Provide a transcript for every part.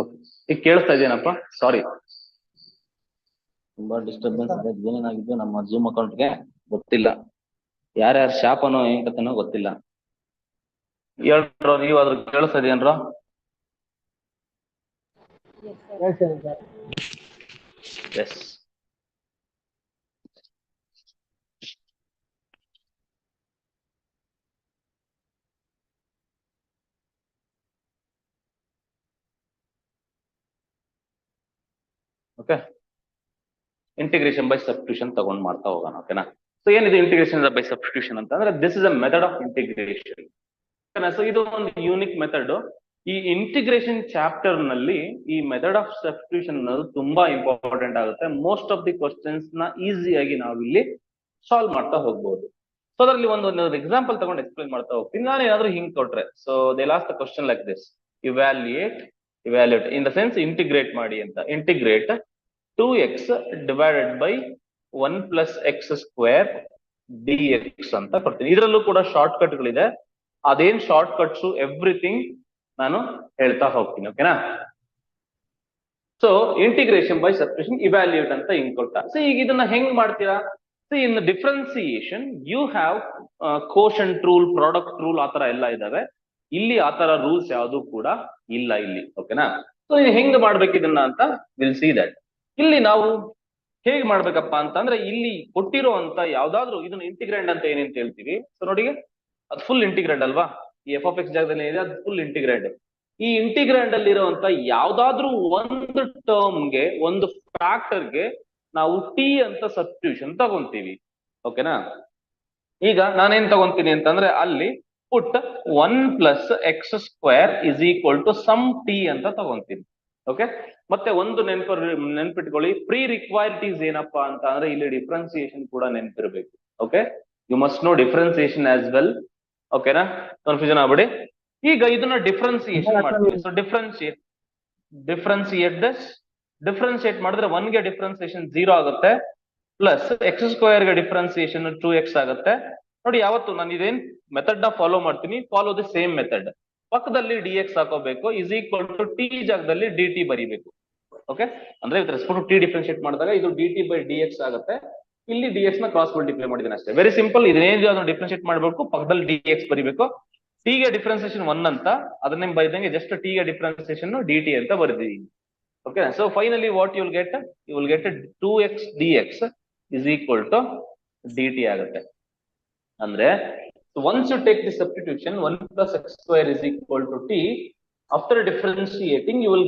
Okay, ಈಗ ಕೇಳಿಸ್ತಾ ಇದೆಯೇನಪ್ಪ? ಸಾರಿ, ತುಂಬಾ ಡಿಸ್ಟರ್ಬೆನ್ಸ್ ಇದೆ. ಏನೇನಾಗಿದ್ದು ನಮ್ಮ ಜೂಮ್ ಅಕೌಂಟ್ಗೆ ಗೊತ್ತಿಲ್ಲ. ಯಾರ್ಯಾರ ಶಾಪನೋ ಏನ್ ಕತೆನೋ ಗೊತ್ತಿಲ್ಲ. ಹೇಳ್ರೋ, ನೀವು ಅದ್ರ ಕೇಳಿಸ್ತಾ ಇದೆಯೇನ್ರೋ? Yes. Okay, integration by substitution ತಗೊಂಡ್ ಮಾಡ್ತಾ ಹೋಗೋಣ. ಓಕೆನಾ? ಸೊ ಏನಿದೆ ಇಂಟಿಗ್ರೇಷನ್ ಬೈ ಸಬ್ಸ್ಟಿಟ್ಯೂಷನ್ ಅಂತ ಅಂದ್ರೆ, this is a method of integration. So ಇದು ಒಂದು ಯೂನಿಕ್ ಮೆಥಡ್. ಈ ಇಂಟಿಗ್ರೇಷನ್ ಚಾಪ್ಟರ್ ನಲ್ಲಿ ಈ ಮೆಥಡ್ ಆಫ್ ಸಬ್ಸ್ಟಿಟ್ಯೂಷನ್ ಅನ್ನೋದು ತುಂಬಾ ಇಂಪಾರ್ಟೆಂಟ್ ಆಗುತ್ತೆ. ಮೋಸ್ಟ್ ಆಫ್ ದಿ ಕ್ವಶನ್ಸ್ ನ ಈಸಿಯಾಗಿ ನಾವು ಇಲ್ಲಿ ಸಾಲ್ವ್ ಮಾಡ್ತಾ ಹೋಗ್ಬಹುದು. ಸೊ ಅದರಲ್ಲಿ ಒಂದು ಎಕ್ಸಾಂಪಲ್ ತಗೊಂಡು ಎಕ್ಸ್ಪ್ಲೈನ್ ಮಾಡ್ತಾ ಹೋಗ್ತೀನಿ. ನಾನು ಏನಾದ್ರು ಹಿಂಗ್ ಕೊಟ್ರೆ, so they last the question like this: evaluate in the sense integrate ಮಾಡಿ ಅಂತ. Integrate 2x divided by 1 plus x square dx ಅಂತ ಕೊಡ್ತೀನಿ. ಇದರಲ್ಲೂ ಕೂಡ ಶಾರ್ಟ್ ಕಟ್ಗಳಿದೆ. ಅದೇನ್ ಶಾರ್ಟ್ ಕಟ್ಸ್ ಎವ್ರಿಥಿಂಗ್ ನಾನು ಹೇಳ್ತಾ ಹೋಗ್ತೀನಿ. ಓಕೆನಾ? So integration by substitution evaluate ಅಂತ ಹಿಂಗ್ ಕೊಟ್ಟ. ಸೊ ಈಗ ಇದನ್ನ ಹೆಂಗ್ ಮಾಡ್ತೀರಾ? So in differentiation you have quotient rule, product rule, ಆತರ ಎಲ್ಲ ಇದಾವೆ. ಇಲ್ಲಿ ಆತರ ರೂಲ್ಸ್ ಯಾವುದು ಕೂಡ ಇಲ್ಲ ಇಲ್ಲಿ. ಓಕೆನಾ? ಸೊ ಹೆಂಗ್ ಮಾಡ್ಬೇಕು ಇದನ್ನ ಅಂತ ವಿಲ್ ಸಿ ದಟ್. ಇಲ್ಲಿ ನಾವು ಹೇಗ್ ಮಾಡ್ಬೇಕಪ್ಪ ಅಂತಂದ್ರೆ, ಇಲ್ಲಿ ಕೊಟ್ಟಿರುವಂತ ಯಾವ್ದಾದ್ರು ಇದನ್ನ ಇಂಟಿಗ್ರೆಂಡ್ ಅಂತ ಏನೇಂತ ಹೇಳ್ತೀವಿ. ಸೊ ನೋಡಿ, ಅದು ಫುಲ್ ಇಂಟಿಗ್ರೆಂಡ್ ಅಲ್ವಾ? ಈ ಎಫ್ ಆಫ್ ಎಕ್ಸ್ ಜಾಗದಲ್ಲಿ ಏನಿದೆ ಅದು ಫುಲ್ ಇಂಟಿಗ್ರೆಂಡ್. ಈ ಇಂಟಿಗ್ರೆಂಡ್ ಅಲ್ಲಿ ಇರುವಂತ ಯಾವ್ದಾದ್ರು ಒಂದು ಟರ್ಮ್ಗೆ, ಒಂದು ಫ್ಯಾಕ್ಟರ್ಗೆ ನಾವು ಟಿ ಅಂತ ಸಬ್ಸ್ಟಿಟ್ಯೂಷನ್ ತಗೊಂತೀವಿ. ಓಕೆನಾ? ಈಗ ನಾನೇನ್ ತಗೊಂತೀನಿ ಅಂತಂದ್ರೆ, ಅಲ್ಲಿ put 1 plus x square is equal to some t ಅಂತ ತಗೊಂತೀನಿ. ಓಕೆ, ಮತ್ತೆ ಒಂದು ನೆನ್ಪಿಟ್ಕೊಳ್ಳಿ, ಪ್ರೀ ರಿಕ್ವೈರಿಟೀಸ್ ಏನಪ್ಪಾ ಅಂತ ಅಂದ್ರೆ ಇಲ್ಲಿ ಡಿಫ್ರೆನ್ಸಿಯೇಷನ್ ಕೂಡ ನೆನ್ಪಿರ್ಬೇಕು. Okay, you must know differentiation as well. ಓಕೆನಾ? ಕನ್ಫ್ಯೂಷನ್ ಆಗ್ಬೇಡಿ. ಈಗ ಇದನ್ನ ಡಿಫ್ರೆನ್ಸಿಯೇಷನ್ ಮಾಡ್ತೀವಿ. ಸೊ ಡಿಫ್ರೆನ್ಸಿಯೇಟ್ ಮಾಡಿದ್ರೆ 1 ಗೆ ಡಿಫ್ರೆನ್ಸಿಯೇಷನ್ 0 ಆಗುತ್ತೆ, ಪ್ಲಸ್ ಎಕ್ಸ್ ಸ್ಕ್ವೇರ್ ಗೆ ಡಿಫ್ರೆನ್ಸಿಯೇಷನ್ 2x ಆಗುತ್ತೆ. ನೋಡಿ, ಯಾವತ್ತು ನಾನು ಇದೇನ್ ಮೆಥಡ್ ನ ಫಾಲೋ ಮಾಡ್ತೀನಿ, ಫಾಲೋ ದಿ ಸೇಮ್ ಮೆಥಡ್. ಪಕ್ಕದಲ್ಲಿ dx ಹಾಕೋಬೇಕು, ಇಸ್ ಈಕ್ವಲ್ ಟು ಟಿ ಜಾಗದಲ್ಲಿ dt ಬರಿಬೇಕು. ಓಕೆ, ಅಂದ್ರೆ with respect to t differentiate ಮಾಡಿದಾಗ ಇದು dt ಬೈ dx ಆಗುತ್ತೆ. ಇಲ್ಲಿ dx ನ ಕ್ರಾಸ್ ಮಲ್ಟಿಪ್ಲೈ ಮಾಡಿದ್ದೀನಿ ಅಷ್ಟೇ. Very simple. ಇದೇನು ಅದನ್ನು ಡಿಫ್ರೆನ್ಶಿಯೇಟ್ ಮಾಡಬೇಕು, ಪಕ್ಕದಲ್ಲಿ dx ಬರಿಬೇಕು. ಟಿ ಗೆ ಡಿಫ್ರೆನ್ಸಿಯೇಷನ್ 1 ಅಂತ, ಅದನ್ನೇ ಬೈದಂಗೆ ಜಸ್ಟ್ ಟಿ ಗೆ ಡಿಫ್ರೆನ್ಸಿಯೇಷನ್ dt ಅಂತ ಬರೆದಿದ್ದೀನಿ. Okay, so finally what you will get 2x dx is equal to dt ಆಗುತ್ತೆ. ಅಂದ್ರೆ once you take the substitution 1 plus x square is equal to t, after differentiating you will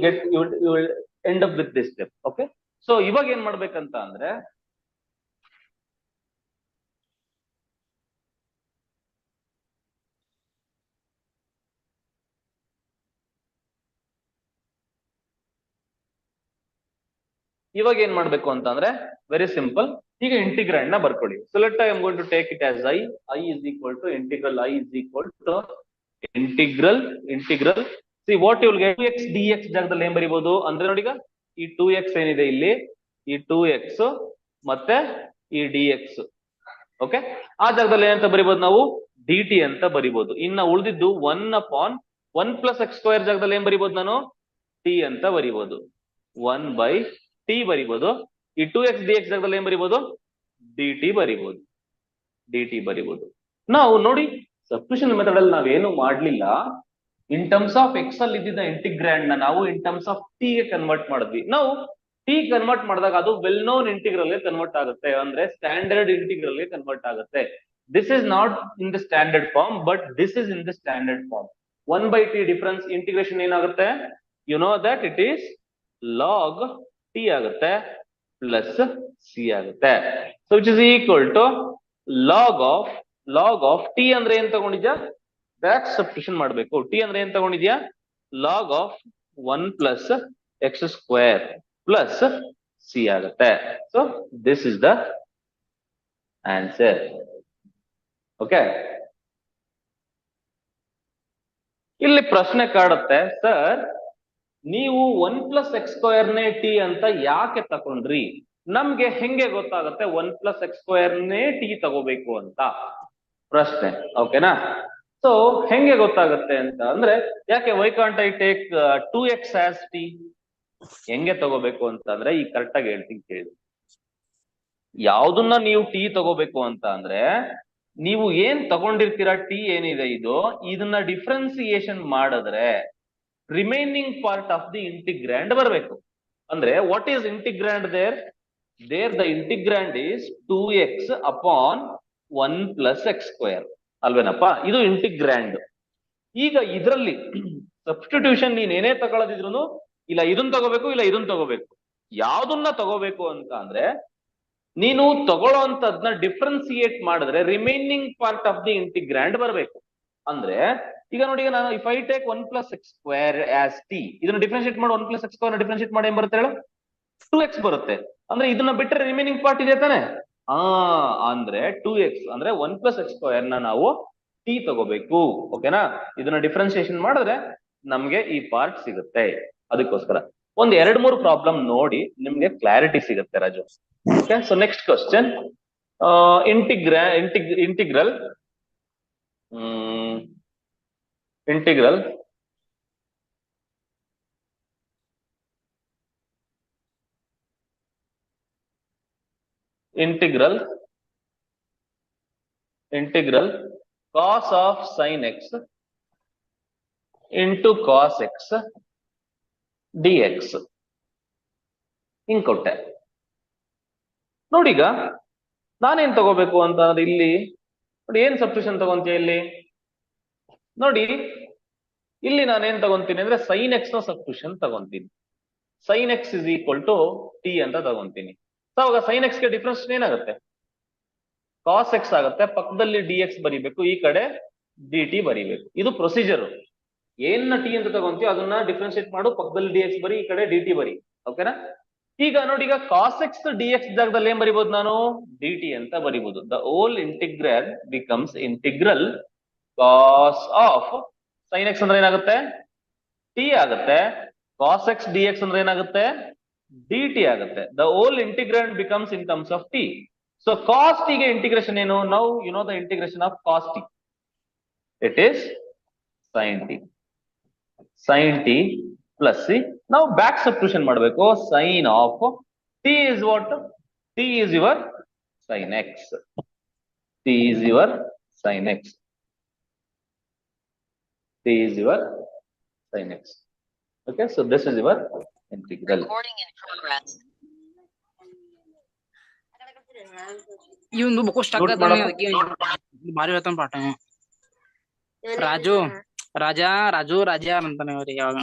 end up with this step. Okay, so ಇವಾಗ ಏನ್ ಮಾಡ್ಬೇಕಂತ ಅಂದ್ರೆ, ಇವಾಗ ಏನ್ ಮಾಡ್ಬೇಕು ಅಂತಂದ್ರೆ ವೆರಿ ಸಿಂಪಲ್. ಈಗ ಇಂಟಿಗ್ರಾಂಡ್ ನ ಬರ್ಕೊಳ್ಳಿ. So let I am going to take it as i is equal to integral i is equal to integral see what you will get 2x dx ಜಾಗದಲ್ಲಿ ಏನ್ ಬರಿಬಹುದು ಅಂದ್ರೆ, ನೋಡಿ, ಈಗ ಈ 2x ಏನಿದೆ ಇಲ್ಲಿ, ಈ 2x ಮತ್ತೆ ಈ dx. ಓಕೆ, ಆ ಜಾಗದಲ್ಲಿ ಏನಂತ ಬರಿಬಹುದು ನಾವು, dt ಅಂತ ಬರಿಬಹುದು. ಇನ್ನ ಉಳಿದಿದ್ದು 1 ಪ್ಲಸ್ ಎಕ್ಸ್ ಸ್ಕ್ವೇರ್ ಜಾಗದಲ್ಲಿ ಏನ್ ಬರಿಬಹುದು ನಾನು, t ಅಂತ ಬರಿಬಹುದು. 1 ಬೈ ಟಿ ಬರಿಬಹುದು. ಈ 2x dx ಜಾಗದಲ್ಲಿ ಏನ್ ಬರಿಬಹುದು, dt ಬರಿಬಹುದು. ನಾವು ನೋಡಿ, ಸಬ್ಸ್ಟಿಟ್ಯೂಷನ್ ಮೆಥಡ್ ಅಲ್ಲಿ ನಾವೇನು ಮಾಡ್ಲಿಲ್ಲ. ಇನ್ ಟರ್ಮ್ಸ್ ಆಫ್ ಎಕ್ಸ್ ಅಲ್ಲಿ ಇದ್ದಿದ್ದ ಇಂಟಿಗ್ರಾಂಡ್ ನ ನಾವು ಇನ್ ಟರ್ಮ್ಸ್ ಆಫ್ ಟಿ ಗೆ ಕನ್ವರ್ಟ್ ಮಾಡಿದ್ವಿ. ನಾವು ಟಿ ಕನ್ವರ್ಟ್ ಮಾಡಿದಾಗ ಅದು ವೆಲ್ ನೋನ್ ಇಂಟಿಗ್ರಲ್ ಗೆ ಕನ್ವರ್ಟ್ ಆಗುತ್ತೆ, ಅಂದ್ರೆ ಸ್ಟ್ಯಾಂಡರ್ಡ್ ಇಂಟಿಗ್ರಲ್ ಗೆ ಕನ್ವರ್ಟ್ ಆಗುತ್ತೆ. This is not in the standard form, but this is in the standard form. 1 by t difference integration ಏನಾಗುತ್ತೆ, you know that it is log t ಆಗುತ್ತೆ plus c ಆಗುತ್ತೆ. So which is equal to log of t ಅಂದ್ರೆ ಏನ್ ತಗೊಂಡಿದ್ಯಾ, direct substitution ಮಾಡಬೇಕು. T ಅಂದ್ರೆ ಏನ್ ತಗೊಂಡಿದ್ಯಾ, log of 1 plus x square plus c ಆಗುತ್ತೆ. So this is the answer. Okay, ಇಲ್ಲಿ ಪ್ರಶ್ನೆ ಕಾಡುತ್ತೆ, ಸರ್ ನೀವು 1 ಪ್ಲಸ್ ಎಕ್ಸ್ ಸ್ಕ್ವೇರ್ ನೇ ಟಿ ಅಂತ ಯಾಕೆ ತಗೊಂಡ್ರಿ? ನಮ್ಗೆ ಹೆಂಗೆ ಗೊತ್ತಾಗುತ್ತೆ 1 ಪ್ಲಸ್ ಎಕ್ಸ್ ಸ್ಕ್ವೇರ್ ನೇ ಟಿ ತಗೋಬೇಕು ಅಂತ ಪ್ರಶ್ನೆ. ಓಕೆನಾ? ಸೊ ಹೆಂಗೆ ಗೊತ್ತಾಗುತ್ತೆ ಅಂತ ಅಂದ್ರೆ, ಯಾಕೆ why can't I take 2x as T? ಹೆಂಗೆ ತಗೋಬೇಕು ಅಂತ ಅಂದ್ರೆ, ಈ ಕರೆಕ್ಟ್ ಆಗಿ ಹೇಳ್ತೀನಿ ಕೇಳಿ. ಯಾವ್ದನ್ನ ನೀವು ಟಿ ತಗೋಬೇಕು ಅಂತ ಅಂದ್ರೆ, ನೀವು ಏನ್ ತಗೊಂಡಿರ್ತೀರ ಟಿ ಏನಿದೆ ಇದು, ಇದನ್ನ ಡಿಫ್ರೆನ್ಸಿಯೇಷನ್ ಮಾಡಿದ್ರೆ remaining part of the integrand ಬರಬೇಕು. ಅಂದ್ರೆ what is integrand there? The integrand is 2x upon 1 plus x square, ಅಲ್ವೇನಪ್ಪ? ಇದು ಇಂಟಿಗ್ರಾಂಡ್. ಈಗ ಇದರಲ್ಲಿ ಸಬ್ಸ್ಟಿಟ್ಯೂಷನ್ ನೀನ್ ಏನೇ ತಗೊಳ್ಳದಿದ್ರು, ಇಲ್ಲ ಇದನ್ನ ತಗೋಬೇಕು, ಇಲ್ಲ ಇದನ್ನ ತಗೋಬೇಕು. ಯಾವ್ದನ್ನ ತಗೋಬೇಕು ಅಂತ ಅಂದ್ರೆ, ನೀನು ತಗೊಳ್ಳೋಂಥದ್ನ ಡಿಫ್ರೆನ್ಸಿಯೇಟ್ ಮಾಡಿದ್ರೆ remaining part of the integrand ಬರಬೇಕು. ಅಂದ್ರೆ ಈಗ ನೋಡಿ, ಈಗ ನಾನು if I take 1 plus x square as T, ಇದನ್ನ ಡಿಫ್ರೆನ್ಶಿಯೇಟ್ ಮಾಡಿ 1 ಪ್ಲಸ್ ಎಕ್ಸ್ ಸ್ಕ್ವೇರ್ ಡಿಫ್ರೆನ್ಶಿಯೇಟ್ ಮಾಡಿ ಏನ್ ಬರುತ್ತೆ ಹೇಳು? 2x ಬರುತ್ತೆ. ಅಂದ್ರೆ ಇದನ್ನ ಬಿಟ್ಟರೆ ರಿಮೈನಿಂಗ್ ಪಾರ್ಟ್ ಇದೆ ತಾನೆ? ಅಂದ್ರೆ 2x ಅಂದ್ರೆ 1 ಪ್ಲಸ್ ಎಕ್ಸ್ ಸ್ಕ್ವೇರ್ ನ ನಾವು ಟಿ ತಗೋಬೇಕು. ಓಕೆನಾ? ಇದನ್ನ ಡಿಫ್ರೆನ್ಸಿಯೇಷನ್ ಮಾಡಿದ್ರೆ ನಮ್ಗೆ ಈ ಪಾರ್ಟ್ ಸಿಗುತ್ತೆ. ಅದಕ್ಕೋಸ್ಕರ ಒಂದ್ 2-3 ಪ್ರಾಬ್ಲಮ್ ನೋಡಿ ನಿಮ್ಗೆ ಕ್ಲಾರಿಟಿ ಸಿಗುತ್ತೆ Raju. Okay, so next question, integral cos of sin x into cos x dx ಹಿಂಗ್ ಕೊಟ್ಟೆ. ನೋಡಿ, ಈಗ ನಾನೇನ್ ತಗೋಬೇಕು ಅಂತ ಅಂದ್ರೆ, ಇಲ್ಲಿ ನೋಡಿ ಏನ್ ಸಬ್ಸ್ಟಿಟ್ಯೂಷನ್ ತಗೊಂತೀಯ ಇಲ್ಲಿ ನೋಡಿ. ಇಲ್ಲಿ ನಾನೇನ್ ತಗೊಂತೀನಿ ಅಂದ್ರೆ sin x ನ ಸಬ್ಸ್ಟಿಟ್ಯೂಷನ್ ತಗೊಂತೀನಿ. sin x is equal to t ಅಂತ ತಗೊಂತೀನಿ. ಸೊ ಅವಾಗ sin x ಗೆ ಡಿಫ್ರೆನ್ಸ್ ಏನಾಗುತ್ತೆ? cos x ಆಗುತ್ತೆ. ಪಕ್ಕದಲ್ಲಿ dx ಬರಿಬೇಕು, ಈ ಕಡೆ dt ಬರಿಬೇಕು. ಇದು ಪ್ರೊಸೀಜರ್. ಏನ್ನ ಟಿ ಅಂತ ತಗೊಂತೀವಿ ಅದನ್ನ ಡಿಫ್ರೆನ್ಶಿಯೇಟ್ ಮಾಡು, ಪಕ್ಕದಲ್ಲಿ dx ಬರಿ, ಈ ಕಡೆ dt ಬರಿ. ಓಕೆನಾ? ಈಗ ನೋಡಿ, ಈಗ cos x dx ಜಾಗದಲ್ಲಿ ಏನ್ ಬರಿಬಹುದು ನಾನು? dt ಅಂತ ಬರಿಬಹುದು. The whole integral becomes integral cos of sin x ಅಂದ್ರೆ ಏನಾಗುತ್ತೆ? ಟಿ ಆಗುತ್ತೆ. cos x dx ಅಂದ್ರೆ ಏನಾಗುತ್ತೆ? dt ಆಗುತ್ತೆ. The whole integrand becomes in terms of t. So cos t ಗೆ ಇಂಟಿಗ್ರೇಷನ್ ಏನು? Now you know the integration of cos t. It is sin t. sin t plus C. ನಾವು back substitution ಮಾಡಬೇಕು. sin of t is what? t is your sin x. t is your sin x. t is your sin x. Okay, so this is your integral. Recording in progress. ಇವಂದು book stuck Note ಮಾಡಪ್ಪ. ಭಾರಿ ಹೇಳ್ತಾನ ಪಾಠ. ರಾಜು ರಾಜಾ ಅಂತಾನೆ ಅವ್ರಿಗೆ ಯಾವಾಗ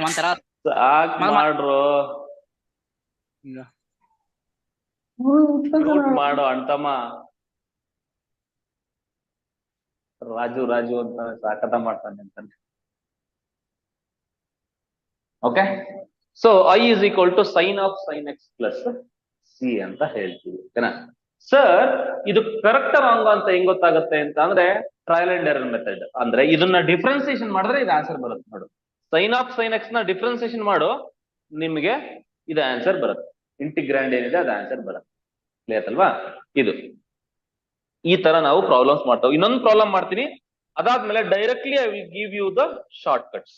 ಒಂಥರ ಸಾಕ್ ಮಾಡ್ರು. Note ಮಾಡು ಅಣ್ತಮ್ಮ. ರಾಜು ಅಂತ ಸಾಕತ ಮಾಡ್ತಾನೆ ಅಂತಾನೆ. Okay, so I is equal to sine of sine x plus C ಅಂತ ಹೇಳ್ತೀವಿ. ಓಕೆನಾ ಸರ್? ಇದು ಕರೆಕ್ಟ್ ರಾಂಗ್ ಅಂತ ಹೆಂಗ್ ಗೊತ್ತಾಗುತ್ತೆ ಅಂತ ಅಂದ್ರೆ, ಟ್ರಯಲ್ ಅಂಡ್ ಎರರ್ ಮೆಥಡ್. ಅಂದ್ರೆ ಇದನ್ನ ಡಿಫ್ರೆನ್ಸಿಯೇಷನ್ ಮಾಡಿದ್ರೆ ಇದು ಆನ್ಸರ್ ಬರುತ್ತೆ ನೋಡು. ಸೈನ್ ಆಫ್ ಸೈನ್ ಎಕ್ಸ್ ನ ಡಿಫ್ರೆನ್ಸಿಯೇಷನ್ ಮಾಡು, ನಿಮ್ಗೆ ಇದು ಆನ್ಸರ್ ಬರುತ್ತೆ. ಇಂಟಿಗ್ರಾಂಡ್ ಏನಿದೆ ಅದು ಆನ್ಸರ್ ಬರುತ್ತೆ. ಕ್ಲಿಯರ್ ಅಲ್ವಾ? ಇದು ಈ ತರ ನಾವು ಪ್ರಾಬ್ಲಮ್ಸ್ ಮಾಡ್ತಾವೆ. ಇನ್ನೊಂದು ಪ್ರಾಬ್ಲಮ್ ಮಾಡ್ತೀನಿ, ಅದಾದ್ಮೇಲೆ directly I will give you the short cuts.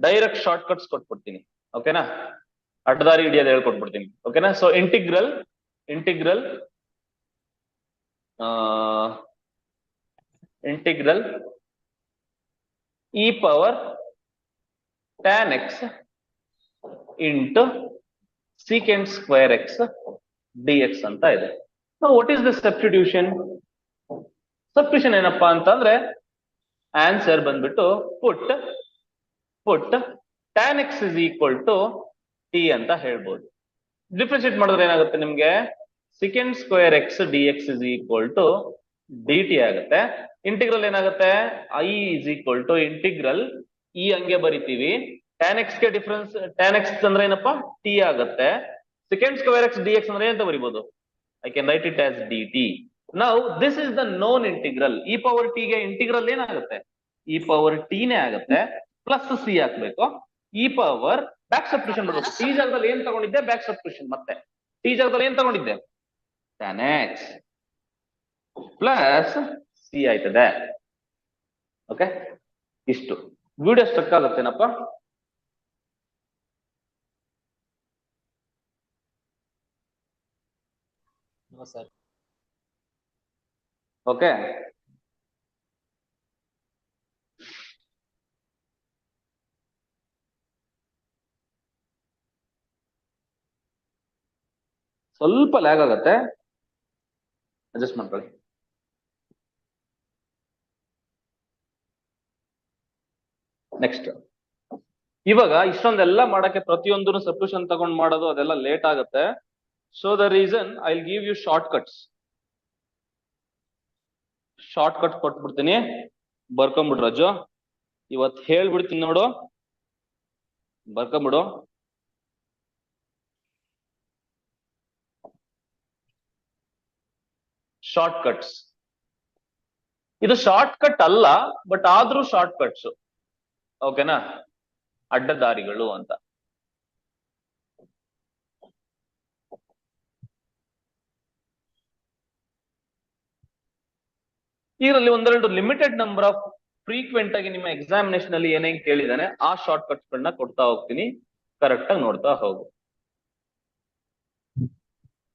Direct short cuts ಕೊಟ್ಬಿಡ್ತೀನಿ. ಓಕೆನಾ? ಅಡ್ಡದಾರಿ ಹಿಡಿಯೋದು ಹೇಳ್ಕೊಟ್ಬಿಡ್ತೀನಿ. ಓಕೆನಾ? So integral e power tan x into secant square x dx ಅಂತ ಇದೆ. Now what is the substitution? Substitution ಏನಪ್ಪಾ ಅಂತಂದ್ರೆ, ಆನ್ಸರ್ ಬಂದ್ಬಿಟ್ಟು ಪುಟ್ tan x is equal to t ಅಂತ ಹೇಳ್ಬೋದು. ಡಿಫ್ರೆನ್ಶಿಯೇಟ್ ಮಾಡಿದ್ರೆ ಏನಾಗುತ್ತೆ ನಿಮ್ಗೆ? secant square x dx is equal to dt ಆಗುತ್ತೆ. ಇಂಟಿಗ್ರಲ್ ಏನಾಗುತ್ತೆ? I is equal to integral ಈ ಹಂಗೆ ಬರಿತೀವಿ. tan x ಗೆ ಡಿಫ್ರೆನ್ಸ್, tan x ಅಂದ್ರೆ ಏನಪ್ಪಾ? t ಆಗುತ್ತೆ. secant ಸ್ಕ್ವೇರ್ x dx ಅಂದ್ರೆ ಎಂತ ಬರಿಬಹುದು? I can write it as dt. Now this is the known integral. e power t ಗೆ ಇಂಟಿಗ್ರಲ್ ಏನಾಗುತ್ತೆ? e power t ನೇ ಆಗುತ್ತೆ. ಪ್ಲಸ್ ಸಿ ಹಾಕ್ಬೇಕು. e ಪವರ್ ಬ್ಯಾಕ್ ಸಬ್ಸ್ಟಿಟ್ಯೂಷನ್ ಮಾಡಬೇಕು. t ಜಾಗದಲ್ಲಿ ಏನ್ ತಗೊಂಡಿದ್ದೆ? Back substitution. ಮತ್ತೆ t ಜಾಗದಲ್ಲಿ ಏನ್ ತಗೊಂಡಿದ್ದೆ? tan x. ಪ್ಲಸ್ ಸಿ ಆಯ್ತದೆ. ಓಕೆ, ಇಷ್ಟು. ವಿಡಿಯೋ ಸ್ಟ್ರಕ್ ಆಗುತ್ತೇನಪ್ಪ? ಸರ್ ಓಕೆ, ಸ್ವಲ್ಪ ಲ್ಯಾಗ್ ಆಗುತ್ತೆ, ಅಡ್ಜಸ್ಟ್ ಮಾಡ್ಕೊಳ್ಳಿ. ನೆಕ್ಸ್ಟ್, ಇವಾಗ ಇಷ್ಟೊಂದೆಲ್ಲ ಮಾಡಕ್ಕೆ ಪ್ರತಿಯೊಂದನ್ನು ಸಬ್ಸ್ಟಿಟ್ಯೂಷನ್ ತಗೊಂಡ್ ಮಾಡೋದು ಅದೆಲ್ಲ ಲೇಟ್ ಆಗುತ್ತೆ. So the reason I will give you short cuts. Short cut ಕೊಟ್ಬಿಡ್ತೀನಿ, ಬರ್ಕೊಂಬಿಡು ರಾಜು. ಇವತ್ತು ಹೇಳ್ಬಿಡ್ತೀನಿ ನೋಡು, ಬರ್ಕೊಂಬಿಡು. ಶಾರ್ಟ್ ಕಟ್ಸ್, ಇದು ಶಾರ್ಟ್ ಕಟ್ ಅಲ್ಲ, ಬಟ್ ಆದ್ರೂ ಶಾರ್ಟ್ ಕಟ್ಸ್. ಓಕೆನಾ? ಅಡ್ಡದಾರಿಗಳು ಅಂತ. ಇದರಲ್ಲಿ ಒಂದೆರಡು ಲಿಮಿಟೆಡ್ ನಂಬರ್ ಆಫ್ ಫ್ರೀಕ್ವೆಂಟ್ ಆಗಿ ನಿಮ್ಮ ಎಕ್ಸಾಮಿನೇಷನ್ ಅಲ್ಲಿ ಏನೇನ್ ಕೇಳಿದಾನೆ ಆ ಶಾರ್ಟ್ ಕಟ್ಸ್ ಗಳನ್ನ ಕೊಡ್ತಾ ಹೋಗ್ತೀನಿ, ಕರೆಕ್ಟ್ ಆಗಿ ನೋಡ್ತಾ ಹೋಗು.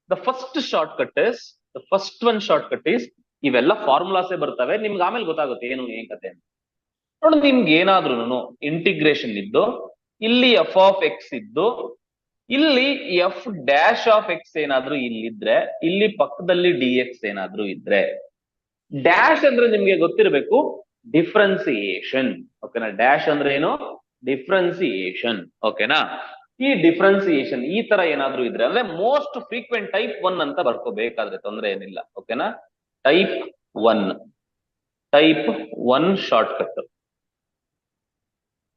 The first short cut is, the first one short cut is, ಇವೆಲ್ಲ ಫಾರ್ಮುಲಾಸೇ ಬರ್ತವೆ, ನಿಮ್ಗೆ ಆಮೇಲೆ ಗೊತ್ತಾಗುತ್ತೆ ಏನು ಏನ್ ಕತೆ ಅಂತ. ನೋಡಿ, ನಿಮ್ಗೆ ಏನಾದ್ರೂ ಇಂಟಿಗ್ರೇಷನ್ ಇದ್ದು, ಇಲ್ಲಿ ಎಫ್ ಆಫ್ ಎಕ್ಸ್ ಇದ್ದು, ಇಲ್ಲಿ ಎಫ್ ಡ್ಯಾಶ್ ಆಫ್ ಎಕ್ಸ್ ಏನಾದ್ರೂ ಇಲ್ಲಿದ್ರೆ, ಇಲ್ಲಿ ಪಕ್ಕದಲ್ಲಿ ಡಿ ಎಕ್ಸ್ ಏನಾದ್ರೂ ಇದ್ರೆ, ಡ್ಯಾಶ್ ಅಂದ್ರೆ ನಿಮ್ಗೆ ಗೊತ್ತಿರಬೇಕು ಡಿಫ್ರೆನ್ಸಿಯೇಷನ್. ಓಕೆನಾ? ಡ್ಯಾಶ್ ಅಂದ್ರೆ ಏನು? ಡಿಫ್ರೆನ್ಸಿಯೇಷನ್. ಓಕೆನಾ? ಈ ಡಿಫ್ರೆನ್ಸಿಯೇಷನ್ ಈ ತರ ಏನಾದ್ರೂ ಇದ್ರೆ, ಅಂದ್ರೆ ಮೋಸ್ಟ್ ಫ್ರೀಕ್ವೆಂಟ್ ಟೈಪ್ 1 ಅಂತ ಬರ್ಕೋಬೇಕಾದ್ರೆ ತೊಂದ್ರೆ ಏನಿಲ್ಲ. ಓಕೆನಾ? Type 1, type 1 short cut.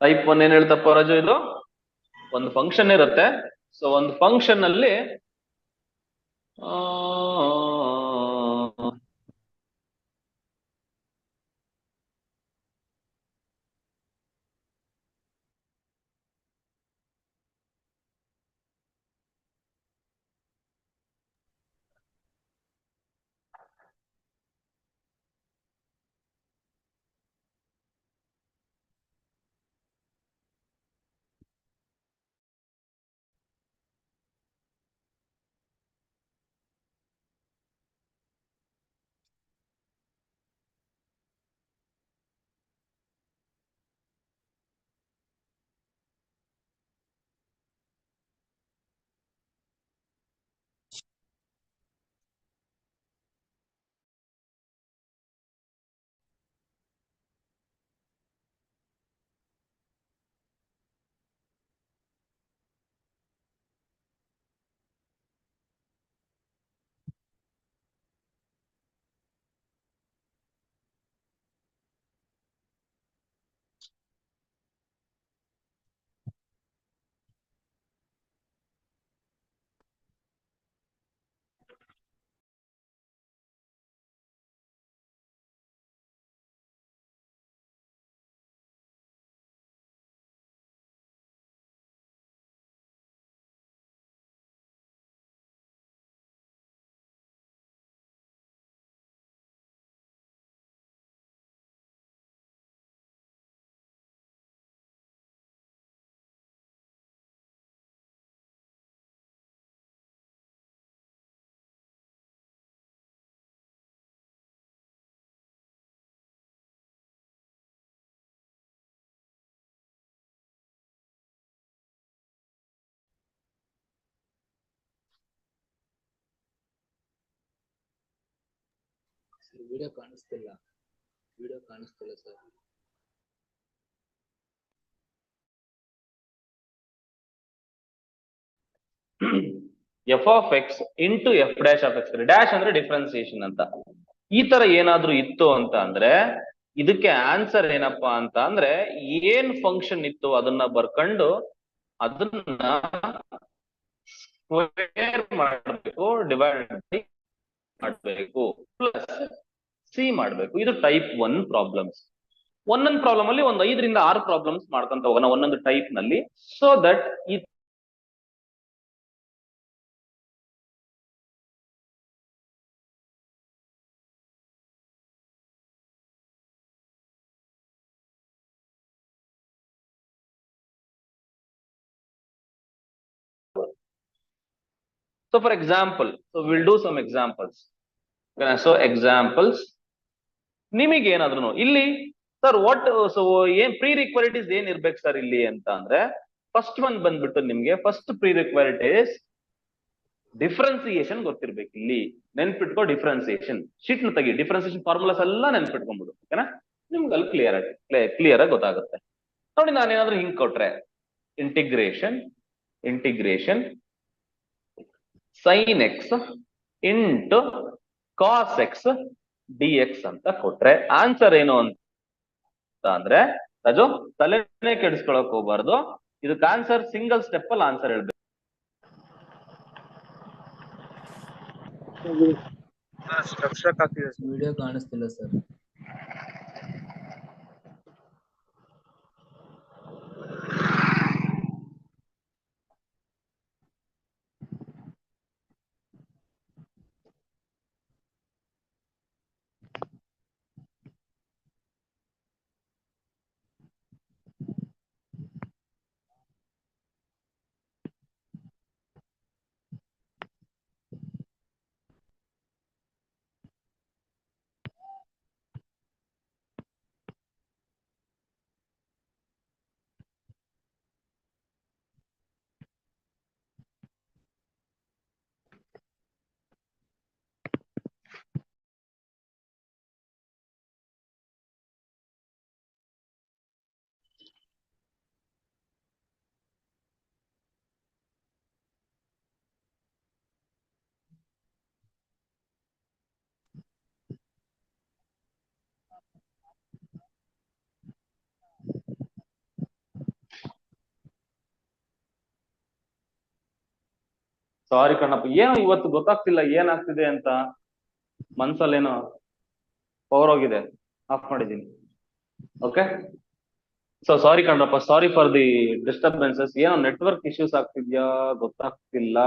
Type 1 ಏನ್ ಹೇಳ್ತಪ್ಪ ರಾಜು? ಇದು ಒಂದು ಫಂಕ್ಷನ್ ಇರುತ್ತೆ. ಸೊ ಒಂದು ಫಂಕ್ಷನ್ ಅಲ್ಲಿ ವಿಡಿಯೋ ಕಾಣಿಸ್ತಿಲ್ಲ, ವಿಡಿಯೋ ಕಾಣಿಸ್ತಿಲ್ಲ sir. F of X into F dash of X. Dash ಅಂದ್ರೆ ಡಿಫ್ರೆನ್ಸಿಯೇಷನ್ ಅಂತ. ಈ ತರ ಏನಾದ್ರೂ ಇತ್ತು ಅಂತ ಅಂದ್ರೆ ಇದಕ್ಕೆ ಆನ್ಸರ್ ಏನಪ್ಪಾ ಅಂತ ಅಂದ್ರೆ, ಏನ್ ಫಂಕ್ಷನ್ ಇತ್ತು ಅದನ್ನ ಬರ್ಕೊಂಡು ಅದನ್ನ ಸ್ಕ್ವೇರ್ ಮಾಡಬೇಕು, ಡಿವೈಡ್ ಮಾಡಬೇಕು, ಪ್ಲಸ್ ಸಿ ಮಾಡಬೇಕು. ಇದು ಟೈಪ್ 1 ಪ್ರಾಬ್ಲಮ್ಸ್. ಒಂದೊಂದು ಪ್ರಾಬ್ಲಮ್ ಅಲ್ಲಿ ಒಂದು 5 ರಿಂದ 6 ಪ್ರಾಬ್ಲಮ್ಸ್ ಮಾಡ್ಕೊಂತ ಹೋಗೋಣ ಒಂದೊಂದು ಟೈಪ್ ನಲ್ಲಿ, ಸೊ ದಟ್ ಈ So for example, so we'll do some examples. So examples. ನಿಮಗೆ ಏನಾದ್ರು ಇಲ್ಲಿ ಸರ್ ವಾಟ್ ಸೊ ಏನ್ ಪ್ರೀ ರಿಕ್ವೈರಿಟೀಸ್ ಏನ್ ಇರ್ಬೇಕು ಸರ್ ಇಲ್ಲಿ ಅಂತ ಅಂದ್ರೆ ಫಸ್ಟ್ ಒನ್ ಬಂದ್ಬಿಟ್ಟು ನಿಮ್ಗೆ ಫಸ್ಟ್ ಪ್ರೀ ರಿಕ್ವೈರಿಟೀಸ್ ಡಿಫ್ರೆನ್ಸಿಯೇಷನ್ ಗೊತ್ತಿರ್ಬೇಕು ಇಲ್ಲಿ ನೆನ್ಪಿಟ್ಕೋ ಡಿಫ್ರೆನ್ಸಿಯೇಷನ್ ಶೀಟ್ ನ ತೆಗಿ ಡಿಫ್ರೆನ್ಸಿಯೇಷನ್ ಫಾರ್ಮುಲಾಸ್ ಎಲ್ಲ ನೆನ್ಪಿಟ್ಕೊಂಡ್ಬಿಡು ಓಕೆನಾ ನಿಮ್ಗೆ ಅಲ್ಲಿ ಕ್ಲಿಯರ್ ಆಗಿ ಗೊತ್ತಾಗುತ್ತೆ ನೋಡಿ ನಾನೇನಾದ್ರೂ ಹಿಂಗ್ ಕೊಟ್ರೆ integration sin x into cos x dx ಅಂತ ಕೊಟ್ರೆ ಆನ್ಸರ್ ಏನು ಅಂತ ಅಂದ್ರೆ ರಾಜು ತಲೆನೇ ಕೆಡಿಸ್ಕೊಳಕ್ ಹೋಗ್ಬಾರ್ದು ಇದಕ್ಕೆ ಆನ್ಸರ್ ಸಿಂಗಲ್ ಸ್ಟೆಪ್ ಅಲ್ಲಿ ಆನ್ಸರ್ ಹೇಳ್ಬೇಕು ಸ್ಟ್ರಕ್ ಆಗ್ತಿದೆ ವಿಡಿಯೋ ಕಾಣಿಸ್ತಿಲ್ಲ ಸರ್. ಸಾರಿ ಕಣ್ಣಪ್ಪ ಏನೋ ಇವತ್ತು ಗೊತ್ತಾಗ್ತಿಲ್ಲ ಏನಾಗ್ತಿದೆ ಅಂತ ಮನ್ಸಲ್ಲೇನೋ ಪವರ್ ಹೋಗಿದೆ ಆಫ್ ಮಾಡಿದೀನಿ ಓಕೆ ಸೊ ಸಾರಿ ಕಣ್ರಪ್ಪ ಸಾರಿ ಫಾರ್ ದಿ ಡಿಸ್ಟರ್ಬೆನ್ಸಸ್ ಏನೋ ನೆಟ್ವರ್ಕ್ ಇಶ್ಯೂಸ್ ಆಗ್ತಿದ್ಯಾ ಗೊತ್ತಾಗ್ತಿಲ್ಲ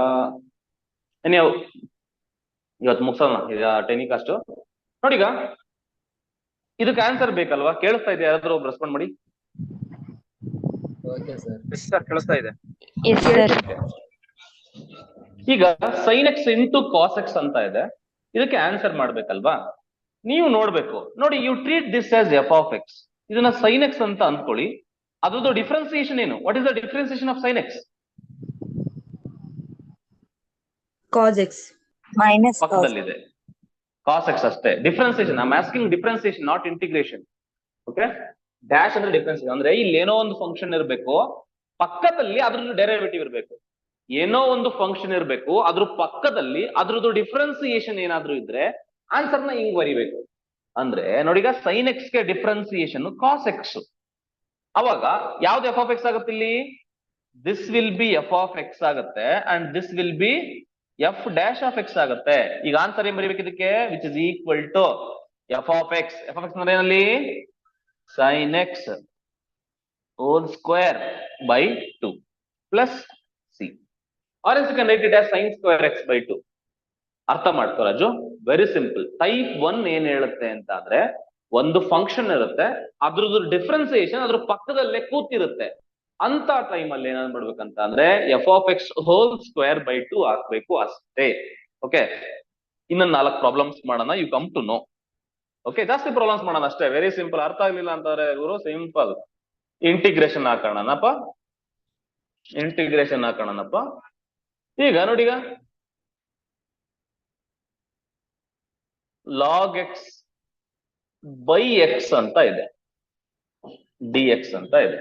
ನೀವು ಇವತ್ತು ಮುಗ್ಸೋಣ ಈಗ ಟೆನಿಕಾಸ್ಟ್ ನೋಡೀಗ ಇದಕ್ಕೆ ಆನ್ಸರ್ ಬೇಕಲ್ವಾ ಕೇಳಿಸ್ತಾ ಇದೆ ಯಾರಾದ್ರೂ ಒಬ್ರು ರೆಸ್ಪಾಂಡ್ ಮಾಡಿ ಓಕೆ ಸರ್. ಸರ್ ಕೇಳಿಸ್ತಾ ಇದೆ ಈಗ sin x into cos x ಅಂತ ಇದೆ ಇದಕ್ಕೆ ಆನ್ಸರ್ ಮಾಡ್ಬೇಕಲ್ವಾ ನೀವು ನೋಡ್ಬೇಕು ನೋಡಿ you treat this as f of x ಇದನ್ನ sin x ಅಂತ ಅಂದ್ಕೊಳ್ಳಿ ಅದ್ರದ್ದು ಡಿಫ್ರೆನ್ಸಿಯೇಷನ್ ಏನು what is the differentiation of sin x cos x minus ಪಕ್ಕದಲ್ಲಿದೆ cos x ಅಷ್ಟೇ differentiation I am asking differentiation not integration okay dash ಅಂದ್ರೆ differentiation ಅಂದ್ರೆ ಇಲ್ಲಿ ಏನೋ ಒಂದು ಫಂಕ್ಷನ್ ಇರಬೇಕು ಪಕ್ಕದಲ್ಲಿ ಅದ್ರದ್ದು ಡೆರಿವೇಟಿವ್ ಇರಬೇಕು ಏನೋ ಒಂದು ಫಂಕ್ಷನ್ ಇರಬೇಕು ಅದ್ರ ಪಕ್ಕದಲ್ಲಿ ಅದ್ರದ್ದು ಡಿಫ್ರೆನ್ಸಿಯೇಷನ್ ಏನಾದ್ರೂ ಇದ್ರೆ ಆನ್ಸರ್ ನ ಹಿಂಗ್ ಬರಿಬೇಕು ಅಂದ್ರೆ ನೋಡಿಗ sin x ಗೆ ಡಿಫ್ರೆನ್ಸಿಯೇಷನ್ cos x ಅವಾಗ ಯಾವ್ದು ಎಫ್ ಆಫ್ ಎಕ್ಸ್ ಆಗುತ್ತೆ ಇಲ್ಲಿ this will be f of x ಆಗುತ್ತೆ and this will be f dash of x ಆಗುತ್ತೆ ಈಗ ಆನ್ಸರ್ ಏನ್ ಬರೀಬೇಕು ಇದಕ್ಕೆ which is equal to f of x ಅಂದ್ರೆ ಏನಲ್ಲಿ sin x whole square by 2 plus c or else you can write it as sin square x by 2 ಅರ್ಥ ಮಾಡ್ಕೋ Raju very simple type 1 ಏನ್ ಹೇಳುತ್ತೆ ಅಂತ ಅಂದ್ರೆ ಒಂದು ಫಂಕ್ಷನ್ ಇರುತ್ತೆ ಅದ್ರದ್ದು ಡಿಫ್ರೆನ್ಸಿಯೇಷನ್ ಅದ್ರ ಪಕ್ಕದಲ್ಲೇ ಕೂತಿರುತ್ತೆ ಅಂತ ಟೈಮ್ ಅಲ್ಲಿ ಏನಾದ್ರು ಮಾಡ್ಬೇಕಂತ ಅಂದ್ರೆ f of x whole square by 2 ಹಾಕ್ಬೇಕು ಅಷ್ಟೇ ಓಕೆ ಇನ್ನೊಂದು 4 ಪ್ರಾಬ್ಲಮ್ಸ್ ಮಾಡೋಣ you come to know okay ಜಾಸ್ತಿ ಪ್ರಾಬ್ಲಮ್ಸ್ ಮಾಡೋಣ ಅಷ್ಟೇ ವೆರಿ ಸಿಂಪಲ್ ಅರ್ಥ ಆಗ್ಲಿಲ್ಲ ಅಂತಂದ್ರೆ ಗುರು ಸಿಂಪಲ್ ಇಂಟಿಗ್ರೇಷನ್ ಹಾಕೋಣನಪ್ಪ ಈಗ ನೋಡೀಗ log x by x ಅಂತ ಇದೆ dx ಅಂತ ಇದೆ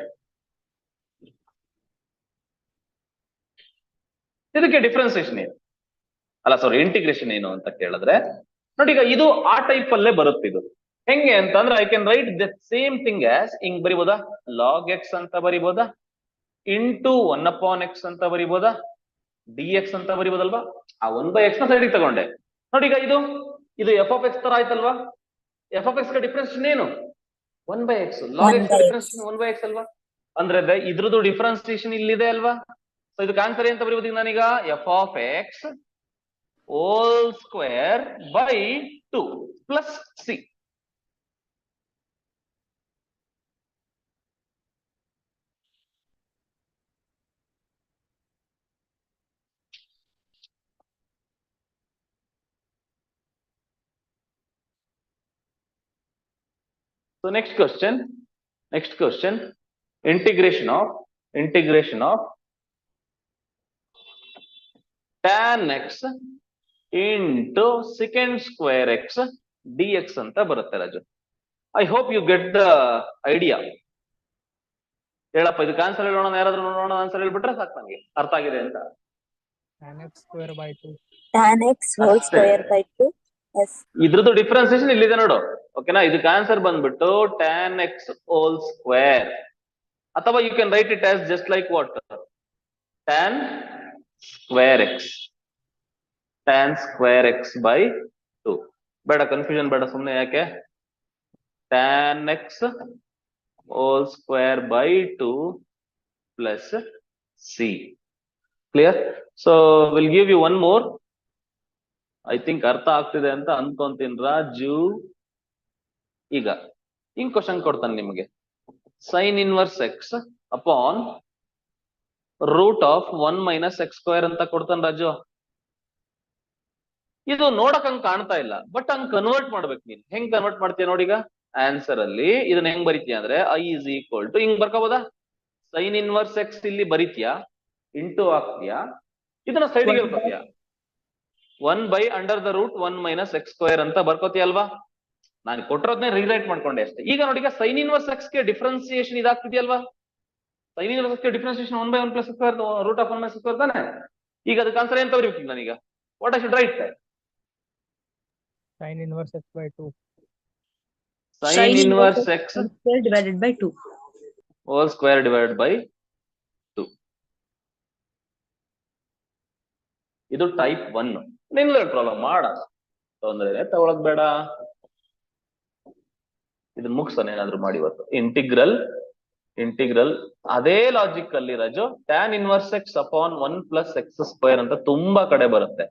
ಇದಕ್ಕೆ ಡಿಫ್ರೆನ್ಸಿಯೇಷನ್ ಏನು ಅಲ್ಲ ಸಾರಿ ಇಂಟಿಗ್ರೇಷನ್ ಏನು ಅಂತ ಕೇಳಿದ್ರೆ ನೋಡಿ ಈಗ ಇದು ಆ ಟೈಪ್ ಅಲ್ಲೇ ಬರುತ್ತೆ ಇದು ಹೆಂಗೆ ಅಂತಂದ್ರೆ I can write the same thing as ಹಿಂಗ್ ಬರಿಬೋದಾ log x ಅಂತ ಬರಿಬೋದಾ ಇಂಟು 1/x ಅಂತ ಬರಿಬೋದಾ dx ಅಂತ ಬರಿಬೋದಲ್ವಾ ಆ 1/x ನ ಸೈಡಿಗೆ ತಗೊಂಡೆ ನೋಡಿ ಈಗ ಇದು ಎಫ್ ಆಫ್ ಎಕ್ಸ್ ತರ ಆಯ್ತಲ್ವಾ ಎಫ್ ಆಫ್ ಎಕ್ಸ್ ಗೆ ಡಿಫ್ರೆನ್ಸ್ ಏನು 1/x log x difference 1/x ಅಲ್ವಾ ಅಂದ್ರೆ ಇದ್ರದ್ದು ಡಿಫ್ರೆನ್ಸಿಯೇಷನ್ ಇಲ್ಲಿದೆ ಅಲ್ವಾ ಸೊ ಇದಕ್ಕೆ ಆನ್ಸರ್ ಅಂತ ಬರೀಬಹುದು ನಾನೀಗ F of x whole square by 2 plus C So next question, integration of tan x into secant square x dx ಅಂತ ಬರುತ್ತೆ Raju. I hope you get the idea. ಹೇಳಪ್ಪ ಇದಕ್ಕೆ ಆನ್ಸರ್ ಹೇಳೋಣ, ಯಾರಾದ್ರೂ ನೋಡೋಣ, ಆನ್ಸರ್ ಹೇಳ್ಬಿಟ್ರೆ ಸಾಕು ನನಗೆ ಅರ್ಥ ಆಗಿದೆ ಅಂತ. tan x square by 2. tan x whole square by 2. Yes. ಇದ್ರದ್ದು ಡಿಫ್ರೆನ್ಸಿಯೇಷನ್ ಇಲ್ಲಿದೆ ನೋಡು. ಓಕೆನಾ, ಇದಕ್ಕೆ ಆನ್ಸರ್ ಬಂದ್ಬಿಟ್ಟು tan x ಹೋಲ್ ಸ್ಕ್ವೇರ್, ಅಥವಾ you can write it as just like what, tan square x, tan square x by 2. ಬೇಡ confusion ಬೇಡ, ಸುಮ್ಮನೆ ಯಾಕೆ, tan x whole square by 2 plus c. Clear? So we'll give you one more. I think ಅರ್ಥ ಆಗ್ತಿದೆ ಅಂತ ಅನ್ಕೊಂತೀನಿ ರಾಜು. ಈಗ ಹಿಂಗ್ ಕ್ವಶನ್ ಕೊಡ್ತಾನೆ ನಿಮಗೆ, sin inverse x upon root of 1 minus x square ಅಂತ ಕೊಡ್ತಾನೆ ರಾಜು. ಇದು ನೋಡಕ್ ಹಂಗ್ ಕಾಣ್ತಾ ಇಲ್ಲ, ಬಟ್ ಹಂಗ್ ಕನ್ವರ್ಟ್ ಮಾಡ್ಬೇಕು ನೀನ್. ಹೆಂಗ್ ಕನ್ವರ್ಟ್ ಮಾಡ್ತೀಯ ನೋಡೀಗ, ಆನ್ಸರ್ ಅಲ್ಲಿ ಇದನ್ನ ಹೆಂಗ್ ಬರಿತೀಯ ಅಂದ್ರೆ i is equal to ಹಿಂಗ್ ಬರ್ಕೋಬೋದಾ, sin inverse x ಇಲ್ಲಿ ಬರಿತೀಯ, ಇಂಟು ಹಾಕ್ತೀಯಾ, ಇದನ್ನ ಸೈಡ್ಗೆ ಹೇಳ್ಕೊತೀಯ, 1 by under the root 1 minus x square ಅಂತ ಬರ್ಕೋತೀಯ ಅಲ್ವಾ. ನಾನು ಕೊಟ್ಟಿರೋದನ್ನೇ ರೀರೈಟ್ ಮಾಡ್ಕೊಂಡೆ ಅಷ್ಟೇ. ಈಗ ನೋಡಿ, ಈಗ sin inverse x ಗೆ ಡಿಫ್ರೆನ್ಸಿಯೇಷನ್ ಇದಾಗ್ತಿದೆಯಲ್ವಾ, sin inverse x ಗೆ differentiation 1 by 1 plus x square root of 1 minus x square ತಾನೆ. ಈಗ ಅದಕ್ಕೆ ಆನ್ಸರ್ ಏನ್ ತಗೋಬೇಕು ನಾನೀಗ, what I should right, Sin inverse x by 2. sin inverse x square divided by 2. whole square divided by 2. ಇದು type 1. ನಿನ್ನ problem ಮಾಡೋಣ, ತೊಂದರೆ ತಗೊಳಕ್ ಬೇಡ. ಇದನ್ನ ಮುಗಿಸೋಣ ಏನಾದ್ರು ಮಾಡಿ ಇವತ್ತು. ಇಂಟಿಗ್ರಲ್ ಅದೇ ಲಾಜಿಕ್ ಅಲ್ಲಿ Raju, tan inverse x upon 1 plus x square ಅಂತ ತುಂಬಾ ಕಡೆ ಬರುತ್ತೆ.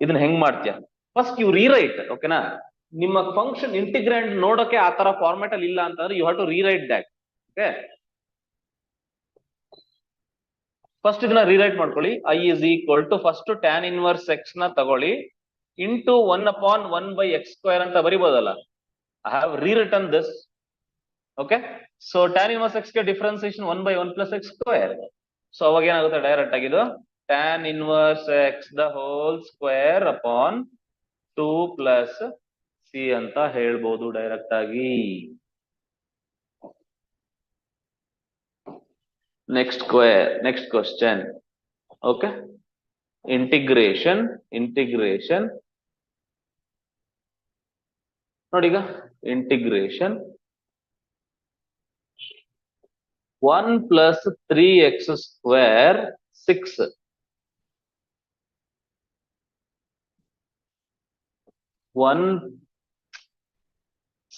ಇದನ್ನ ಹೆಂಗ್ ಮಾಡ್ತೀಯ, ಫಸ್ಟ್ ಯು ರೀರೈಟ್. ಓಕೆನಾ, ನಿಮ್ಮ ಫಂಕ್ಷನ್ ಇಂಟಿಗ್ರೆಂಡ್ ನೋಡೋಕೆ ಆ ತರ ಫಾರ್ಮ್ಯಾಟ್ ಅಲ್ಲಿ ಇಲ್ಲ ಅಂತಂದ್ರೆ you have to rewrite that. Okay, first ಇದನ್ನ ರೀರೈಟ್ ಮಾಡ್ಕೊಳ್ಳಿ. i is equal to first tan inverse x ನ ತಗೊಳ್ಳಿ, into 1 upon 1 by x square ಅಂತ ಬರಿಬೋದಲ್ಲ. I have rewritten this. Okay, so tan inverse x ಗೆ differentiation 1 by 1 plus x square. So ಅವಾಗ ಏನಾಗುತ್ತೆ, direct ಆಗಿದ್ದು tan inverse x the whole square upon 2 plus c ಅಂತ ಹೇಳ್ಬೋದು ಡೈರೆಕ್ಟ್ ಆಗಿ. Next question. Okay, integration ನೋಡೀಗ, integration 1 plus 3x square 6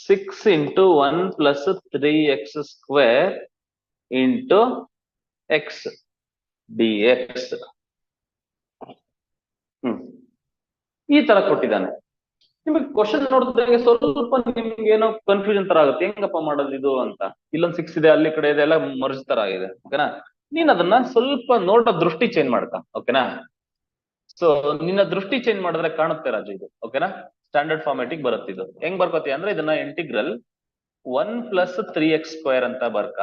6 into 1 plus 3x square into x dx. ಈ ತರ ಕೊಟ್ಟಿದ್ದಾನೆ. ನಿಮಗೆ ಕ್ವಶನ್ ನೋಡಿದ್ರೆ ಸ್ವಲ್ಪ ನಿಮ್ಗೆ ಏನೋ ಕನ್ಫ್ಯೂಷನ್ ತರ ಆಗುತ್ತೆ, ಹೆಂಗಪ್ಪ ಮಾಡೋದು ಇದು ಅಂತ. ಇಲ್ಲೊಂದು 6 ಇದೆ, ಅಲ್ಲಿ ಕಡೆ ಇದೆ, ಎಲ್ಲ ಮರ್ಜ್ ತರ ಆಗಿದೆ. ಓಕೆನಾ, ನೀನ್ ಅದನ್ನ ಸ್ವಲ್ಪ ನೋಡೋ ದೃಷ್ಟಿ ಚೇಂಜ್ ಮಾಡ್ಕ. ಓಕೆನಾ, ಸೊ ನಿನ್ನ ದೃಷ್ಟಿ ಚೇಂಜ್ ಮಾಡಿದ್ರೆ ಕಾಣುತ್ತೆ ರಾಜು ಇದು. ಓಕೆನಾ, ಸ್ಟ್ಯಾಂಡರ್ಡ್ ಫಾರ್ಮ್ಯಾಟಿಗೆ ಬರುತ್ತೆ ಇದು. ಹೆಂಗ್ ಬರ್ಕೋತಿ ಅಂದ್ರೆ, ಇದನ್ನ ಇಂಟಿಗ್ರಲ್ 1 plus 3x square ಅಂತ ಬರ್ಕ,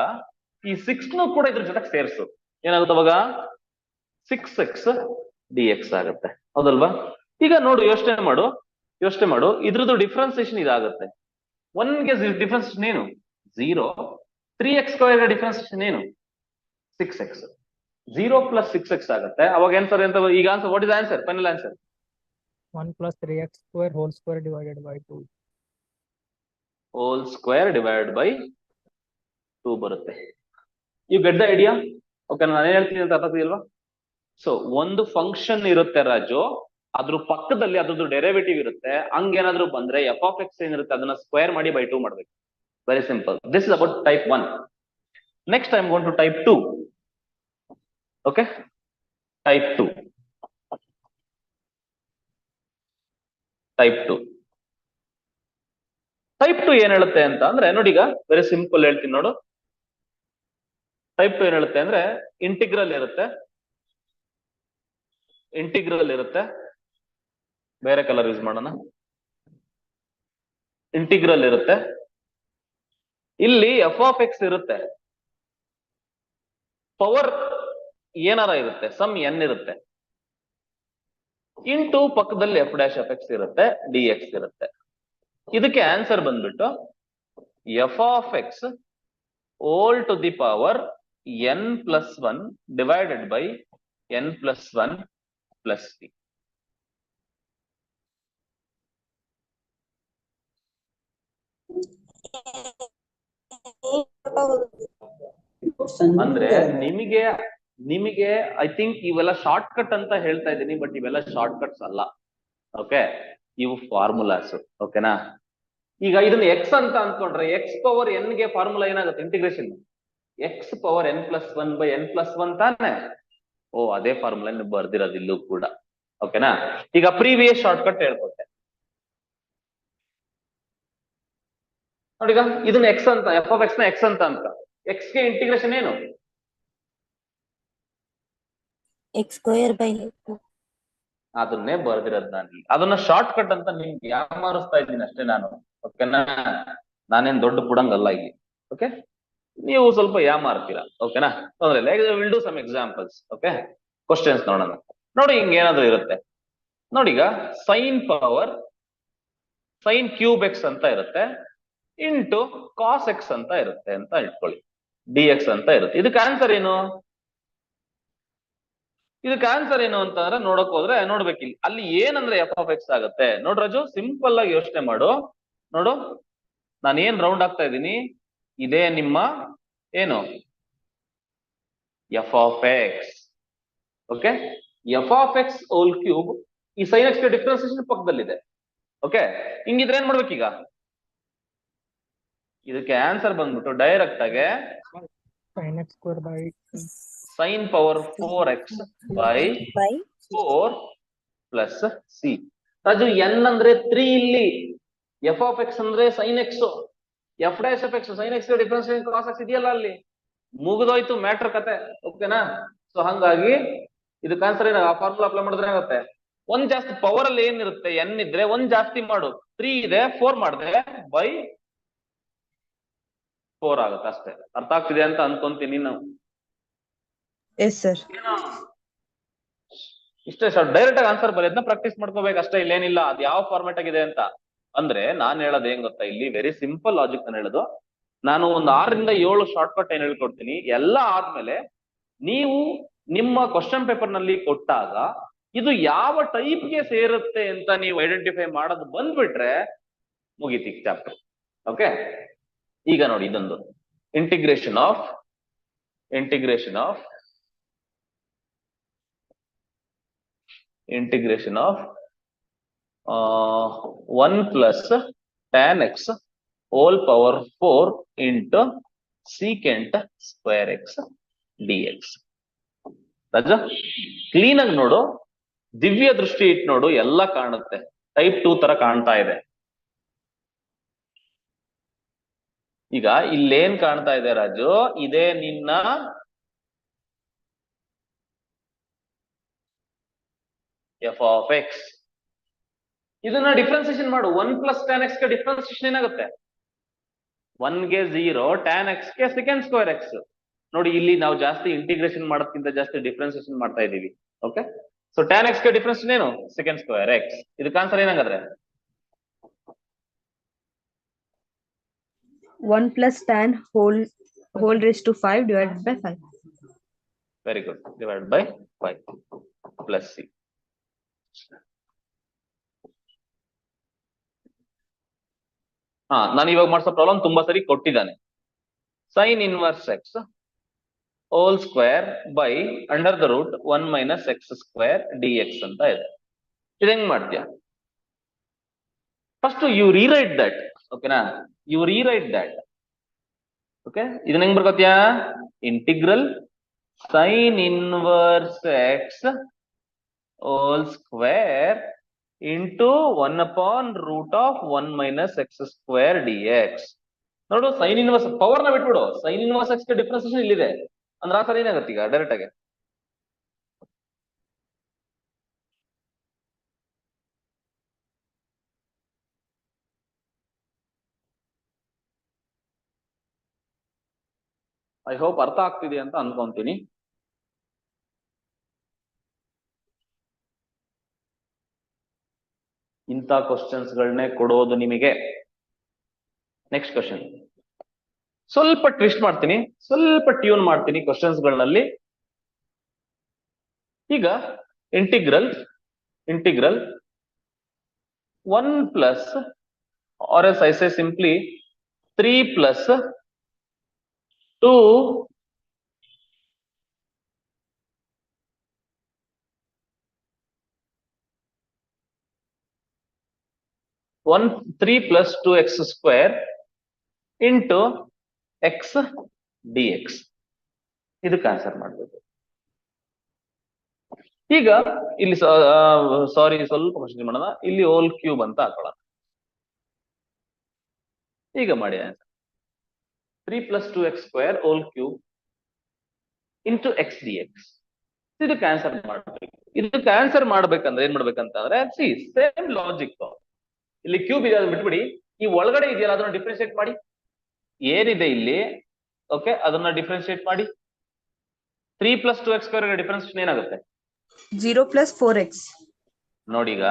ಈ 6 ಕೂಡ ಇದ್ರ ಜೊತೆಗೆ ಸೇರ್ಸು. ಏನಾಗುತ್ತೆ ಅವಾಗ, 6x dx ಆಗುತ್ತೆ, ಹೌದಲ್ವಾ. ಈಗ ನೋಡು, ಯೋಚನೆ ಮಾಡು, ಇದ್ರದ್ದು ಡಿಫ್ರೆನ್ಸಿಯೇಷನ್ ಇದಾಗುತ್ತೆ. 1 ಗೆ ಡಿಫ್ರೆನ್ಸಿಯೇಷನ್ ಏನು, 0. 3x square ಗೆ ಡಿಫ್ರೆನ್ಸಿಯೇಷನ್ ಏನು, 6x. 0 plus 6x ಆಗುತ್ತೆ. ಅವಾಗ ಆನ್ಸರ್ ಎಂತ, ಈಗ answer, what is answer, final answer 1 plus 3x square whole square divided by 2. whole square divided by 2 ಬರುತ್ತೆ. You get the idea. Okay, ನಾನು ಏನ್ ಹೇಳ್ತೀನಿ ಅಂತ ಅರ್ಥ ಆಗ್ತಿದೆಯಲ್ವಾ. ಸೊ ಒಂದು ಫಂಕ್ಷನ್ ಇರುತ್ತೆ ರಾಜು, ಅದ್ರ ಪಕ್ಕದಲ್ಲಿ ಅದ್ರದ್ದು ಡೆರಿವೇಟಿವ್ ಇರುತ್ತೆ. ಹಂಗೇನಾದ್ರೂ ಬಂದ್ರೆ f of x ಏನಿರುತ್ತೆ ಅದನ್ನ ಸ್ಕ್ವೇರ್ ಮಾಡಿ by 2 ಮಾಡ್ಬೇಕು. Very simple. This is about type 1. Next I am going to type 2. Okay, type 2 ಏನ್ ಹೇಳುತ್ತೆ ಅಂತ ಅಂದ್ರೆ, ನೋಡಿ ಈಗ ವೆರಿ ಸಿಂಪಲ್ ಹೇಳ್ತೀನಿ ನೋಡು. ಟೈಪ್ 2 ಏನ್ ಹೇಳುತ್ತೆ ಅಂದ್ರೆ, ಇಂಟಿಗ್ರಲ್ ಇರುತ್ತೆ, ಬೇರೆ ಕಲರ್ ಯೂಸ್ ಮಾಡೋಣ. ಇಂಟಿಗ್ರಲ್ ಇರುತ್ತೆ, ಇಲ್ಲಿ ಎಫ್ ಆಫ್ ಎಕ್ಸ್ ಇರುತ್ತೆ, ಪವರ್ ಏನಾರ ಇರುತ್ತೆ, ಸಮ್ ಎನ್ ಇರುತ್ತೆ, ಇಂಟು ಪಕ್ಕದಲ್ಲಿ ಎಫ್ ಡ್ಯಾಶ್ ಎಫ್ ಎಕ್ಸ್ ಇರುತ್ತೆ, ಡಿ ಎಕ್ಸ್ ಇರುತ್ತೆ. ಇದಕ್ಕೆ ಆನ್ಸರ್ ಬಂದ್ಬಿಟ್ಟು f of x whole to the power n plus one divided by n plus one plus c. ಅಂದ್ರೆ ನಿಮಗೆ ಐ ಥಿಂಕ್ ಇವೆಲ್ಲ ಶಾರ್ಟ್ ಕಟ್ ಅಂತ ಹೇಳ್ತಾ ಇದ್ದೀನಿ, ಬಟ್ ಇವೆಲ್ಲ ಶಾರ್ಟ್ ಕಟ್ಸ್ ಅಲ್ಲ. ಓಕೆ, ಇವು ಫಾರ್ಮುಲಾಸ್. ಓಕೆನಾ? ಈಗ ಇದನ್ನ ಎಕ್ಸ್ ಅಂತ ಅನ್ಕೊಂಡ್ರೆ ಎಕ್ಸ್ ಪವರ್ ಎನ್ ಗೆ ಫಾರ್ಮುಲಾ ಏನಾಗುತ್ತೆ? Integration X power n plus one by n plus one ತಾನೆ. ಓ, ಅದೇ ಫಾರ್ಮುಲಾ ಬರ್ದಿರೋದು ಇಲ್ಲೂ ಕೂಡ. ಓಕೆನಾ? ಈಗ ಪ್ರೀವಿಯಸ್ ಶಾರ್ಟ್ ಕಟ್ ಹೇಳ್ಕೊಟ್ಟೆ ನೋಡಿ. ಈಗ ಇದನ್ನ ಎಕ್ಸ್ ಅಂತ, ಎಫ್ ಆಫ್ ಎಕ್ಸ್ ನ ಎಕ್ಸ್ ಅಂತ ಎಕ್ಸ್ ಗೆ ಇಂಟಿಗ್ರೇಷನ್ ಏನು? X square by 2. ಅದನ್ನೇ ಬರ್ದಿರೋದು ನಾನು. ಅದನ್ನ ಶಾರ್ಟ್ ಕಟ್ ಅಂತ ನಿಮ್ಗೆ ಯಾಮಾರಿಸ್ತಾ ಇದ್ದೀನಿ ಅಷ್ಟೇ ನಾನು. ಓಕೆನಾ? ನಾನೇನ್ ದೊಡ್ಡ ಪುಡಂಗಲ್ಲ ಇಲ್ಲಿ. ಓಕೆ, ನೀವು ಸ್ವಲ್ಪ ಯಾಮಾರ್ತೀರಾ. ಓಕೆನಾ? ತೊಂದ್ರೆ ಇಲ್ಲ. Will do some examples. Okay, questions ನೋಡೋಣ. ನೋಡಿ, ಹಿಂಗ ಏನಾದ್ರು ಇರುತ್ತೆ ನೋಡಿ. ಈಗ sine power sine cube x ಅಂತ ಇರುತ್ತೆ, ಇಂಟು ಕಾಸ್ ಎಕ್ಸ್ ಅಂತ ಇರುತ್ತೆ ಅಂತ ಇಟ್ಕೊಳ್ಳಿ, ಡಿ ಎಕ್ಸ್ ಅಂತ ಇರುತ್ತೆ. ಇದಕ್ಕೆ ಆನ್ಸರ್ ಏನು? ಇದಕ್ಕೆ ಆನ್ಸರ್ ಏನು ಅಂತಂದ್ರೆ ನೋಡಕ್ ಹೋದ್ರೆ ನೋಡ್ಬೇಕಿಲ್ಲ. ಅಲ್ಲಿ ಏನಂದ್ರೆ ಎಫ್ ಆಫ್ ಎಕ್ಸ್ ಆಗುತ್ತೆ. ನೋಡ್ ರಾಜು, ಸಿಂಪಲ್ ಆಗಿ ಯೋಚನೆ ಮಾಡು. ನೋಡು, ನಾನು ಏನ್ ರೌಂಡ್ ಆಗ್ತಾ ಇದ್ದೀನಿ, ಇದೇ ನಿಮ್ಮ ಏನು F of X. Okay, F of x whole cube ಈ ಸೈನ್ ಎಕ್ಸ್ ಡಿಫ್ರೆನ್ಸಿಯೇಷನ್ ಪಕ್ಕದಲ್ಲಿದೆ. ಓಕೆ, ಹಿಂಗಿದ್ರೆ ಏನ್ ಮಾಡ್ಬೇಕೀಗ? ಇದಕ್ಕೆ ಆನ್ಸರ್ ಬಂದ್ಬಿಟ್ಟು ಡೈರೆಕ್ಟ್ ಆಗಿ sin x square by sine power 4x by 4 plus c. Raju, n ಅಂದ್ರೆ 3 ಇಲ್ಲಿ, ಎಫ್ ಆಫ್ ಎಕ್ಸ್ ಅಂದ್ರೆ sine x, f dash f x sine x differentiation cos x ಇದೆಯಲ್ಲ, ಅಲ್ಲಿ ಮುಗಿದೋಯ್ತು ಮ್ಯಾಟ್ರ್ ಕತೆ. ಓಕೆನಾ? ಸೊ ಹಂಗಾಗಿ ಇದಕ್ಕೆ ಆನ್ಸರ್ ಏನ? ಆ ಫಾರ್ಮುಲಾ ಅಪ್ಲೈ ಮಾಡಿದ್ರೆ ಆಗುತ್ತೆ. ಒಂದ್ ಜಾಸ್ತಿ ಪವರ್ ಅಲ್ಲಿ ಏನಿರುತ್ತೆ, ಎನ್ ಇದ್ರೆ ಒಂದ್ ಜಾಸ್ತಿ ಮಾಡು. 3 ಇದೆ, 4 ಮಾಡಿದ್ರೆ ಬೈ 4 ಆಗುತ್ತೆ ಅಷ್ಟೇ. ಅರ್ಥ ಆಗ್ತಿದೆ ಅಂತ ಅನ್ಕೊಂತೀನಿ ನಾವು. Yes, sir. ಇಷ್ಟೇ ಸರ್. ಡೈರೆಕ್ಟ್ ಆಗಿ ಆನ್ಸರ್ ಬರೋದನ್ನ ಪ್ರಾಕ್ಟೀಸ್ ಮಾಡ್ಕೋಬೇಕು ಅಷ್ಟೇ, ಇಲ್ಲೇನಿಲ್ಲ. ಅದು ಯಾವ ಫಾರ್ಮೆಟ್ ಆಗಿದೆ ಅಂತ ಅಂದ್ರೆ ನಾನ್ ಹೇಳೋದು ಏನ್ ಗೊತ್ತಾ, ಇಲ್ಲಿ ವೆರಿ ಸಿಂಪಲ್ ಲಾಜಿಕ್ ನಾನು ಹೇಳೋದು. ನಾನು ಒಂದು 6 ರಿಂದ 7 ಶಾರ್ಟ್ ಕಟ್ ಏನ್ ಹೇಳ್ಕೊಡ್ತೀನಿ, ಎಲ್ಲ ಆದ್ಮೇಲೆ ನೀವು ನಿಮ್ಮ ಕ್ವಶನ್ ಪೇಪರ್ ನಲ್ಲಿ ಕೊಟ್ಟಾಗ ಇದು ಯಾವ ಟೈಪ್ ಗೆ ಸೇರುತ್ತೆ ಅಂತ ನೀವು ಐಡೆಂಟಿಫೈ ಮಾಡೋದು ಬಂದ್ಬಿಟ್ರೆ ಮುಗೀತಿ ಚಾಪ್ಟರ್. ಓಕೆ, ಈಗ ನೋಡಿ, ಇದೊಂದು integration of 1 plus tan x whole power 4 into secant square x dx. Raja, clean ಆಗಿ ನೋಡು, ದಿವ್ಯ ದೃಷ್ಟಿ ಇಟ್ಟು ನೋಡು, ಎಲ್ಲ ಕಾಣುತ್ತೆ. ಟೈಪ್ 2 ತರ ಕಾಣ್ತಾ ಇದೆ. ಈಗ ಇಲ್ಲೇನ್ ಕಾಣ್ತಾ ಇದೆ ರಾಜು? ಇದೇ ನಿನ್ನ ಎಫ್ ಆಫ್ ಎಕ್ಸ್. ಇದನ್ನ ಡಿಫ್ರೆನ್ಸಿಯೇಷನ್ ಮಾಡು. 1 plus tan x ಗೆ ಡಿಫ್ರೆನ್ಸಿಯೇಷನ್ ಏನಾಗುತ್ತೆ? 1 ಗೆ 0, tan x ಗೆ ಸೆಕೆಂಡ್ ಸ್ಕ್ವೇರ್ ಎಕ್ಸ್. ನೋಡಿ, ಇಲ್ಲಿ ನಾವು ಜಾಸ್ತಿ ಇಂಟಿಗ್ರೇಷನ್ ಮಾಡೋದ್ಕಿಂತ ಜಾಸ್ತಿ ಡಿಫ್ರೆನ್ಸಿಯೇಷನ್ ಮಾಡ್ತಾ ಇದೀವಿ. ಓಕೆ, ಸೊ tan x ಗೆ ಡಿಫ್ರೆನ್ಸಿಯೇಷನ್ ಏನು? Second square X. ಇದಕ್ಕೆ answer ಏನಾಗಾದ್ರೆ 1 plus tan whole raised to 5 divided by 5. Very good. Divide by 5 plus c. ನಾನು ಇವಾಗ ಮಾಡಿಸೋ ಪ್ರಾಬ್ಲಮ್ ತುಂಬಾ ಸರಿ ಕೊಟ್ಟಿದ್ದಾನೆ. Sine inverse x whole square by under the root 1 minus x square dx ಅಂತ ಇದೆ. ಇದು ಹೆಂಗ್ ಮಾಡ್ತೀಯ? First you rewrite that. ಓಕೆನಾ? You rewrite that. ಓಕೆ, ಇದನ್ನ ಹೆಂಗ್ ಬರ್ಕೋತೀಯ? Integral sine inverse x whole square into 1 upon root of 1 minus x square dx. ನೋಡು, ಸೈನ್ ಇನ್ವರ್ಸ್ ಪವರ್ ನ ಬಿಟ್ಬಿಡು. ಸೈನ್ ಇನ್ವರ್ಸ್ ಎಕ್ಸ್ ಡಿಫ್ರೆನ್ಸಿಯೇಷನ್ ಇಲ್ಲಿದೆ ಅಂದ್ರೆ ಆ ತರ ಏನಾಗುತ್ತೆ ಈಗ ಡೈರೆಕ್ಟ್ ಆಗಿ? ಐ ಹೋಪ್ ಅರ್ಥ ಆಗ್ತಿದೆ ಅಂತ ಅನ್ಕೊಂತೀನಿ. ಇಂಥ ಕ್ವಶನ್ಸ್ಗಳನ್ನೇ ಕೊಡೋದು ನಿಮಗೆ. ನೆಕ್ಸ್ಟ್ ಕ್ವಶನ್ ಸ್ವಲ್ಪ ಟ್ವಿಸ್ಟ್ ಮಾಡ್ತೀನಿ, ಸ್ವಲ್ಪ ಟ್ಯೂನ್ ಮಾಡ್ತೀನಿ ಕ್ವಶನ್ಸ್ಗಳಲ್ಲಿ. ಈಗ integral 1 plus or as I say simply 3 plus 2 3 plus 2x square into x dx. ಇದಕ್ಕೆ ಆನ್ಸರ್ ಮಾಡಬೇಕು. ಈಗ ಇಲ್ಲಿ ಸಾರಿ ಸ್ವಲ್ಪ ಕ್ವಶನ್ ಮಾಡೋಣ. ಇಲ್ಲಿ ಹೋಲ್ ಕ್ಯೂಬ್ ಅಂತ ಹಾಕೋಣ. ಈಗ ಮಾಡಿ answer 3 plus 2x square whole cube into x dx. ಇದಕ್ಕೆ ಆನ್ಸರ್ ಮಾಡಬೇಕು. ಇದಕ್ಕೆ ಆನ್ಸರ್ ಮಾಡ್ಬೇಕಂದ್ರೆ ಏನ್ ಮಾಡ್ಬೇಕಂತಂದ್ರೆ ಸಿ ಸೇಮ್ ಲಾಜಿಕ್. ಇಲ್ಲಿ ಕ್ಯೂಬ್ ಇದೆ, ಅದನ್ನ ಬಿಟ್ಬಿಡಿ. ಈ ಒಳಗಡೆ ಇದೆಯಲ್ಲ ಅದನ್ನ ಡಿಫ್ರೆನ್ಶಿಯೇಟ್ ಮಾಡಿ. ಏನಿದೆ ಇಲ್ಲಿ ಓಕೆ ಅದನ್ನ ಡಿಫ್ರೆನ್ಶಿಯೇಟ್ ಮಾಡಿ. 3 plus 2x square ಡಿಫ್ರೆನ್ಸಿಯೇಷನ್ ಏನಾಗುತ್ತೆ? 0 plus 4x. ನೋಡಿ, ಈಗ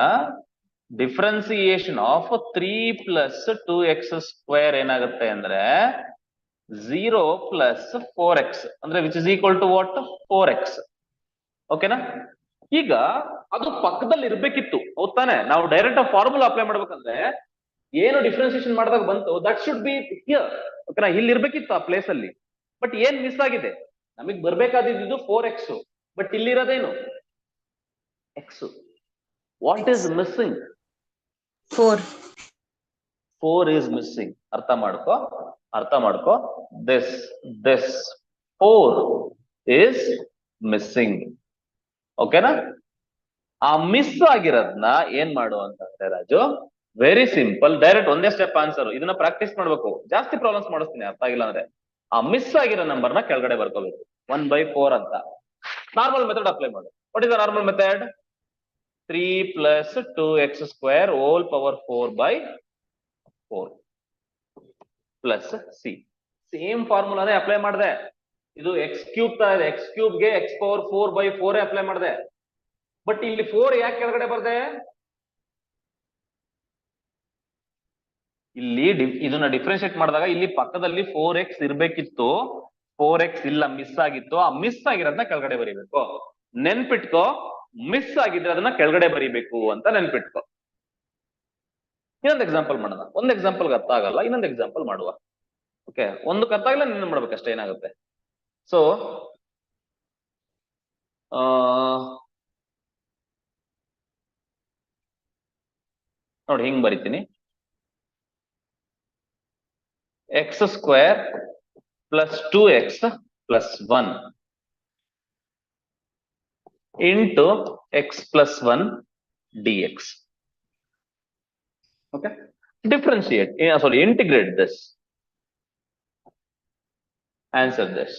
differentiation of 3 plus 2x square ಏನಾಗುತ್ತೆ ಅಂದ್ರೆ 0 plus 4x ಅಂದ್ರೆ which is equal to what? 4x. ಓಕೆನಾ? ಈಗ ಅದು ಪಕ್ಕದಲ್ಲಿ ಇರ್ಬೇಕಿತ್ತು, ಹೌದ್ ತಾನೆ? ನಾವು ಡೈರೆಕ್ಟ್ ಫಾರ್ಮುಲಾ ಅಪ್ಲೈ ಮಾಡ್ಬೇಕಂದ್ರೆ ಏನು ಡಿಫ್ರೆನ್ಸಿಯೇಷನ್ ಮಾಡಿದಾಗ ಬಂತು ದಟ್ ಶುಡ್ ಬಿ ಹಿಯರ್. ಓಕೆನಾ? ಇಲ್ಲಿ ಇರ್ಬೇಕಿತ್ತು ಆ ಪ್ಲೇಸ್ ಅಲ್ಲಿ. ಬಟ್ ಏನ್ ಮಿಸ್ ಆಗಿದೆ? ನಮಗ್ ಬರ್ಬೇಕಾದಿದ್ದು 4x, ಬಟ್ ಇಲ್ಲಿರೋದೇನು? x. What is missing? 4 is missing. ಅರ್ಥ ಮಾಡ್ಕೋ. this 4 is missing. ಓಕೆನಾ? ಆ ಮಿಸ್ ಆಗಿರೋದ್ನ ಏನ್ ಮಾಡು ಅಂತಂದ್ರೆ ರಾಜು, ವೆರಿ ಸಿಂಪಲ್, ಡೈರೆಕ್ಟ್ ಒಂದೇ ಸ್ಟೆಪ್ ಆನ್ಸರ್. ಇದನ್ನ ಪ್ರಾಕ್ಟೀಸ್ ಮಾಡ್ಬೇಕು. ಜಾಸ್ತಿ ಪ್ರಾಬ್ಲಮ್ಸ್ ಮಾಡಿಸ್ತೀನಿ ಅರ್ಥ ಆಗಿಲ್ಲ ಅಂದ್ರೆ. ಆ ಮಿಸ್ ಆಗಿರೋ ನಂಬರ್ನ ಕೆಳಗಡೆ ಬರ್ಕೋಬೇಕು 1/4 ಅಂತ. ನಾರ್ಮಲ್ ಮೆಥಡ್ ಅಪ್ಲೈ ಮಾಡು. What is the normal method? 3 plus 2x square whole power 4/4 plus c. Same ಫಾರ್ಮುಲಾನೇ ಅಪ್ಲೈ ಮಾಡಿದೆ. ಇದು ಎಕ್ಸ್ ಕ್ಯೂಬ್ ತರ ಇದೆ. ಎಕ್ಸ್ ಕ್ಯೂಬ್ ಗೆ x power 4/4 ಅಪ್ಲೈ ಮಾಡಿದೆ. ಬಟ್ ಇಲ್ಲಿ 4 ಯಾಕೆ ಕೆಳಗಡೆ ಬರ್ದೆ? ಇಲ್ಲಿ ಇದನ್ನ ಡಿಫ್ರೆನ್ಶಿಯೇಟ್ ಮಾಡಿದಾಗ ಇಲ್ಲಿ ಪಕ್ಕದಲ್ಲಿ 4x ಇರ್ಬೇಕಿತ್ತು. 4x ಇಲ್ಲ, ಮಿಸ್ ಆಗಿತ್ತು. ಆ ಮಿಸ್ ಆಗಿರೋದನ್ನ ಕೆಳಗಡೆ ಬರೀಬೇಕು. ನೆನ್ಪಿಟ್ಕೋ, ಮಿಸ್ ಆಗಿದ್ರೆ ಅದನ್ನ ಕೆಳಗಡೆ ಬರೀಬೇಕು ಅಂತ ನೆನ್ಪಿಟ್ಕೋ. ಇನ್ನೊಂದು ಎಕ್ಸಾಂಪಲ್ ಮಾಡೋಣ. ಒಂದು ಎಕ್ಸಾಂಪಲ್ಗೆ ಅರ್ಥ ಆಗಲ್ಲ, ಇನ್ನೊಂದು ಎಕ್ಸಾಂಪಲ್ ಮಾಡುವ. ಓಕೆ, ಒಂದಕ್ಕೆ ಅರ್ಥ ಆಗಿಲ್ಲ ನೀನು ಮಾಡ್ಬೇಕಷ್ಟೇ. ಏನಾಗುತ್ತೆ? ಸೊ ನೋಡಿ, ಹಿಂಗ್ ಬರಿತೀನಿ. x square plus 2x plus 1 into x plus 1 dx. Okay, differentiate, sorry, integrate this, answer this.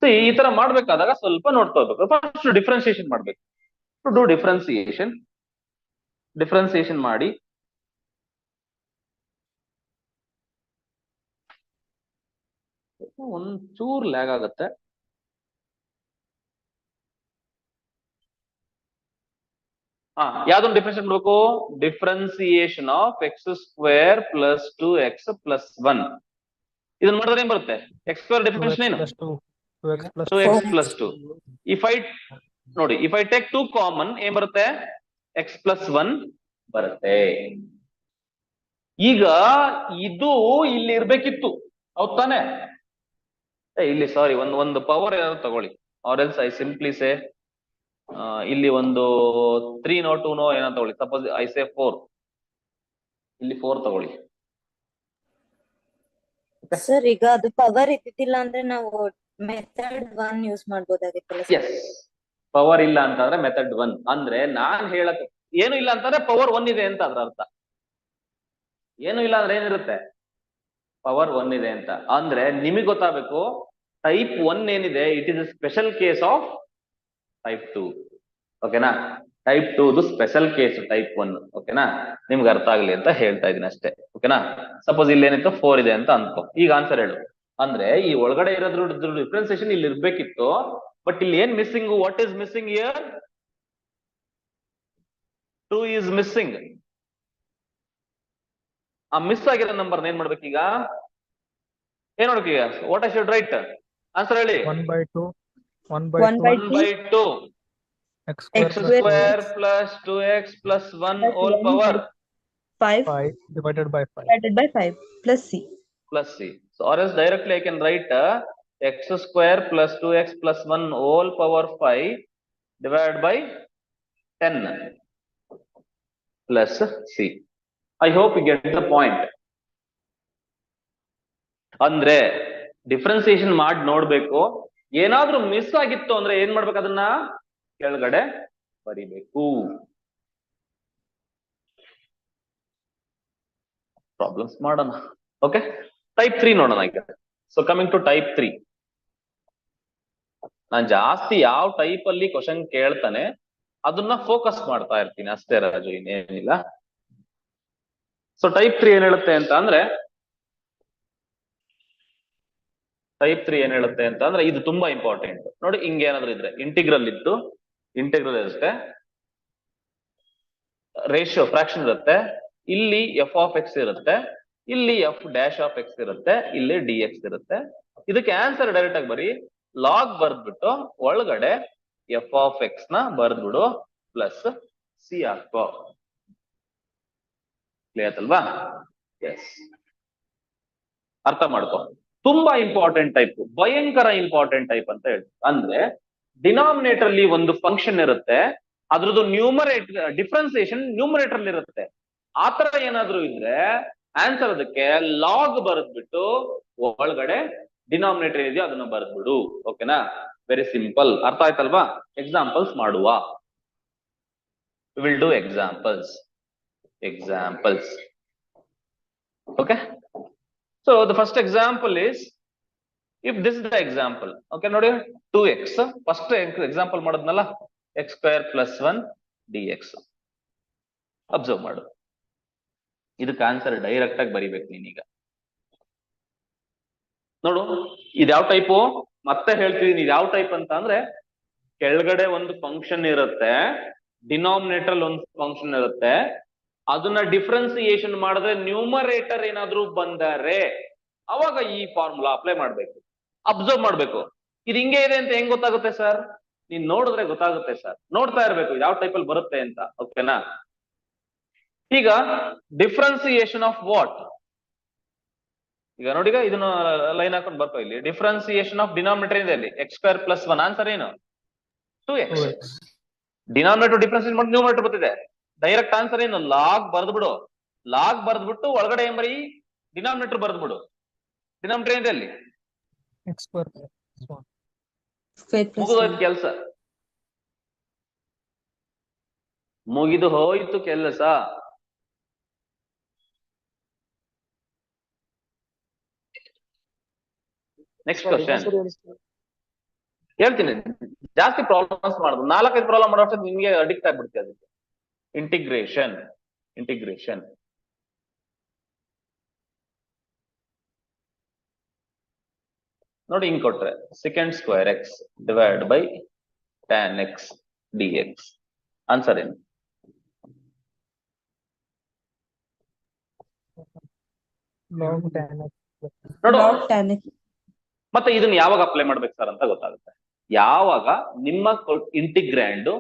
See, ಈ ತರ ಮಾಡ್ಬೇಕಾದಾಗ ಸ್ವಲ್ಪ ನೋಡ್ಕೋಬೇಕು. ಫಸ್ಟ್ ಡಿಫ್ರೆನ್ಸಿಯೇಷನ್ ಮಾಡ್ಬೇಕು. ಟು ಡೂ ಡಿಫ್ರೆನ್ಸಿಯೇಷನ್ ಮಾಡಿ ಒಂದ್ ಚೂರ್ ಲ್ಯಾಗ್ ಆಗುತ್ತೆ. ಯಾವ್ದೊಂದು ಡಿಫ್ರೆನ್ಸಿಯೇಟ್ ಮಾಡ್ಬೇಕು? Differentiation of x square plus 2x plus 1. ಇದನ್ನ ಮಾಡಿದ್ರೆ ಏನ್ ಬರುತ್ತೆ? ಎಕ್ಸ್ ಸ್ಕ್ವೇರ್ ಡಿಫ್ರೆನ್ಸಿಯೇಷನ್ ಏನು? 2x plus 2. If I take 2 common ಏನ್ ಬರುತ್ತೆ? x ಪ್ಲಸ್ 1 ಬರುತ್ತೆ. ಈಗ ಇದು ಇಲ್ಲಿ ಇರ್ಬೇಕಿತ್ತು, ಹೌದ್ ತಾನೆ? ಇಲ್ಲಿ ಸಾರಿ, ಒಂದು ಪವರ್ ಏನಾದ್ರು ತಗೊಳ್ಳಿ. ಆರ್ ಎಲ್ಸ್ ಐ ಸಿಂಪ್ಲಿ ಸೇ ಇಲ್ಲಿ ಒಂದು 3 ನೋ 2 ನೋ ಏನೋ ತಗೊಳ್ಳಿ. ಸಪೋಸ್ ಐ ಸೇ 4, ಇಲ್ಲಿ 4 ತಗೊಳ್ಳಿ. ಸರ್, ಈಗ ಅದು ಪವರ್ ಇದ್ದಿದ್ದಿಲ್ಲ ಅಂದ್ರೆ ನಾವು ಮೆಥಡ್ 1 ಯೂಸ್ ಮಾಡ್ಬೋದಾಗಿತ್ತಲ್ಲ? ಎಸ್, ಪವರ್ ಇಲ್ಲ ಅಂತಂದ್ರೆ ಮೆಥಡ್ 1 ಅಂದ್ರೆ ನಾನ್ ಹೇಳಕ್ ಏನು ಇಲ್ಲ ಅಂತಂದ್ರೆ ಪವರ್ 1 ಇದೆ ಅಂತ ಅದ್ರ ಅರ್ಥ. ಏನು ಇಲ್ಲ ಅಂದ್ರೆ ಏನಿರುತ್ತೆ? ಪವರ್ 1 ಇದೆ ಅಂತ ಅಂದ್ರೆ ನಿಮಗೆ ಗೊತ್ತಾಗಬೇಕು ಟೈಪ್ 1 ಏನಿದೆ, it is A special case of type 2. ಓಕೆನಾ? Type 2 special case type 1. ಓಕೆನಾ, ನಿಮ್ಗೆ ಅರ್ಥ ಆಗ್ಲಿ ಅಂತ ಹೇಳ್ತಾ ಇದೀನಿ ಅಷ್ಟೇ. ಓಕೆನಾ, ಸಪೋಸ್ ಇಲ್ಲಿ ಏನಿತ್ತು 4 ಇದೆ ಅಂತ ಅನ್ಕೋ. ಈಗ ಆನ್ಸರ್ ಹೇಳು. ಅಂದ್ರೆ ಈ ಒಳಗಡೆ ಇರೋದ್ರ ಡಿಫ್ರೆನ್ಸಿಯೇಷನ್ ಇಲ್ಲಿ ಇರ್ಬೇಕಿತ್ತು, ಬಟ್ ಇಲ್ಲಿ ಏನ್ missing? What is missing here? 2 is missing. ಆ ಮಿಸ್ ಆಗಿರೋ ನಂಬರ್ ಏನ್ ಮಾಡ್ಬೇಕೀಗ? ಏನ್ ಮಾಡ್ಬೇಕೀಗ? What I should write? Answer ಹೇಳಿ. 1/2. 1 by 1/2 X square x plus square plus 2x plus 1 whole power 5 5 divided by 5. divided by 5 plus c. plus c. So or else directly I can write x square plus 2x plus 1 whole power 5 divided by 10 plus c. I hope you get the point. ಅಂದ್ರೆ differentiation ಮಾಡಿ ನೋಡ್ಬೇಕು. ಏನಾದ್ರೂ miss ಆಗಿತ್ತು ಅಂದ್ರೆ ಏನ್ ಮಾಡ್ಬೇಕು? ಅದನ್ನ ಕೆಳಗಡೆ ಬರಿಬೇಕು. ಪ್ರಾಬ್ಲಮ್ಸ್ ಮಾಡೋಣ. ಓಕೆ, ಟೈಪ್ 3 ನೋಡೋಣ ಈಗ. ಸೊ ಕಮಿಂಗ್ ಟು ಟೈಪ್ 3, ನಾನ್ ಜಾಸ್ತಿ ಯಾವ ಟೈಪ್ ಅಲ್ಲಿ ಕ್ವಶನ್ ಕೇಳ್ತಾನೆ ಅದನ್ನ ಫೋಕಸ್ ಮಾಡ್ತಾ ಇರ್ತೀನಿ ಅಷ್ಟೇ ರಾಜು, ಇನ್ನೇನಿಲ್ಲ. ಸೊ ಟೈಪ್ 3 ಏನ್ ಹೇಳುತ್ತೆ ಅಂತ ಅಂದ್ರೆ, ಇದು ತುಂಬಾ ಇಂಪಾರ್ಟೆಂಟ್ ನೋಡಿ. ಹಿಂಗೆ ಏನಾದ್ರು ಇದ್ರೆ ಇಂಟಿಗ್ರಲ್ ಇದ್ದು, ಇಂಟಿಗ್ರಲ್ ಇರುತ್ತೆ, ರೇಷಿಯೋ ಫ್ರಾಕ್ಷನ್ ಇರುತ್ತೆ, ಇಲ್ಲಿ ಎಫ್ ಆಫ್ ಎಕ್ಸ್ ಇರುತ್ತೆ, ಇಲ್ಲಿ ಎಫ್ ಡ್ಯಾಶ್ ಆಫ್ ಎಕ್ಸ್ ಇರುತ್ತೆ, ಇಲ್ಲಿ ಡಿ ಎಕ್ಸ್ ಇರುತ್ತೆ. ಇದಕ್ಕೆ ಆನ್ಸರ್ ಡೈರೆಕ್ಟ್ ಆಗಿ ಬರೀ ಲಾಗ್ ಬರ್ದ್ಬಿಟ್ಟು ಒಳಗಡೆ ಎಫ್ ಆಫ್ ಎಕ್ಸ್ ನ ಬರ್ದ್ಬಿಡು ಪ್ಲಸ್ ಸಿ ಹಾಕೋ. ಕ್ಲಿಯರ್ ಅಲ್ವಾ? ಎಸ್, ಅರ್ಥ ಮಾಡ್ಕೋ. ತುಂಬಾ ಇಂಪಾರ್ಟೆಂಟ್ ಟೈಪ್, ಭಯಂಕರ ಇಂಪಾರ್ಟೆಂಟ್ ಟೈಪ್ ಅಂತ ಹೇಳ್ತೀವಿ. ಅಂದ್ರೆ ಡಿನಾಮಿನೇಟರ್ ಅಲ್ಲಿ ಒಂದು ಫಂಕ್ಷನ್ ಇರುತ್ತೆ, ಅದ್ರದ್ದು ನ್ಯೂಮರೇಟರ್ ಡಿಫ್ರೆನ್ಸಿಯೇಷನ್ ನ್ಯೂಮರೇಟರ್ ಅಲ್ಲಿ ಇರುತ್ತೆ. ಆತರ ಏನಾದ್ರು ಇದ್ರೆ ಆನ್ಸರ್ ಅದಕ್ಕೆ ಲಾಗ್ ಬರೆದ್ಬಿಟ್ಟು ಒಳಗಡೆ ಡಿನಾಮಿನೇಟರ್ ಇದೆಯೋ ಅದನ್ನ ಬರೆದ್ಬಿಡು. ಓಕೆನಾ, ವೆರಿ ಸಿಂಪಲ್. ಅರ್ಥ ಆಯ್ತಲ್ವಾ? ಎಕ್ಸಾಂಪಲ್ಸ್ ಮಾಡುವ. Will do examples. Okay, so the first example is, if this is the example, okay ನೋಡಿ, 2x first example ಮಾಡಿದ್ನಲ್ಲ, x square plus 1 dx. Observe ಮಾಡು, ಇದಕ್ಕೆ ಆನ್ಸರ್ ಡೈರೆಕ್ಟ್ ಆಗಿ ಬರಿಬೇಕು ನೀನೀಗ. ನೋಡು, ಇದ್ಯಾವ ಟೈಪು ಮತ್ತೆ ಹೇಳ್ತಿದೀನಿ. ಇದ್ಯಾವ ಟೈಪ್ ಅಂತ ಅಂದ್ರೆ, ಕೆಳಗಡೆ ಒಂದು ಫಂಕ್ಷನ್ ಇರುತ್ತೆ, ಡಿನಾಮಿನೇಟರ್ ಒಂದು ಫಂಕ್ಷನ್ ಇರುತ್ತೆ, ಅದನ್ನ ಡಿಫ್ರೆನ್ಸಿಯೇಷನ್ ಮಾಡಿದ್ರೆ ನ್ಯೂಮರೇಟರ್ ಏನಾದ್ರೂ ಬಂದರೆ ಅವಾಗ ಈ ಫಾರ್ಮುಲಾ ಅಪ್ಲೈ ಮಾಡ್ಬೇಕು. ಅಬ್ಸರ್ವ್ ಮಾಡ್ಬೇಕು, ಇದು ಹಿಂಗೆ ಇದೆ ಅಂತ ಹೆಂಗ್ ಗೊತ್ತಾಗುತ್ತೆ ಸರ್? ನೀನ್ ನೋಡಿದ್ರೆ ಗೊತ್ತಾಗುತ್ತೆ ಸರ್, ನೋಡ್ತಾ ಇರ್ಬೇಕು ಯಾವ ಟೈಪ್ ಅಲ್ಲಿ ಬರುತ್ತೆ ಅಂತ. ಓಕೆನಾ, ಈಗ ಡಿಫ್ರೆನ್ಸಿಯೇಷನ್ ಆಫ್ ವಾಟ್? ಈಗ ನೋಡಿ, ಈಗ ಇದನ್ನ ಲೈನ್ ಹಾಕೊಂಡು ಬರ್ಕೋ. ಇಲ್ಲಿ ಡಿಫ್ರೆನ್ಸಿಯೇಷನ್ ಆಫ್ ಡಿನಾಮಿನೇಟರ್ ಇದೆ, ಅಲ್ಲಿ ಎಕ್ಸ್ ಸ್ಕ್ವೇರ್ ಪ್ಲಸ್ 1. ಆನ್ಸರ್ ಏನು? 2x. ಡಿನಾಮಿನೇಟರ್ ಡಿಫ್ರೆನ್ಸಿಯೇಟ್ ಮಾಡಿ ನ್ಯೂಮರೇಟರ್ ಬರ್ತಿದೆ. ಡೈರೆಕ್ಟ್ ಆನ್ಸರ್ ಏನು? ಲಾಗ್ ಬರ್ದ್ಬಿಡು. ಲಾಗ್ ಬರ್ದ್ಬಿಟ್ಟು ಒಳಗಡೆ ಏನ್ ಬರೀ? ಡಿನಾಮಿನೇಟರ್ ಬರ್ದ್ಬಿಡು. ಡಿನಾಮಿನೇಟರ್ ಏನಿದೆ ಅಲ್ಲಿ? X square plus 1. ಮುಗಿದೋಯ್ತು ಕೆಲಸ, ಮುಗಿದು ಹೋಯ್ತು ಕೆಲಸ. ನೆಕ್ಸ್ಟ್ ಕ್ವಶನ್ ಹೇಳ್ತೀನಿ. ಜಾಸ್ತಿ ಪ್ರಾಬ್ಲಮ್ಸ್ ಮಾಡುದು, 4-5 ಪ್ರಾಬ್ಲಮ್ ಮಾಡೋ ಅಷ್ಟೊತ್ತಿಗೆ ನಿಮ್ಗೆ ಅಡಿಕ್ಟ್ ಆಗ್ಬಿಡ್ತೀವಿ ಅದಕ್ಕೆ. ಇಂಟಿಗ್ರೇಷನ್ ನೋಡಿ, ಹಿಂಗ್ ಕೊಟ್ರೆ second square X divide by tan x dx. Answer ಏನು? Log tan x. ನೋಡು, Log tan x. ಮತ್ತೆ ಇದನ್ನ ಯಾವಾಗ ಅಪ್ಲೈ ಮಾಡ್ಬೇಕು ಸರ್ ಅಂತ ಗೊತ್ತಾಗುತ್ತೆ. ಯಾವಾಗ ನಿಮ್ಮ ಇಂಟಿಗ್ರ್ಯಾಂಡ್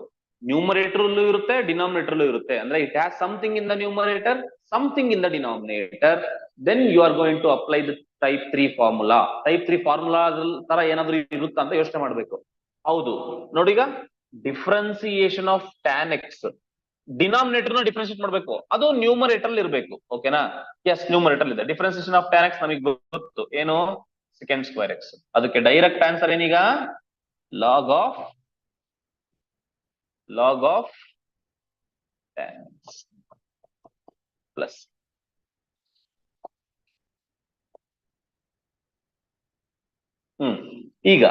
ನ್ಯೂಮರೇಟರ್ ಇರುತ್ತೆ, ಡಿನಾಮಿನೇಟರ್ ಇರುತ್ತೆ. ಅಂದ್ರೆ it has something in the numerator, something in the denominator, then you are going to apply the type 3 formula. Type 3 formula ತರ ಏನಾದ್ರು ಇರುತ್ತಾ ಅಂತ ಯೋಚನೆ ಮಾಡ್ಬೇಕು. ಹೌದು ನೋಡಿ, ಈಗ differentiation of tan x, denominator ನ ಡಿಫ್ರೆನ್ಶಿಯೇಟ್ ಮಾಡ್ಬೇಕು, ಅದು ನ್ಯೂಮರೇಟರ್ ಇರ್ಬೇಕು. ಓಕೆನಾ, ಎಸ್, ನ್ಯೂಮರೇಟರ್ ಇದೆ. ಡಿಫ್ರೆನ್ಸಿಯೇಷನ್ ಆಫ್ tan x ನಮಗೆ ಗೊತ್ತು, ಏನು? Second square x. ಅದಕ್ಕೆ ಡೈರೆಕ್ಟ್ ಆನ್ಸರ್ ಏನೀಗ? Log of tan x plus ಈಗ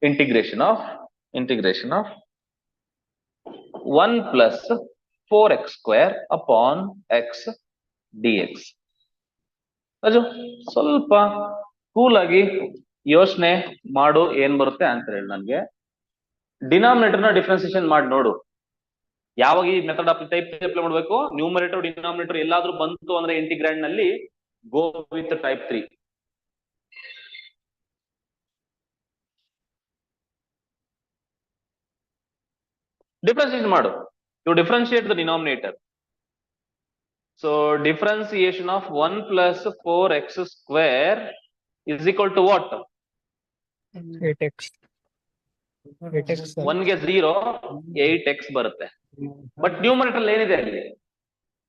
integration of 1 plus 4x square upon x dx. Raju ಸ್ವಲ್ಪ ಕೂಲ್ ಆಗಿ ಯೋಚನೆ ಮಾಡು, ಏನ್ ಬರುತ್ತೆ ಆನ್ಸರ್ ಹೇಳಿ ನನ್ಗೆ. ಡಿನಾಮಿನೇಟರ್ ನ ಡಿಫ್ರೆನ್ಸಿಯೇಷನ್ ಮಾಡಿ ನೋಡು. ಯಾವಾಗ ಈ ಮೆಥಡ್ ಟೈಪ್ ಅಪ್ಲೈ ಮಾಡ್ಬೇಕು? ನ್ಯೂಮರೇಟರ್ ಡಿನಾಮಿನೇಟರ್ ಎಲ್ಲಾದ್ರೂ ಬಂತು ಅಂದ್ರೆ ಇಂಟಿಗ್ರಾಂಡ್ ನಲ್ಲಿ ಗೋ ವಿತ್ ಟೈಪ್ 3. ಡಿಫ್ರೆನ್ಸಿಯೇಷನ್ ಮಾಡು. You differentiate the denominator. So differentiation of 1 plus 4x square is equal to what? 8x. 8x. 1 ಗೆ 0, 8x ಬರುತ್ತೆ. ಬಟ್ ನ್ಯೂಮರೇಟರ್ ಏನಿದೆ ಅಲ್ಲಿ?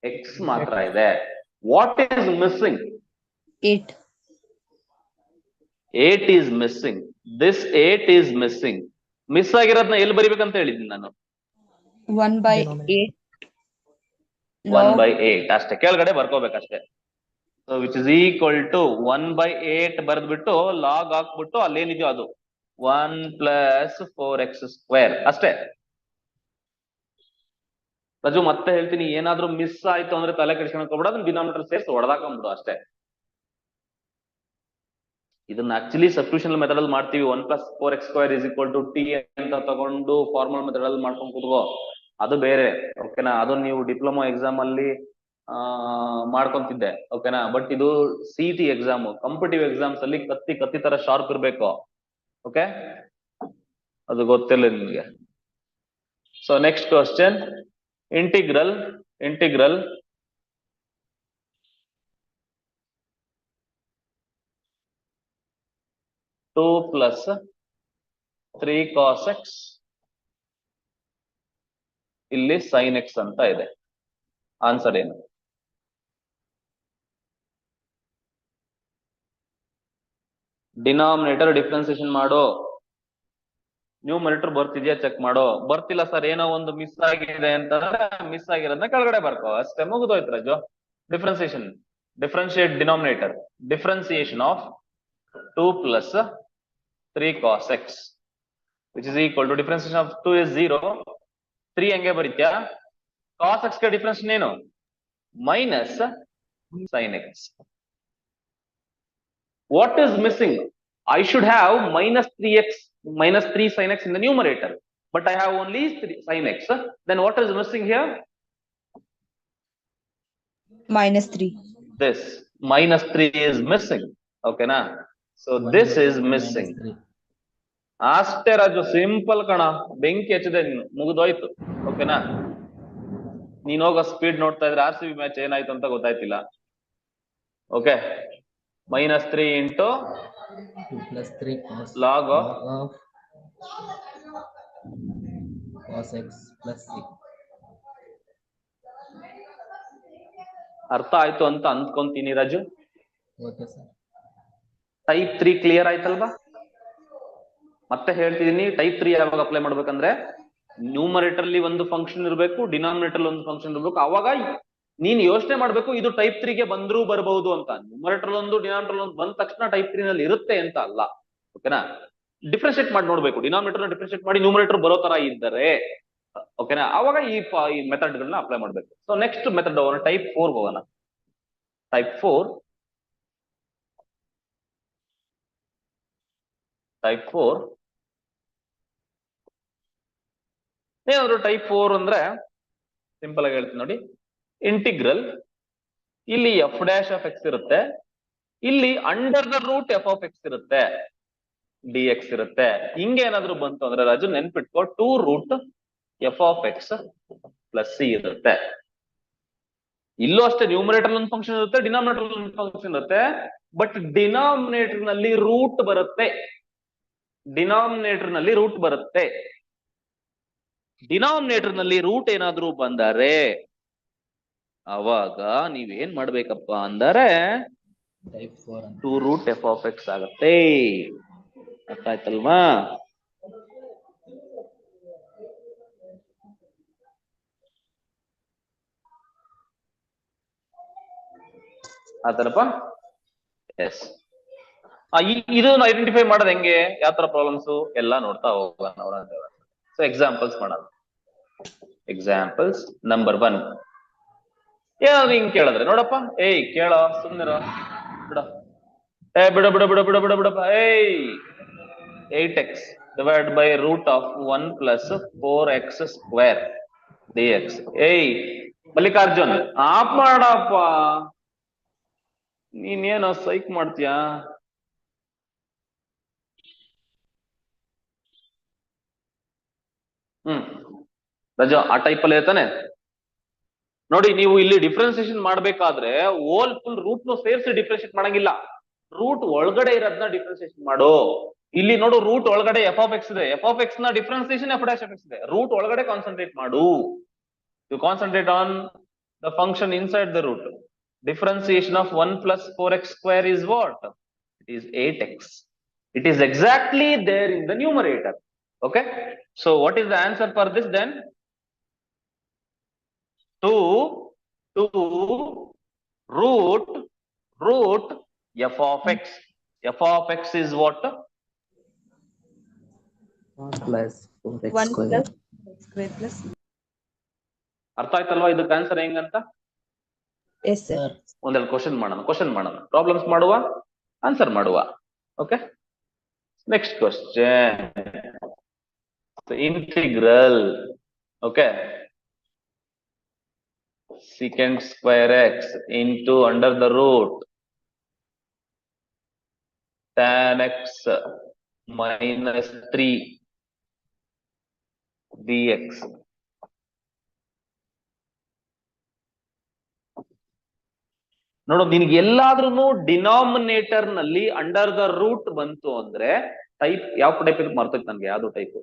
x ಮಾತ್ರ ಇದೆ. What is missing? 8. 8 is missing. This 8 is missing. Miss ಆಗಿರೋದನ್ನ ಎಲ್ಲಿ ಬರಿಬೇಕಂತ ಹೇಳಿದ್ದೀನಿ ನಾನು? 1 by 8. 1 by 8 ಅಷ್ಟೇ, ಕೆಳಗಡೆ ಬರ್ಕೋಬೇಕಷ್ಟೇ. So which is equal to 1 by 8 ಬರ್ದ್ಬಿಟ್ಟು ಲಾಗ್ ಹಾಕ್ಬಿಟ್ಟು ಅಲ್ಲೇನಿದೆಯೋ ಅದು 1 plus 4x square ಅಷ್ಟೇ. ರಾಜು ಮತ್ತೆ ಹೇಳ್ತೀನಿ, ಏನಾದ್ರೂ ಮಿಸ್ ಆಯ್ತು ಅಂದ್ರೆ ತಲೆ ಕೆಡಿಸ್ಕೊಳಕ್ ಹೋಗ್ಬಿಡ, ಅದನ್ನ ಡಿನಾಮಿನೇಟರ್ ಸೇರ್ಸಿ ಹೊಡೆದಾಕೊಂಡ್ಬಿಡು ಅಷ್ಟೇ. ಇದನ್ನ ಆಕ್ಚುಲಿ ಸಬ್ಸ್ಟಿಟ್ಯೂಷನಲ್ ಮೆಥಡ್ ಅಲ್ಲಿ ಮಾಡ್ತೀವಿ. 1 plus 4x square is equal to t ಅಂತ ತಗೊಂಡು ಫಾರ್ಮಲ್ ಮೆಥಡ್ ಅಲ್ಲಿ ಮಾಡ್ಕೊಂಡು ಕೂತ್ಕೋ, ಅದು ಬೇರೆ. ಓಕೆನಾ? ಅದು ನೀವು ಡಿಪ್ಲೊಮಾ ಎಕ್ಸಾಮ್ ಅಲ್ಲಿ ಮಾಡ್ಕೊಂತಿದ್ದೆ. ಓಕೆನಾ? ಬಟ್ ಇದು CET ಎಕ್ಸಾಮ್, ಕಾಂಪಿಟೇಟಿವ್ ಎಕ್ಸಾಮ್ಸ್ ಅಲ್ಲಿ ಕತ್ತಿ ತರ ಶಾರ್ಪ್ ಇರ್ಬೇಕು. ಓಕೆ, ಅದು ಗೊತ್ತಿಲ್ಲ ನಿಮ್ಗೆ. So next question, integral 2 plus 3 cos x ಇಲ್ಲಿ sin x ಅಂತ ಇದೆ. ಆನ್ಸರ್ ಏನು? ಡಿನಾಮಿನೇಟರ್ ಡಿಫ್ರೆನ್ಸಿಯೇಷನ್ ಮಾಡೋ. ನ್ಯೂಮರೇಟರ್ ಬರ್ತಿದ್ಯಾ ಚೆಕ್ ಮಾಡೋ. ಬರ್ತಿಲ್ಲ ಸರ್, ಏನೋ ಒಂದು ಮಿಸ್ ಆಗಿದೆ ಅಂತಂದ್ರೆ ಮಿಸ್ ಆಗಿರೋದನ್ನ ಕೆಳಗಡೆ ಬರ್ಕೋ ಅಷ್ಟೇ, ಮುಗಿದೋಯ್ತು Raju. Differentiate denominator. Differentiation of 2 plus 3 cos x which is equal to differentiation of 2 is 0. 3 ಹಂಗೆ ಬರೀತ್ಯಾ? cos x ಗೆ ಡಿಫರೆನ್ಸ್ ಏನು? minus sin x. What is missing? I should have minus 3 sin x in the numerator, but I have only sin x. Then what is missing here? Minus 3. This minus 3 is missing. Okay na? So this is missing. ಅಷ್ಟೇ Raju, simple ಕಣ. ಬೆಂಕಿ ಹಚ್ಚಿದೆ ನೀನು, ಮುಗಿದೋಯ್ತು. ಓಕೆನಾ? ನೀನ್ ಹೋಗೋ speed ನೋಡ್ತಾ ಇದ್ರೆ RCB ಮ್ಯಾಚ್ ಏನಾಯ್ತು ಅಂತ ಗೊತ್ತಾಯ್ತಿಲ್ಲ. Okay, -3 into +3 cos log of cos x plus c. ಅರ್ಥ ಆಯ್ತು ಅಂತ ಅಂದ್ಕೊಂತೀನಿ Raju. Okay sir. Type 3 clear ಆಯ್ತಲ್ವಾ? ಮತ್ತೆ ಹೇಳ್ತಿದೀನಿ, ಟೈಪ್ 3 ಯಾವಾಗ ಅಪ್ಲೈ ಮಾಡ್ಬೇಕಂದ್ರೆ ನ್ಯೂಮರೇಟರ್ ಅಲ್ಲಿ ಒಂದು ಫಂಕ್ಷನ್ ಇರಬೇಕು, ಡಿನಾಮಿನೇಟರ್ ಒಂದು ಫಂಕ್ಷನ್ ಇರಬೇಕು. ಅವಾಗ ನೀನ್ ಯೋಚನೆ ಮಾಡ್ಬೇಕು ಇದು ಟೈಪ್ 3 ಗೆ ಬಂದ್ರೂ ಬರಬಹುದು ಅಂತ. ನ್ಯೂಮರೇಟರ್ ಒಂದು ಡಿನಾಮಿನೇಟರ್ ಒಂದು ಬಂದ ತಕ್ಷಣ ಟೈಪ್ 3 ನಲ್ಲಿ ಇರುತ್ತೆ ಅಂತ ಅಲ್ಲ. ಓಕೆನಾ? ಡಿಫ್ರೆನ್ಶಿಯೇಟ್ ಮಾಡಿ ನೋಡ್ಬೇಕು. ಡಿನಾಮಿನೇಟರ್ ಡಿಫ್ರೆನ್ಶಿಯೇಟ್ ಮಾಡಿ ನ್ಯೂಮರೇಟರ್ ಬರೋ ತರ ಇದ್ದರೆ ಓಕೆನಾ, ಅವಾಗ ಈ ಮೆಥಡ್ ಗಳನ್ನ ಅಪ್ಲೈ ಮಾಡ್ಬೇಕು. ಸೊ ನೆಕ್ಸ್ಟ್ ಮೆಥಡ್ ಹೋಗೋಣ, ಟೈಪ್ 4 ಹೋಗೋಣ. ಟೈಪ್ 4 ಏನಾದ್ರು ಟೈಪ್ 4 ಅಂದ್ರೆ ಸಿಂಪಲ್ ಆಗಿ ಹೇಳ್ತೀನಿ ನೋಡಿ. ಇಂಟಿಗ್ರಲ್ ಇಲ್ಲಿ f' ಇರುತ್ತೆ, ಇಲ್ಲಿ ಅಂಡರ್ ದ ರೂಟ್ f ಇರುತ್ತೆ, dx ಇರುತ್ತೆ. ಹಿಂಗೆ ಏನಾದ್ರು ಬಂತು ಅಂದ್ರೆ ರಾಜು ನೆನ್ಪಿಟ್ಕೋ, 2 ರೂಟ್ f ಪ್ಲಸ್ c ಇರುತ್ತೆ. ಇಲ್ಲೂ ಅಷ್ಟೇ, ನ್ಯೂಮರೇಟರ್ ಒಂದು ಫಂಕ್ಷನ್ ಇರುತ್ತೆ, ಡಿನಾಮಿನೇಟರ್ ಒಂದು ಫಂಕ್ಷನ್ ಇರುತ್ತೆ. ಬಟ್ ಡಿನಾಮಿನೇಟರ್ ನಲ್ಲಿ ರೂಟ್ ಬರುತ್ತೆ. ಡಿನಾಮಿನೇಟರ್ ನಲ್ಲಿ ರೂಟ್ ಏನಾದ್ರೂ ಬಂದರೆ ಅವಾಗ ನೀವೇನ್ ಮಾಡ್ಬೇಕಪ್ಪ ಅಂದರೆ ಟೈಪ್ 4 ಅಂತ 2 ರೂಟ್ f ಆಗತ್ತೆ. ಅರ್ಥ ಆಯ್ತಲ್ವಾ? ಆತರಪ್ಪ. ಎಸ್, ಇದನ್ನ ಐಡೆಂಟಿಫೈ ಮಾಡೋದು ಹೆಂಗೆ, ಯಾವ ತರ ಪ್ರಾಬ್ಲಮ್ಸ್ ಎಲ್ಲ ನೋಡ್ತಾ ಹೋಗೋಣ. ಸೊ ಎಕ್ಸಾಂಪಲ್ಸ್ ಮಾಡೋಣ. Examples number 1. ಏನಾದ್ರು ಹಿಂಗ್ ಕೇಳಿದ್ರೆ ನೋಡಪ್ಪ, ಏಯ್ ಕೇಳ ಸುಮ್ನಿರ ಬಿಡ, ಏ ಬಿಡ ಬಿಡ ಬಿಡ ಬಿಡ ಬಿಡ ಬಿಡಪ್ಪ, ಏಯ್ 8x divided by root of 1 plus 4x square dx. ಏಯ್ ಮಲ್ಲಿಕಾರ್ಜುನ್ ಆಫ್ ಮಾಡಪ್ಪ, ನೀನೇನೋ ಸೈಕ್ ಮಾಡ್ತೀಯಾ? ರಜಾ ಆ ಟೈಪ್ ಅಲ್ಲಿ ಇರ್ತಾನೆ ನೋಡಿ. ನೀವು ಇಲ್ಲಿ ಡಿಫ್ರೆನ್ಸಿಯೇಷನ್ ಮಾಡ್ಬೇಕಾದ್ರೆ ಓಲ್ ಫುಲ್ ರೂಟ್ ನು ಸೇರಿಸಿ ಡಿಫ್ರೆನ್ಶಿಯೇಟ್ ಮಾಡಂಗಿಲ್ಲ, ರೂಟ್ ಒಳಗಡೆ ಇರೋದನ್ನ ಡಿಫ್ರೆನ್ಸಿಯೇಷನ್ ಮಾಡು. ಇಲ್ಲಿ ನೋಡು, ರೂಟ್ ಒಳಗಡೆ ಎಫ್ ಆಫ್ ಎಕ್ಸ್ ಇದೆ, ಎಫ್ ಆಫ್ ಎಕ್ಸ್ ನ differentiation f dash of x ಇದೆ. ರೂಟ್ ಒಳಗಡೆ ಕಾನ್ಸಂಟ್ರೇಟ್ ಮಾಡು. You concentrate on the function inside the root. Differentiation of 1 plus 4x square is what? It is 8x. It is exactly there in the numerator. Okay. So what is the answer for this then? 2 root f of x. F of x is what? 1 plus 4x 1 square. plus x square plus. ಅರ್ಥ ಆಯ್ತಲ್ವಾ ಇದಕ್ಕೆ answer ಹೆಂಗಂತ? Yes, sir. ಒಂದೆರಡು question ಮಾಡೋಣ, problems ಮಾಡುವ, answer ಮಾಡುವ. Okay, next question. Integral. Okay, secant square x into under the root tan x minus 3 dx. ನೋಡು, ನಿನ್ಗೆ ಎಲ್ಲಾದ್ರೂ ಡಿನಾಮಿನೇಟರ್ ನಲ್ಲಿ ಅಂಡರ್ ದ ರೂಟ್ ಬಂತು ಅಂದ್ರೆ ಟೈಪ್ ಯಾವ ಟೈಪ್ ಇದು ಮರ್ತೈತೆ ನನ್ಗೆ, ಯಾವ್ದು type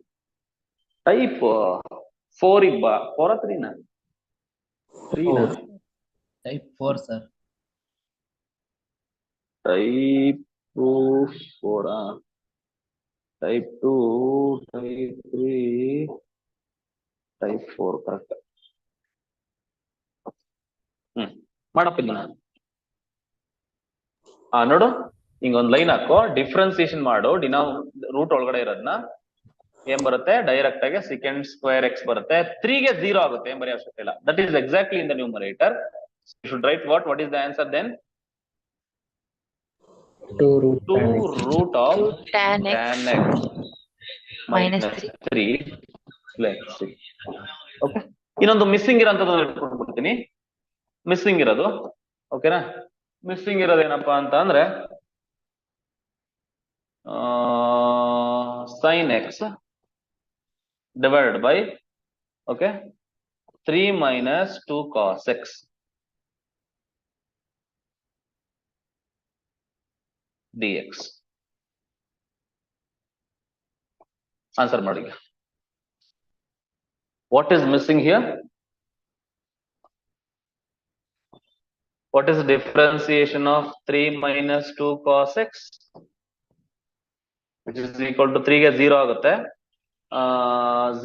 4 4 3 Type 4 sir. Type 4 type 2 type 3 type 4 correct. ಮಾಡಪ್ಪ ಇದನ್ನ. ನೋಡು, ಹಿಂಗೊಂದ್ ಲೈನ್ ಹಾಕೋ, ಡಿಫ್ರೆನ್ಸಿಯೇಷನ್ ಮಾಡು. ರೂಟ್ ಒಳಗಡೆ ಇರೋದನ್ನ ಏನ್ ಬರುತ್ತೆ, ಡೈರೆಕ್ಟ್ ಆಗಿ secant square x ಬರುತ್ತೆ. 3 ಗೆ 0 ಆಗುತ್ತೆ, ಏನ್ ಬರೀ ಅವಶ್ಯಕತೆ ಇಲ್ಲ. That is exactly in the numerator. You should write what is the answer then? 2 root of tan x minus 3 plus 6. Okay, ಇನ್ನೊಂದು ಮಿಸ್ಸಿಂಗ್ ಇರೋಂಥದ್ದು ಹೇಳ್ಕೊಂಡು ಬಿಡ್ತೀನಿ. ಮಿಸ್ಸಿಂಗ್ ಇರೋದು, ಓಕೆನಾ? ಮಿಸ್ಸಿಂಗ್ ಇರೋದು ಏನಪ್ಪಾ ಅಂತ ಅಂದ್ರೆ sin x divided by 3 minus 2 cos x dx. Answer ಮಾಡಿ. What is missing here? What is the differentiation of 3 minus 2 cos x? Which is equal to 3 ಗೆ 0 ಆಗುತ್ತೆ.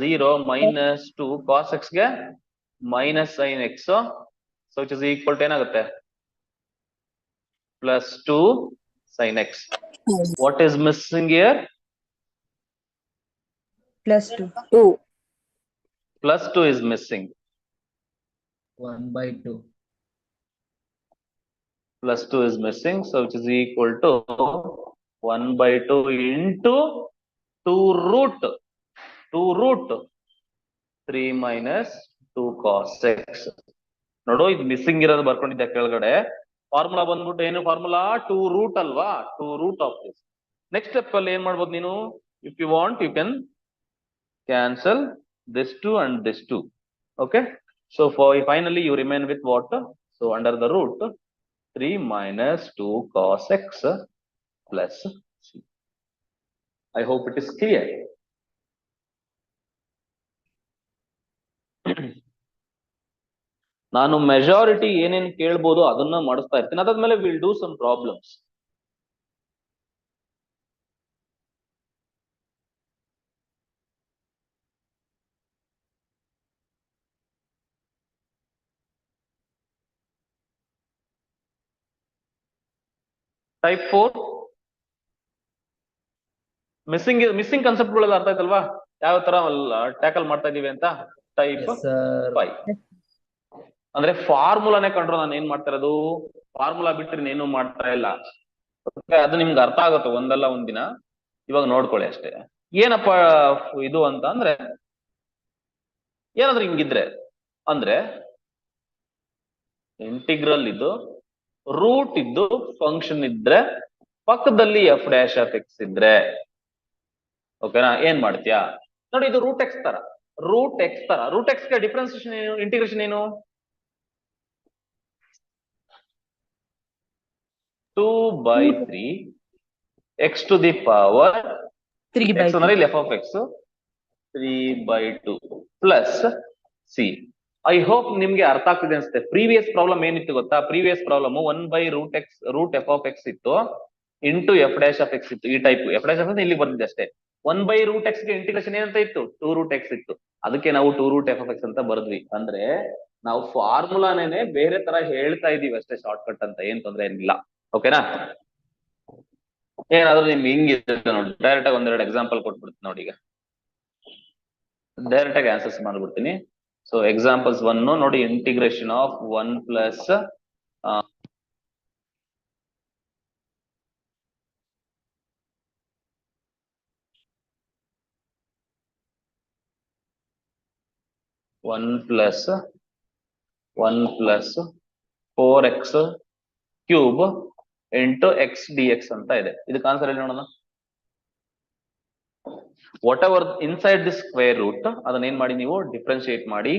0 minus 2 cos x ಗೆ minus sin x. So which is equal to ಏನಾಗುತ್ತೆ? Plus 2 sin x. What is missing here? Plus 2. Plus 2 is missing. 1/2. Plus 2 is missing, so which is equal to 1/2 into 2 root 3 minus 2 cos x. ನೋಡು, ಇದು missing ಇರೋದು ಬರ್ಕೊಂಡಿದ್ದೆ ಕೆಳಗಡೆ. Formula ಬಂದ್ಬಿಟ್ಟು ಏನು formula? 2 root ಅಲ್ವಾ? 2 root of this. Next step ಅಲ್ಲಿ ಏನ್ ಮಾಡ್ಬೋದು ನೀನು? If you want you can cancel this 2 and this 2. Okay, so finally you remain with what? So under the root 3 minus 2 cos x plus c. I hope it is clear. ನಾನು majority ಏನೇನ್ ಕೇಳ್ಬೋದು ಅದನ್ನ ಮಾಡಿಸ್ತಾ ಇರ್ತೀನಿ. ಅದಾದ್ಮೇಲೆ will do some problems. Type 4 missing concept ಗಳೆಲ್ಲ ಅರ್ಥ ಆಯ್ತಲ್ವಾ? ಯಾವ ತರ ಟ್ಯಾಕಲ್ ಮಾಡ್ತಾ ಇದೀವಿ ಅಂತ. ಟೈಪ್ 5. ಅಂದ್ರೆ ಫಾರ್ಮುಲಾನೇ ಕಂಡ್ರು ನಾನು ಏನ್ ಮಾಡ್ತಾ ಇರೋದು, ಫಾರ್ಮುಲಾ ಬಿಟ್ಟರೆ ಏನು ಮಾಡ್ತಾ ಇಲ್ಲ. ಅದು ನಿಮ್ಗೆ ಅರ್ಥ ಆಗುತ್ತೆ ಒಂದಲ್ಲ ಒಂದಿನ. ಇವಾಗ ನೋಡ್ಕೊಳ್ಳಿ ಅಷ್ಟೇ. ಏನಪ್ಪ ಇದು ಅಂತ ಅಂದ್ರೆ, ಏನಾದ್ರೂ ಹಿಂಗಿದ್ರೆ ಅಂದ್ರೆ ಇಂಟಿಗ್ರಲ್ ಇದ್ದು ರೂಟ್ ಇದ್ದು ಫಂಕ್ಷನ್ ಇದ್ರೆ ಪಕ್ಕದಲ್ಲಿ ಎಫ್ ಡ್ಯಾಶ್ ಆಫ್ ಎಕ್ಸ್ ಇದ್ರೆ ಓಕೆನಾ, ಏನ್ ಮಾಡ್ತೀಯಾ ನೋಡಿ, ಇದು ರೂಟ್ ಎಕ್ಸ್ ತರ, ರೂಟ್ ಎಕ್ಸ್ ಗೆ ಡಿಫ್ರೆನ್ಸಿಯೇಷನ್ ಏನು, ಇಂಟಿಗ್ರೇಷನ್ ಏನು, 2/3 x to the power 3/2. x ಅಂದ್ರೆ ಇಲ್ಲಿ f of x 3/2 plus c. I hope ನಿಮ್ಗೆ ಅರ್ಥ ಆಗ್ತಿದೆ ಅನ್ಸುತ್ತೆ. ಪ್ರೀವಿಯಸ್ ಪ್ರಾಬ್ಲಮ್ ಏನಿತ್ತು ಗೊತ್ತಾ, previous problem 1/√x root f of x ಇತ್ತು into f dash of x ಇತ್ತು. ಈ ಟೈಪ್ f ಡ್ಯಾಶ್ ಆಫ್ ಇಲ್ಲಿ ಬಂದಿದೆ ಅಷ್ಟೇ. 1/√x ಗೆ ಇಂಟಿಗ್ರೇಷನ್ ಏನಂತ ಇತ್ತು, 2√x ಇತ್ತು. ಅದಕ್ಕೆ ನಾವು 2√f of x ಅಂತ ಬರೆದ್ವಿ. ಅಂದ್ರೆ ನಾವು ಫಾರ್ಮುಲಾನೇನೆ ಬೇರೆ ತರ ಹೇಳ್ತಾ ಇದೀವಿ ಅಷ್ಟೇ, ಶಾರ್ಟ್ ಕಟ್ ಅಂತ. ಏನ್ ತೊಂದ್ರೆ ಏನಿಲ್ಲ. ಓಕೆನಾ, ಏನಾದ್ರೂ ನಿಮ್ಗೆ ಹಿಂಗಿದೆ ನೋಡಿ, ಡೈರೆಕ್ಟ್ ಆಗಿ ಒಂದೆರಡು ಎಕ್ಸಾಂಪಲ್ ಕೊಟ್ಬಿಡ್ತೀನಿ ನೋಡಿ. ಈಗ ಡೈರೆಕ್ಟ್ ಆಗಿ ಆನ್ಸರ್ಸ್ ಮಾಡ್ಬಿಡ್ತೀನಿ. ಸೊ ಎಕ್ಸಾಂಪಲ್ಸ್ 1 ನೋಡಿ, integration of 1 plus one plus 4x cube into x dx ಅಂತ ಇದೆ. ಇದಕ್ಕೆ ಆನ್ಸರ್ ಹೇಳಿ ನೋಡೋಣ. Whatever inside the square root ಅದನ್ನ ಏನ್ ಮಾಡಿ ನೀವು ಡಿಫ್ರೆನ್ಶಿಯೇಟ್ ಮಾಡಿ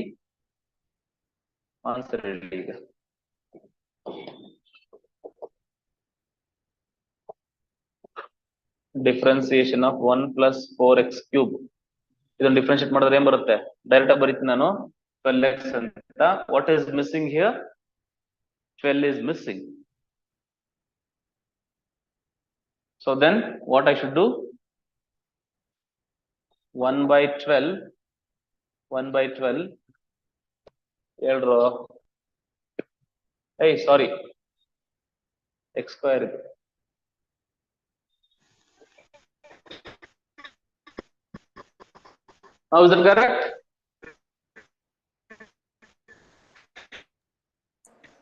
ಆನ್ಸರ್ ಹೇಳಿ. ಈಗ differentiation of 1 plus 4x cube, ಇದನ್ನ ಡಿಫ್ರೆನ್ಶಿಯೇಟ್ ಮಾಡಿದ್ರೆ ಏನ್ ಬರುತ್ತೆ, ಡೈರೆಕ್ಟ್ ಆಗಿ ಬರೀತೀನಿ ನಾನು 12x ಅಂತ. What is missing here, 12 is missing. So then what I should do, 1/12 ಹೇಳ್ರು, hey sorry, x square ಇದು. How is it correct?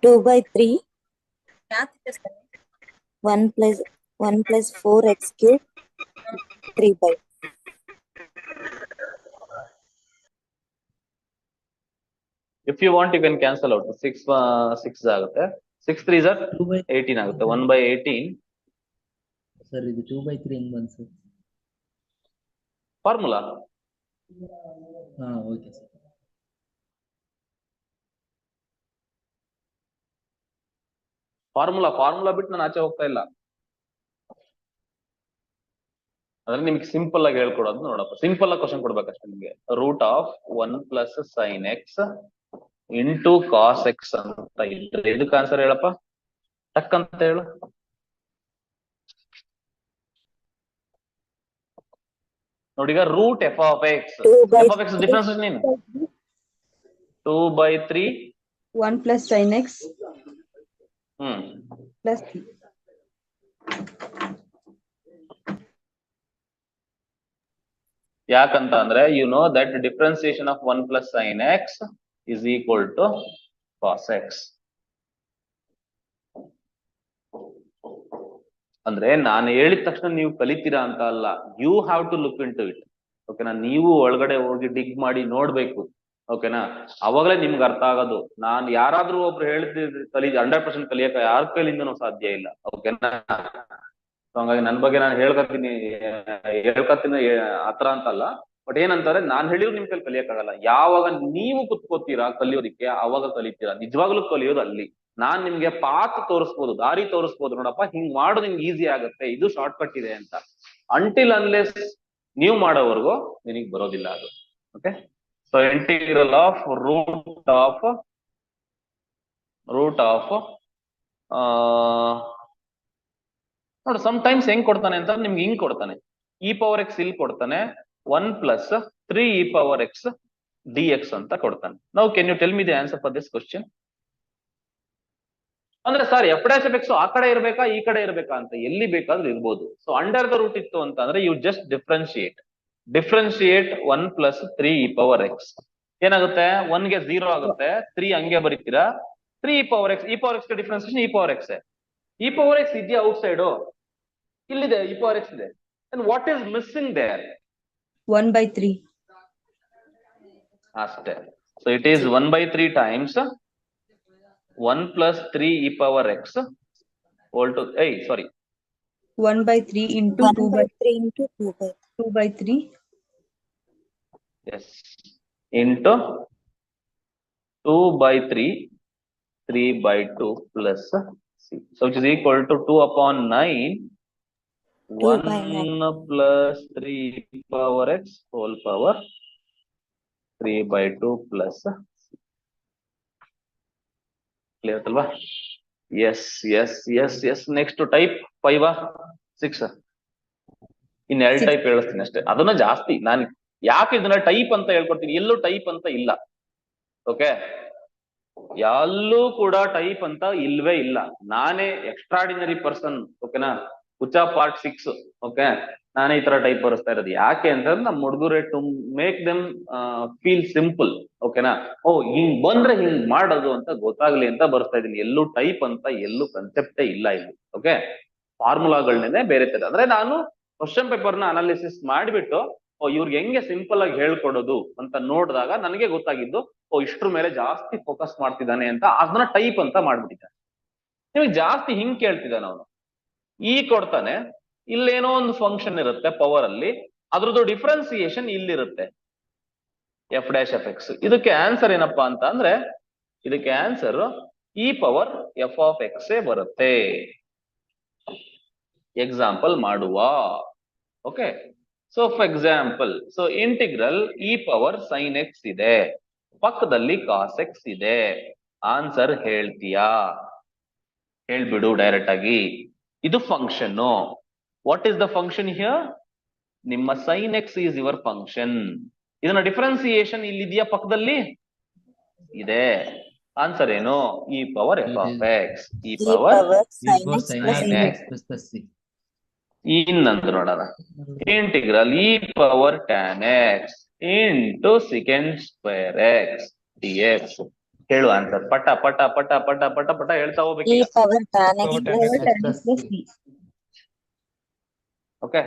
2/3 1 plus 4x cube 3/2. If you want you can cancel out. 6 ಆಗುತ್ತೆ, 6 3s are 18 ಆಗುತ್ತೆ. 1/18 sir ಇದು 2/3 ಹೆಂಗ್ ಬಂತು sir? Formula. ಹಾ okay sir. Formula ಬಿಟ್ಟು ನಾನು ಆಚೆ ಹೋಗ್ತಾ ಇಲ್ಲ. ಅದ್ರ ನಿಮ್ಗೆ ಸಿಂಪಲ್ ಆಗಿ ಹೇಳ್ಕೊಡೋದು ನೋಡಪ್ಪ. ಸಿಂಪಲ್ ಆಗಿ ಕ್ವಶನ್ ಕೊಡ್ಬೇಕಷ್ಟೇ ನಿಮ್ಗೆ. Root of 1 plus sine x into cos x ಅಂತ ಇದ್ರೆ ಇದಕ್ಕೆ ಆನ್ಸರ್ ಹೇಳಪ್ಪ, ಟಕ್ ಅಂತ ಹೇಳು. ನೋಡಿ, ಈಗ root f of x difference ಏನು, 2/3 1 plus sin x plus 3. ಯಾಕಂತ ಅಂದ್ರೆ you know that differentiation of 1 plus sine x is equal to cos x. ಅಂದ್ರೆ ನಾನು ಹೇಳಿದ ತಕ್ಷಣ ನೀವು ಕಲಿತೀರಾ ಅಂತ ಅಲ್ಲ, you have to look in to it. ಓಕೆನಾ, ನೀವು ಒಳಗಡೆ ಹೋಗಿ ಡಿಗ್ ಮಾಡಿ ನೋಡ್ಬೇಕು. ಓಕೆನಾ, ಅವಾಗಲೇ ನಿಮ್ಗೆ ಅರ್ಥ ಆಗೋದು. ನಾನು ಯಾರಾದ್ರೂ ಒಬ್ರು ಹೇಳ್ತಿದ್ರೆ 100% ಕಲಿಯಕ ಯಾರ ಕೈಲಿಂದನೂ ಸಾಧ್ಯ ಇಲ್ಲ. ಓಕೆನಾ, ಹಂಗಾಗಿ ನನ್ನ ಬಗ್ಗೆ ನಾನು ಹೇಳ್ಕತ್ತೀನಿ ಆತರ ಅಂತಲ್ಲ. ಬಟ್ ಏನಂತಾರೆ, ನಾನ್ ಹೇಳಿದ್ರು ನಿಮ್ ಕೈಲಿ ಕಲಿಯಕ್ಕಾಗಲ್ಲ. ಯಾವಾಗ ನೀವು ಕುತ್ಕೋತೀರಾ ಕಲಿಯೋದಿಕ್ಕೆ ಅವಾಗ ಕಲಿತೀರಾ. ನಿಜವಾಗ್ಲೂ ಕಲಿಯೋದು ಅಲ್ಲಿ. ನಾನ್ ನಿಮ್ಗೆ ಪಾತ್ ತೋರಿಸ್ಬೋದು, ದಾರಿ ತೋರಿಸ್ಬೋದು, ನೋಡಪ್ಪ ಹಿಂಗ್ ಮಾಡು ನಿಮ್ಗೆ ಈಸಿ ಆಗುತ್ತೆ, ಇದು ಶಾರ್ಟ್ ಕಟ್ ಇದೆ ಅಂತ. ಅಂಟಿಲ್ ಅನ್ಲೆಸ್ ನೀವು ಮಾಡೋವರೆಗೂ ನಿನಗೆ ಬರೋದಿಲ್ಲ ಅದು. Okay, so integral of root of ನೋಡಿ, ಸಮ್ ಟೈಮ್ಸ್ ಹೆಂಗ್ ಕೊಡ್ತಾನೆ ಅಂತ ನಿಮ್ಗೆ ಹಿಂಗ್ ಕೊಡ್ತಾನೆ, ಇ ಪವರ್ ಎಕ್ಸ್ ಇಲ್ಲಿ ಕೊಡ್ತಾನೆ 1 plus 3 e power x dx ಅಂತ ಕೊಡ್ತಾನೆ. Now can you tell me the answer for this question? ಅಂದ್ರೆ sir f dash of x ಆ ಕಡೆ ಇರ್ಬೇಕಾ ಈ ಕಡೆ ಇರ್ಬೇಕಾ ಅಂತ, ಎಲ್ಲಿ ಬೇಕಾದ್ರೂ ಇರ್ಬೋದು. ಸೊ ಅಂಡರ್ ದ ರೂಟ್ ಇತ್ತು ಅಂತ ಅಂದ್ರೆ you just differentiate 1 plus 3 e power x. ಏನಾಗುತ್ತೆ 1 ಗೆ 0 ಆಗುತ್ತೆ, 3 ಹಂಗೆ ಬರೀತೀರಾ, 3 e power x, differentiation e power x. e power x ಇದೆಯಾ ಔಟ್ ಸೈಡ್? ಇಲ್ಲಿದೆ, e power x ಇದೆ. And what is missing there? 1/3. ಅಷ್ಟೇ. So it is 1/3 times 1 plus 3 e power x whole to 1/3 into 1/3 into 2/3. yes, into 2/3, 3/2 plus c. So which is equal to 2/9, 1 plus 3 e power x whole power 3/2 plus c. Clear ಅಲ್ವಾ? Yes. Next to type 5 6. In 2 type ಹೇಳ್ತೀನಿ ಅಷ್ಟೇ. ಅದನ್ನ ಜಾಸ್ತಿ ನಾನು ಯಾಕೆ ಇದನ್ನ type ಅಂತ ಹೇಳ್ಕೊಡ್ತೀನಿ, ಎಲ್ಲೂ ಟೈಪ್ ಅಂತ ಇಲ್ಲ. ಓಕೆ, ಎಲ್ಲೂ ಕೂಡ ಟೈಪ್ ಅಂತ ಇಲ್ವೇ ಇಲ್ಲ. ನಾನೇ ಎಕ್ಸ್ಟ್ರಾಡಿನರಿ ಪರ್ಸನ್. ಓಕೆನಾ, ಹುಚ್ಚ ಪಾರ್ಟ್ 6. ಓಕೆ, ನಾನೇ ಈ ತರ ಟೈಪ್ ಬರೆಸ್ತಾ ಇರೋದು. ಯಾಕೆ ಅಂತಂದ್ರೆ ನಮ್ಮ ಹುಡುಗರೇ to make them feel simple. ಓಕೆನಾ, ಓ ಹಿಂಗ್ ಬಂದ್ರೆ ಹಿಂಗ್ ಮಾಡೋದು ಅಂತ ಗೊತ್ತಾಗ್ಲಿ ಅಂತ ಬರ್ಸ್ತಾ ಇದೀನಿ. ಎಲ್ಲೂ ಟೈಪ್ ಅಂತ ಎಲ್ಲೂ ಕನ್ಸೆಪ್ಟೇ ಇಲ್ಲ ಇಲ್ಲಿ. ಓಕೆ, ಫಾರ್ಮುಲಾಗಳನ್ನೇ ಬೇರೆ ತರ. ಅಂದ್ರೆ ನಾನು ಕ್ವಶನ್ ಪೇಪರ್ ನ ಅನಾಲಿಸಿಸ್ ಮಾಡಿಬಿಟ್ಟು ಇವ್ರಿಗೆ ಹೆಂಗೆ ಸಿಂಪಲ್ ಆಗಿ ಹೇಳ್ಕೊಡೋದು ಅಂತ ನೋಡಿದಾಗ ನನಗೆ ಗೊತ್ತಾಗಿದ್ದು, ಇಷ್ಟ್ರ ಮೇಲೆ ಜಾಸ್ತಿ ಫೋಕಸ್ ಮಾಡ್ತಿದ್ದಾನೆ ಅಂತ. ಅದನ್ನ ಟೈಪ್ ಅಂತ ಮಾಡ್ಬಿಟ್ಟಿದ್ದಾನೆ. ನಿಮಗೆ ಜಾಸ್ತಿ ಹಿಂಗ್ ಕೇಳ್ತಿದ್ದಾನೆ ಅವನು. ಕೊಡ್ತಾನೆ, ಇಲ್ಲೇನೋ ಒಂದು ಫಂಕ್ಷನ್ ಇರುತ್ತೆ ಪವರ್ ಅಲ್ಲಿ, ಅದ್ರದ್ದು ಡಿಫ್ರೆನ್ಸಿಯೇಷನ್ ಇಲ್ಲಿರುತ್ತೆ f'(x). ಇದಕ್ಕೆ ಆನ್ಸರ್ ಏನಪ್ಪಾ ಅಂತ ಅಂದ್ರೆ, ಇದಕ್ಕೆ ಆನ್ಸರ್ e ಪವರ್ f(x) ಬರುತ್ತೆ. ಎಕ್ಸಾಂಪಲ್ ಮಾಡುವ. Okay, so for example, so integral e power sin x ಇದೆ, ಪಕ್ಕದಲ್ಲಿ cos x ಇದೆ. ಆನ್ಸರ್ ಹೇಳ್ತೀಯಾ? ಹೇಳ್ಬಿಡು ಡೈರೆಕ್ಟ್ ಆಗಿ. ಇದು function. What is the function here? ನಿಮ್ಮ sin x is your function. ಇದನ್ನ ಡಿಫ್ರೆನ್ಸಿಯೇಷನ್ ಇಲ್ಲಿದೆಯಾ? ಪಕ್ಕದಲ್ಲಿ ಇದೆ. ಆನ್ಸರ್ ಏನು? e power f(x). e power ಇನ್ನಂತ ನೋಡೋಣ. Integral e power tan x into secant square x dx. ಹೇಳು ಆನ್ಸರ್. ಪಟ ಪಟ ಪಟ ಪಟ ಪಟ ಪಟ ಹೇಳ್ತಾ ಹೋಗ್ಬೇಕು. ಓಕೆ,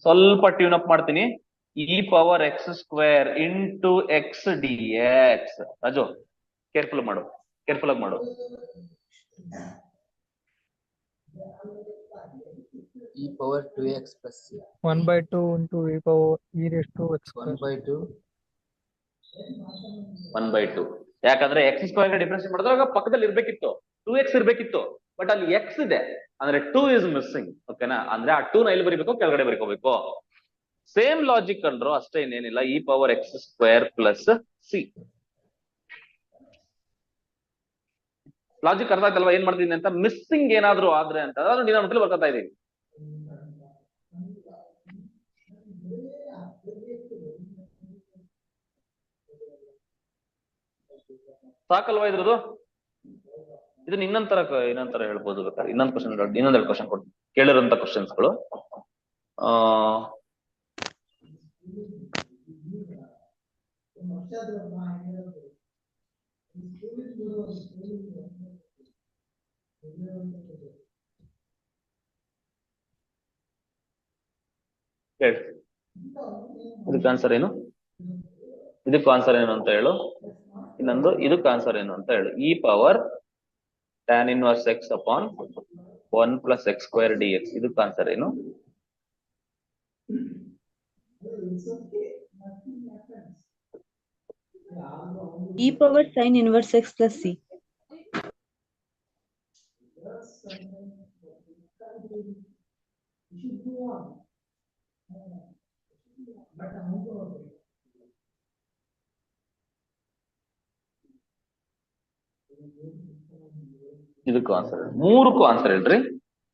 ಸ್ವಲ್ಪ ಟ್ಯೂನ್ ಅಪ್ ಮಾಡ್ತೀನಿ. e power x² into x dx. Raju careful ಆಗಿ ಮಾಡು. e power 2x plus c 1/2 into e power e raised to x square. 1/2. ಯಾಕಂದ್ರೆ x² ಡಿಫ್ರೆನ್ಸ್ ಮಾಡಿದಾಗ ಪಕ್ಕದಲ್ಲಿ ಇರ್ಬೇಕಿತ್ತು, 2x ಇರ್ಬೇಕಿತ್ತು. ಬಟ್ ಅಲ್ಲಿ x ಇದೆ, ಅಂದ್ರೆ 2 ಇಸ್ ಮಿಸ್ಸಿಂಗ್. ಓಕೆನಾ, ಅಂದ್ರೆ ಆ 2 ನ ಎಲ್ಲಿ ಬರೀಬೇಕು? ಕೆಳಗಡೆ ಬರೀಕೋಬೇಕು. ಸೇಮ್ ಲಾಜಿಕ್ ಕಂಡ್ರು ಅಷ್ಟೇ, ಇನ್ನೇನಿಲ್ಲ. e power x² plus c. Logic ಅರ್ಥ ಆಯ್ತಲ್ವಾ ಏನ್ ಮಾಡ್ತೀನಿ ಅಂತ? ಮಿಸ್ಸಿಂಗ್ ಏನಾದ್ರು ಆದ್ರೆ ಅಂತ ಅದನ್ನು ಡಿನಾಮಿನೇಟರ್ ಬರ್ಕೊತಾ ಇದೀವಿ. ಸಾಕಲ್ವಾ ಇದ್ರದ್ದು? ಇದನ್ನ ಇನ್ನೊಂತರ ಹೇಳ್ಬೋದು ಬೇಕಾದ್ರೆ. ಇನ್ನೊಂದೆರಡು ಕ್ವಶನ್ ಕೊಡ್ತೀನಿ, ಕೇಳಿರೋಂತ ಕ್ವಶನ್ಸ್ಗಳು. ಇದಕ್ಕೆ ಆನ್ಸರ್ ಏನು? ಇದಕ್ಕೆ ಆನ್ಸರ್ ಏನು ಅಂತ ಹೇಳು. ಇನ್ನೊಂದು ಇದಕ್ಕೆ ಆನ್ಸರ್ ಏನು ಅಂತ ಹೇಳು. e power tan inverse x upon 1 plus x² dx. ಇದಕ್ಕೆ ಆನ್ಸರ್ ಏನು? e power sin inverse x plus c. ಇದಕ್ಕೂ ಆನ್ಸರ್, ಮೂರಕ್ಕೂ ಆನ್ಸರ್ ಹೇಳ್ರಿ.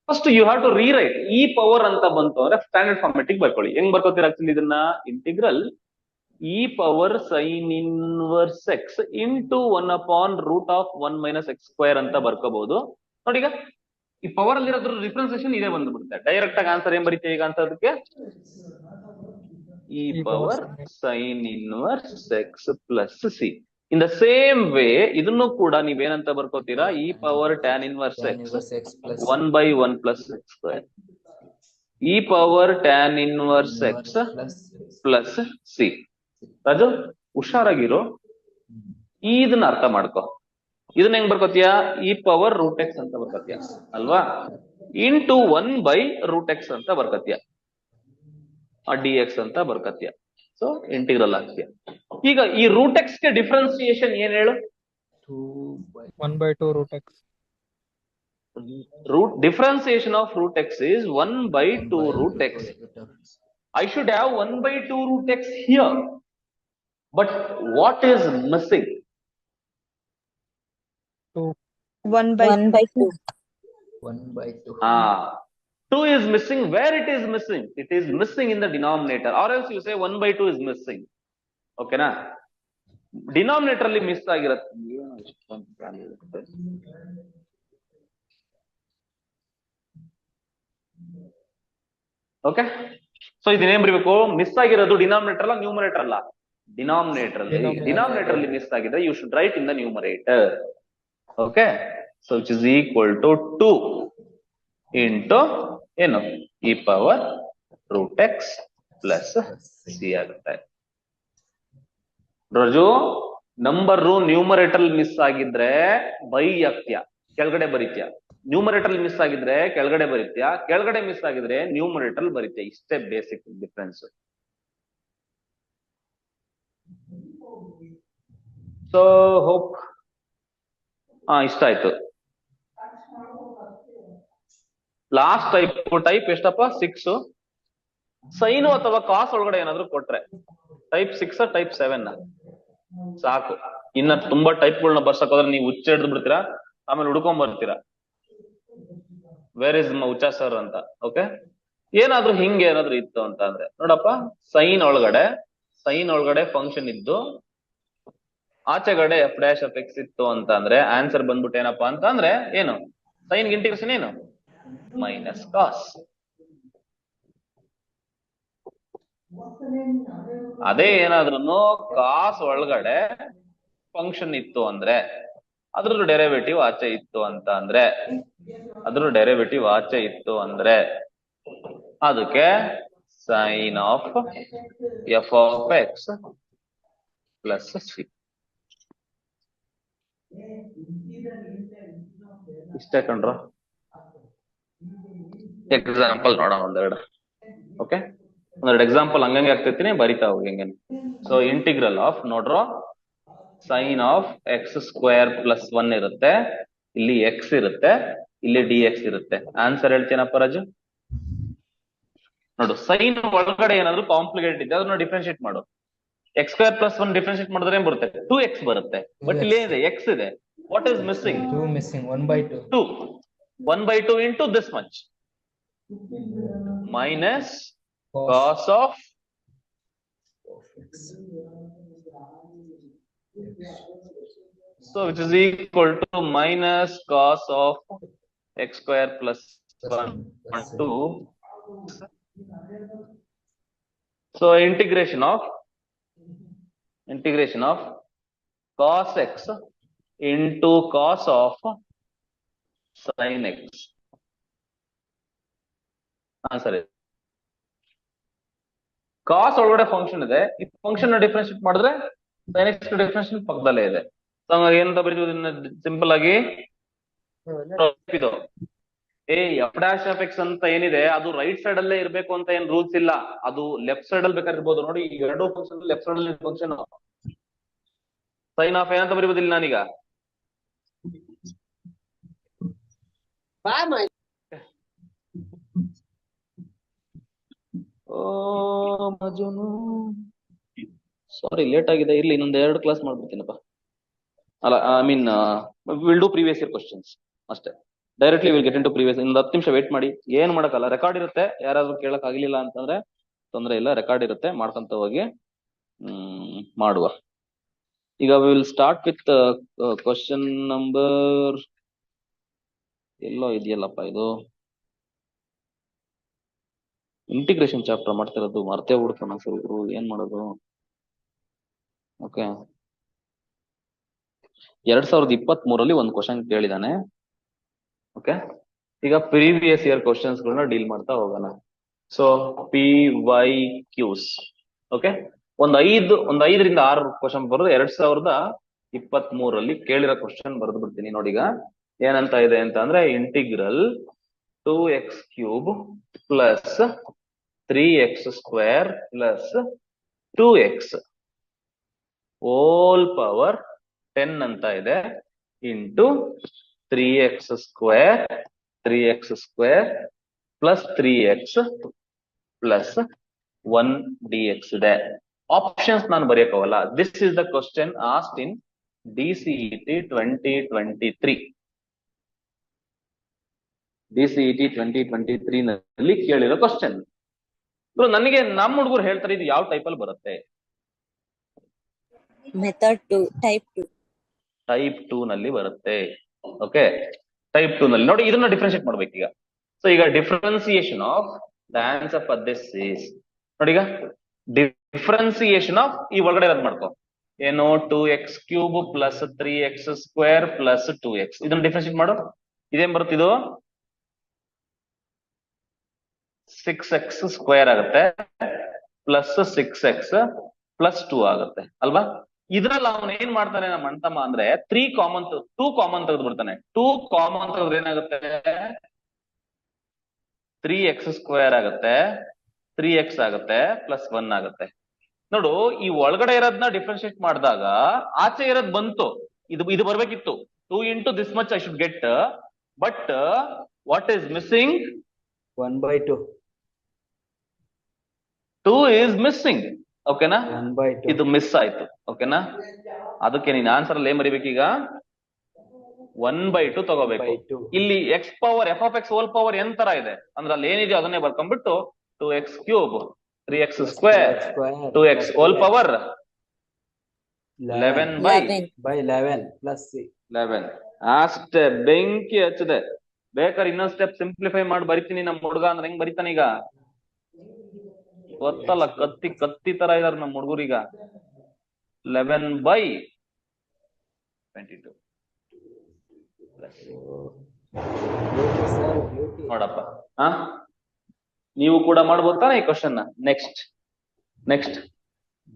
First you have to rewrite. e power ಅಂತ ಬಂತು ಅಂದ್ರೆ ಸ್ಟ್ಯಾಂಡರ್ಡ್ ಫಾರ್ಮೆಟಿಕ್ ಬರ್ಕೊಳ್ಳಿ. ಹೆಂಗ್ ಬರ್ಕೋತೀರ ಆಕ್ಚುಲಿ ಇದನ್ನ? Integral e power sin inverse x into 1/√1 - x² ಅಂತ ಬರ್ಕೋಬಹುದು. ನೋಡಿ, ಈಗ ಈ ಪವರ್ ಅಲ್ಲಿ ಇರೋದ್ರ ಡಿಫ್ರೆನ್ಸಿಯೇಷನ್ ಇದೇ ಬಂದ್ಬಿಡುತ್ತೆ. ಡೈರೆಕ್ಟ್ ಆಗಿ ಆನ್ಸರ್ ಏನ್ ಬರೀತೀವಿ ಈಗ ಅಂತ? ಅದಕ್ಕೆ e power sin inverse x plus c. In the same way, ಇದನ್ನು ಕೂಡ ನೀವೇನಂತ ಬರ್ಕೋತೀರಾ, e power tan inverse x 1 by 1 plus x square. e power tan inverse x plus c. Raju ಹುಷಾರಾಗಿರೋ, ಇದನ್ನ ಅರ್ಥ ಮಾಡ್ಕೊ. ಇದನ್ನ ಹೆಂಗ್ ಬರ್ಕೋತೀಯ, e power root x ಅಂತ ಬರ್ಕೋತೀಯ ಅಲ್ವಾ, into 1 by root x ಅಂತ ಬರ್ಕೋತೀಯ, dx ಅಂತ ಬರ್ಕೋತೀಯ. So integral ಆಗ್ತೀಯ. ಈಗ ಈ ರೂಟ್ ಎಕ್ಸ್ ಗೆ ಡಿಫ್ರೆನ್ಸಿಯೇಷನ್ ಏನ್ ಹೇಳು? 1/2 root x. Differentiation of root x is 1/2 root x. I should have 1/2 root x here. But what is missing? 1 by 1/2. 2 is missing. Where it is missing? It is missing in the denominator, or else you say 1/2 is missing. Okay na? Denominator ಅಲ್ಲಿ miss ಆಗಿರುತ್ತೆ. Okay, so ಇದನ್ನೇನ್ ಬರೀಬೇಕು, miss ಆಗಿರೋದು denominator ಅಲ್ಲ, numerator ಅಲ್ಲ, denominator ಅಲ್ಲಿ miss ಆಗಿದೆ, you should write in the numerator. Okay, so which is equal to 2 into ಏನು, e power root x plus c ಆಗುತ್ತೆ. ರಾಜು, ನಂಬರ್ ನ್ಯೂಮರೇಟರ್ ಮಿಸ್ ಆಗಿದ್ರೆ ಬೈ ಆಗ್ತೀಯ, ಕೆಳಗಡೆ ಬರೀತ್ಯ. ನ್ಯೂಮರೇಟರ್ ಮಿಸ್ ಆಗಿದ್ರೆ ಕೆಳಗಡೆ ಬರೀತ್ಯ, ಕೆಳಗಡೆ ಮಿಸ್ ಆಗಿದ್ರೆ ನ್ಯೂಮರೇಟರ್ ಬರೀತ್ಯ. ಇಷ್ಟೇ ಬೇಸಿಕ್ ಡಿಫ್ರೆನ್ಸ್. ಸೊ ಹೋಪ್ ಇಷ್ಟ ಆಯ್ತು. ಲಾಸ್ಟ್ ಟೈಪ್ ಎಷ್ಟಪ್ಪ, 6. ಸೈನು ಅಥವಾ ಕಾಸ್ ಒಳಗಡೆ ಏನಾದ್ರು ಕೊಟ್ರೆ ಟೈಪ್ 6 ಟೈಪ್ 7 ಸಾಕು. ಇನ್ನ ತುಂಬಾ ಟೈಪ್ಗಳನ್ನ ಬರ್ಸಕ್ ಹೋದ್ರೆ ನೀವು ಹುಚ್ಚ ಹಿಡಿದು ಬಿಡ್ತೀರಾ, ಆಮೇಲೆ ಹುಡ್ಕೊಂಡ್ ಬರ್ತೀರಾ ವೇರ್ ಇಸ್ ಹುಚ್ಚ ಸರ್ ಅಂತ. ಓಕೆ, ಏನಾದ್ರು ಹಿಂಗೆ ಏನಾದ್ರು ಇತ್ತು ಅಂತ ಅಂದ್ರೆ ನೋಡಪ್ಪ, ಸೈನ್ ಒಳಗಡೆ ಫಂಕ್ಷನ್ ಇದ್ದು ಆಚೆಗಡೆ ಎಫ್ ಡ್ಯಾಶ್ ಆಫ್ ಎಕ್ಸ್ ಇತ್ತು ಅಂತ ಅಂದ್ರೆ ಆನ್ಸರ್ ಬಂದ್ಬಿಟ್ಟು ಏನಪ್ಪಾ ಅಂತ ಅಂದ್ರೆ ಏನು, ಸೈನ್ ಇಂಟಿಗ್ರೇಷನ್ ಏನು, ಮೈನಸ್ ಕಾಸ್. ಅದೇ ಏನಾದ್ರೂ ಕಾಸ್ ಒಳಗಡೆ ಫಂಕ್ಷನ್ ಇತ್ತು ಅಂದ್ರೆ ಅದ್ರದ್ದು ಡೆರಿವೇಟಿವ್ ಆಚೆ ಇತ್ತು ಅಂತ ಅಂದ್ರೆ ಅದಕ್ಕೆ sine of f of x plus c. ಇಷ್ಟೇ ಕಣ್ರ. ಎಕ್ಸಾಂಪಲ್ ನೋಡೋಣ ಒಂದೆರಡು. ಓಕೆ, ಒಂದೆರಡು ಎಕ್ಸಾಂಪಲ್ ಹಂಗಂಗೆ ಆಗ್ತಿರ್ತೀನಿ, ಬರಿತಾ ಹೋಗಿ ಹೆಂಗೆ. ಸೊ ಇಂಟಿಗ್ರಲ್ ಆಫ್ ನೋಡ್ರೋ, sine of x square plus 1 ಇರುತ್ತೆ, ಇಲ್ಲಿ ಎಕ್ಸ್ ಇರುತ್ತೆ, ಇಲ್ಲಿ ಡಿ ಎಕ್ಸ್ ಇರುತ್ತೆ. ಆನ್ಸರ್ ಹೇಳ್ತೀನಪ್ಪ ರಾಜು. ನೋಡು, ಸೈನ್ ಒಳಗಡೆ ಏನಾದ್ರು ಕಾಂಪ್ಲಿಕೇಟೆಡ್ ಇದೆ ಅದನ್ನ ಡಿಫ್ರೆನ್ಶಿಯೇಟ್ ಮಾಡು. ಎಕ್ಸ್ ಸ್ಕ್ವೇರ್ ಪ್ಲಸ್ 1 ಡಿಫ್ರೆನ್ಶಿಯೇಟ್ ಮಾಡಿದ್ರೆ ಏನ್ ಬರುತ್ತೆ, 2x ಬರುತ್ತೆ. ಬಟ್ ಇಲ್ಲಿ ಏನಿದೆ, ಎಕ್ಸ್ ಇದೆ. What is missing? 2 missing. 1/2. 1/2 into this much minus cos of so which is equal to minus cos of x square plus 1 2. So integration of cos x into cos of sin x. Answer ಇದೆ. ಕಾಸ್ ಒಳಗಡೆ function ಇದೆ, ಈ function differentiate ಮಾಡಿದ್ರೆ sin x differentiate ಪಕ್ಕದಲ್ಲೇ ಇದೆ. So ಏನಂತ ಬರೀತೀವಿ simple ಆಗಿ, ಇದು ಎಫ್ ಡ್ಯಾಶ್ ಆಫ್ ಎಕ್ಸ್ ಅಂತ ಏನಿದೆ ಅದು ರೈಟ್ ಸೈಡ್ ಅಲ್ಲೇ ಇರ್ಬೇಕು ಅಂತ ಏನ್ ರೂಲ್ಸ್ ಇಲ್ಲ, ಅದು ಲೆಫ್ಟ್ ಸೈಡ್ ಅಲ್ಲಿ ಬೇಕಾದ್ರೆ ಇರ್ಬೋದು. ನೋಡಿ, ಈ ಎರಡು ಫಂಕ್ಷನ್ ಲೆಫ್ಟ್ ಸೈಡ್ ಅಲ್ಲಿ ಫಂಕ್ಷನ್ ಸೈನ್ ಆಫ್ ಏನಂತ ಬರೀಬೋದಿಲ್ಲ ನಾನೀಗ. ಸಾರಿ ಲೇಟ್ ಆಗಿದೆ, ಇಲ್ಲಿ ಇನ್ನೊಂದು 2 ಕ್ಲಾಸ್ ಮಾಡ್ಬಿಡ್ತೀನಪ್ಪ. ಅಲ್ಲ, I mean will do previous year questions ಅಷ್ಟೇ. Directly will get into previous. ಒಂದು 10 ನಿಮಿಷ ವೇಟ್ ಮಾಡಿ, ಏನ್ ಮಾಡಕ್ಕಲ್ಲ, ರೆಕಾರ್ಡ್ ಇರುತ್ತೆ. ಯಾರಾದ್ರೂ ಕೇಳಕ್ ಆಗ್ಲಿಲ್ಲ ಅಂತಂದ್ರೆ ತೊಂದ್ರೆ ಇಲ್ಲ, ರೆಕಾರ್ಡ್ ಇರುತ್ತೆ, ಮಾಡ್ಕೊಂತ ಹೋಗಿ ಮಾಡುವ. ಈಗ will start with question number, ಎಲ್ಲೋ ಇದೆಯಲ್ಲಪ್ಪ ಇದು, ಇಂಟಿಗ್ರೇಷನ್ ಚಾಪ್ಟರ್ ಮಾಡ್ತಿರೋದು ಮರ್ತೇ ಬಿಡ್ತಾನ ಸರ್ ಇವ್ರು, ಏನ್ ಮಾಡೋದು? ಓಕೆ, 2023 ಒಂದು ಕ್ವಶನ್ ಕೇಳಿದಾನೆ. ಓಕೆ, ಈಗ ಪ್ರೀವಿಯಸ್ ಇಯರ್ ಕ್ವಶನ್ಸ್ ಗಳನ್ನ ಡೀಲ್ ಮಾಡ್ತಾ ಹೋಗೋಣ. So PYQs. ಓಕೆ, ಒಂದ್ 5ರಿಂದ 6 ಕ್ವಶನ್ ಬರೋದು 2023 ಕೇಳಿರೋ ಕ್ವಶನ್ ಬರೆದು ಬಿಡ್ತೀನಿ ನೋಡಿ. ಈಗ ಏನಂತ ಇದೆ ಅಂತ ಅಂದ್ರೆ, integral 2x³ plus 3x² plus 2x whole power 10 ಅಂತ ಇದೆ, into 3x² plus 3x plus 1 dx ಇದೆ. ಆಪ್ಷನ್ಸ್ ನಾನು ಬರೆಯಕ್ಕಾಗಲ್ಲ. This is the question asked in DCET 2023. DCET 2023 ನಲ್ಲಿ ಕೇಳಿರೋ ಕ್ವಶನ್. ನನಗೆ ನಮ್ಮ ಹುಡುಗರು ಹೇಳ್ತಾರೆ ಇದು ಯಾವ ಟೈಪ್ ಅಲ್ಲಿ ಬರುತ್ತೆ? ಮೆಥಡ್ 2 ಟೈಪ್ 2 ನಲ್ಲಿ ಬರುತ್ತೆ. ಓಕೆ, ಟೈಪ್ 2 ನಲ್ಲಿ ನೋಡಿ, ಇದನ್ನ ಡಿಫ್ರೆನ್ಶಿಯೇಟ್ ಮಾಡ್ಬೇಕೀಗ. ಸೊ ಈಗ differentiation of the answer for this is, ನೋಡಿ ಈಗ ಡಿಫ್ರೆನ್ಸಿಯೇಷನ್ ಆಫ್ ಈ ಒಳಗಡೆ ಇರೋದು ಮಾಡ್ಕೋ, ಏನು 2x³ plus 3x² plus 2x. ಇದನ್ನ ಡಿಫ್ರೆನ್ಶಿಯೇಟ್ ಮಾಡು. ಇದೇನ್ ಬರುತ್ತೆ? ಇದು 6x² ಆಗುತ್ತೆ ಪ್ಲಸ್ 6x ಪ್ಲಸ್ 2 ಆಗುತ್ತೆ ಅಲ್ವಾ? ಇದ್ರಲ್ಲಿ ಅವನು ಏನ್ ಮಾಡ್ತಾನೆ ನಮ್ಮ ಅಣ್ತಮ್ಮ ಅಂದ್ರೆ 2 ಕಾಮನ್ ತೆಗೆದು ಬಿಡ್ತಾನೆ. 2 ಕಾಮನ್ ತೆಗೆದ್ರೆ ಏನಾಗುತ್ತೆ? 3x² ಆಗುತ್ತೆ, 3x ಆಗುತ್ತೆ ಪ್ಲಸ್ 1 ಆಗುತ್ತೆ. ನೋಡು, ಈ ಒಳಗಡೆ ಇರೋದನ್ನ ಡಿಫ್ರೆನ್ಶಿಯೇಟ್ ಮಾಡಿದಾಗ ಆಚೆ ಇರೋದ್ ಬಂತು, ಇದು ಬರ್ಬೇಕಿತ್ತು. 2 into this much I should get, but what is missing? 1/2. 2 is missing. ಓಕೆನಾ? 1/2 ಇದು ಮಿಸ್ ಆಯ್ತು. ಓಕೆನಾ? ಅದಕ್ಕೆ ನೀನ್ ಆನ್ಸರ್ ಅಲ್ಲಿ ಏನ್ ಬರೀಬೇಕೀಗ? 1/2 ತಗೋಬೇಕು. ಇಲ್ಲಿ x power f(x) whole power n ತರ ಇದೆ ಅಂದ್ರೆ ಅಲ್ಲಿ ಏನಿದೆ ಅದನ್ನೇ ಬರ್ಕೊಂಡ್ಬಿಟ್ಟು 2x³ 3x² 2x whole power 11/11 plus 11. ಅಷ್ಟೇ, ಬೆಂಕಿ ಹಚ್ಚದೆ. ಬೇಕಾದ್ರೆ ಇನ್ನೊಂದ್ ಸ್ಟೆಪ್ ಸಿಂಪ್ಲಿಫೈ ಮಾಡಿ ಬರಿತೀನಿ. ನಮ್ಮ ಹುಡುಗ ಅಂದ್ರೆ ಹೆಂಗ್ ಬರಿತಾನ ಈಗ ಗೊತ್ತಲ್ಲ, ಕತ್ತಿ ತರ ಇದಾರೆ ನಮ್ಮ ಹುಡುಗರೀಗ. 11/22 ನೋಡಪ್ಪ. ನೀವು ಕೂಡ ಮಾಡ್ಬೋದು ತಾನೆ ಈ question. Next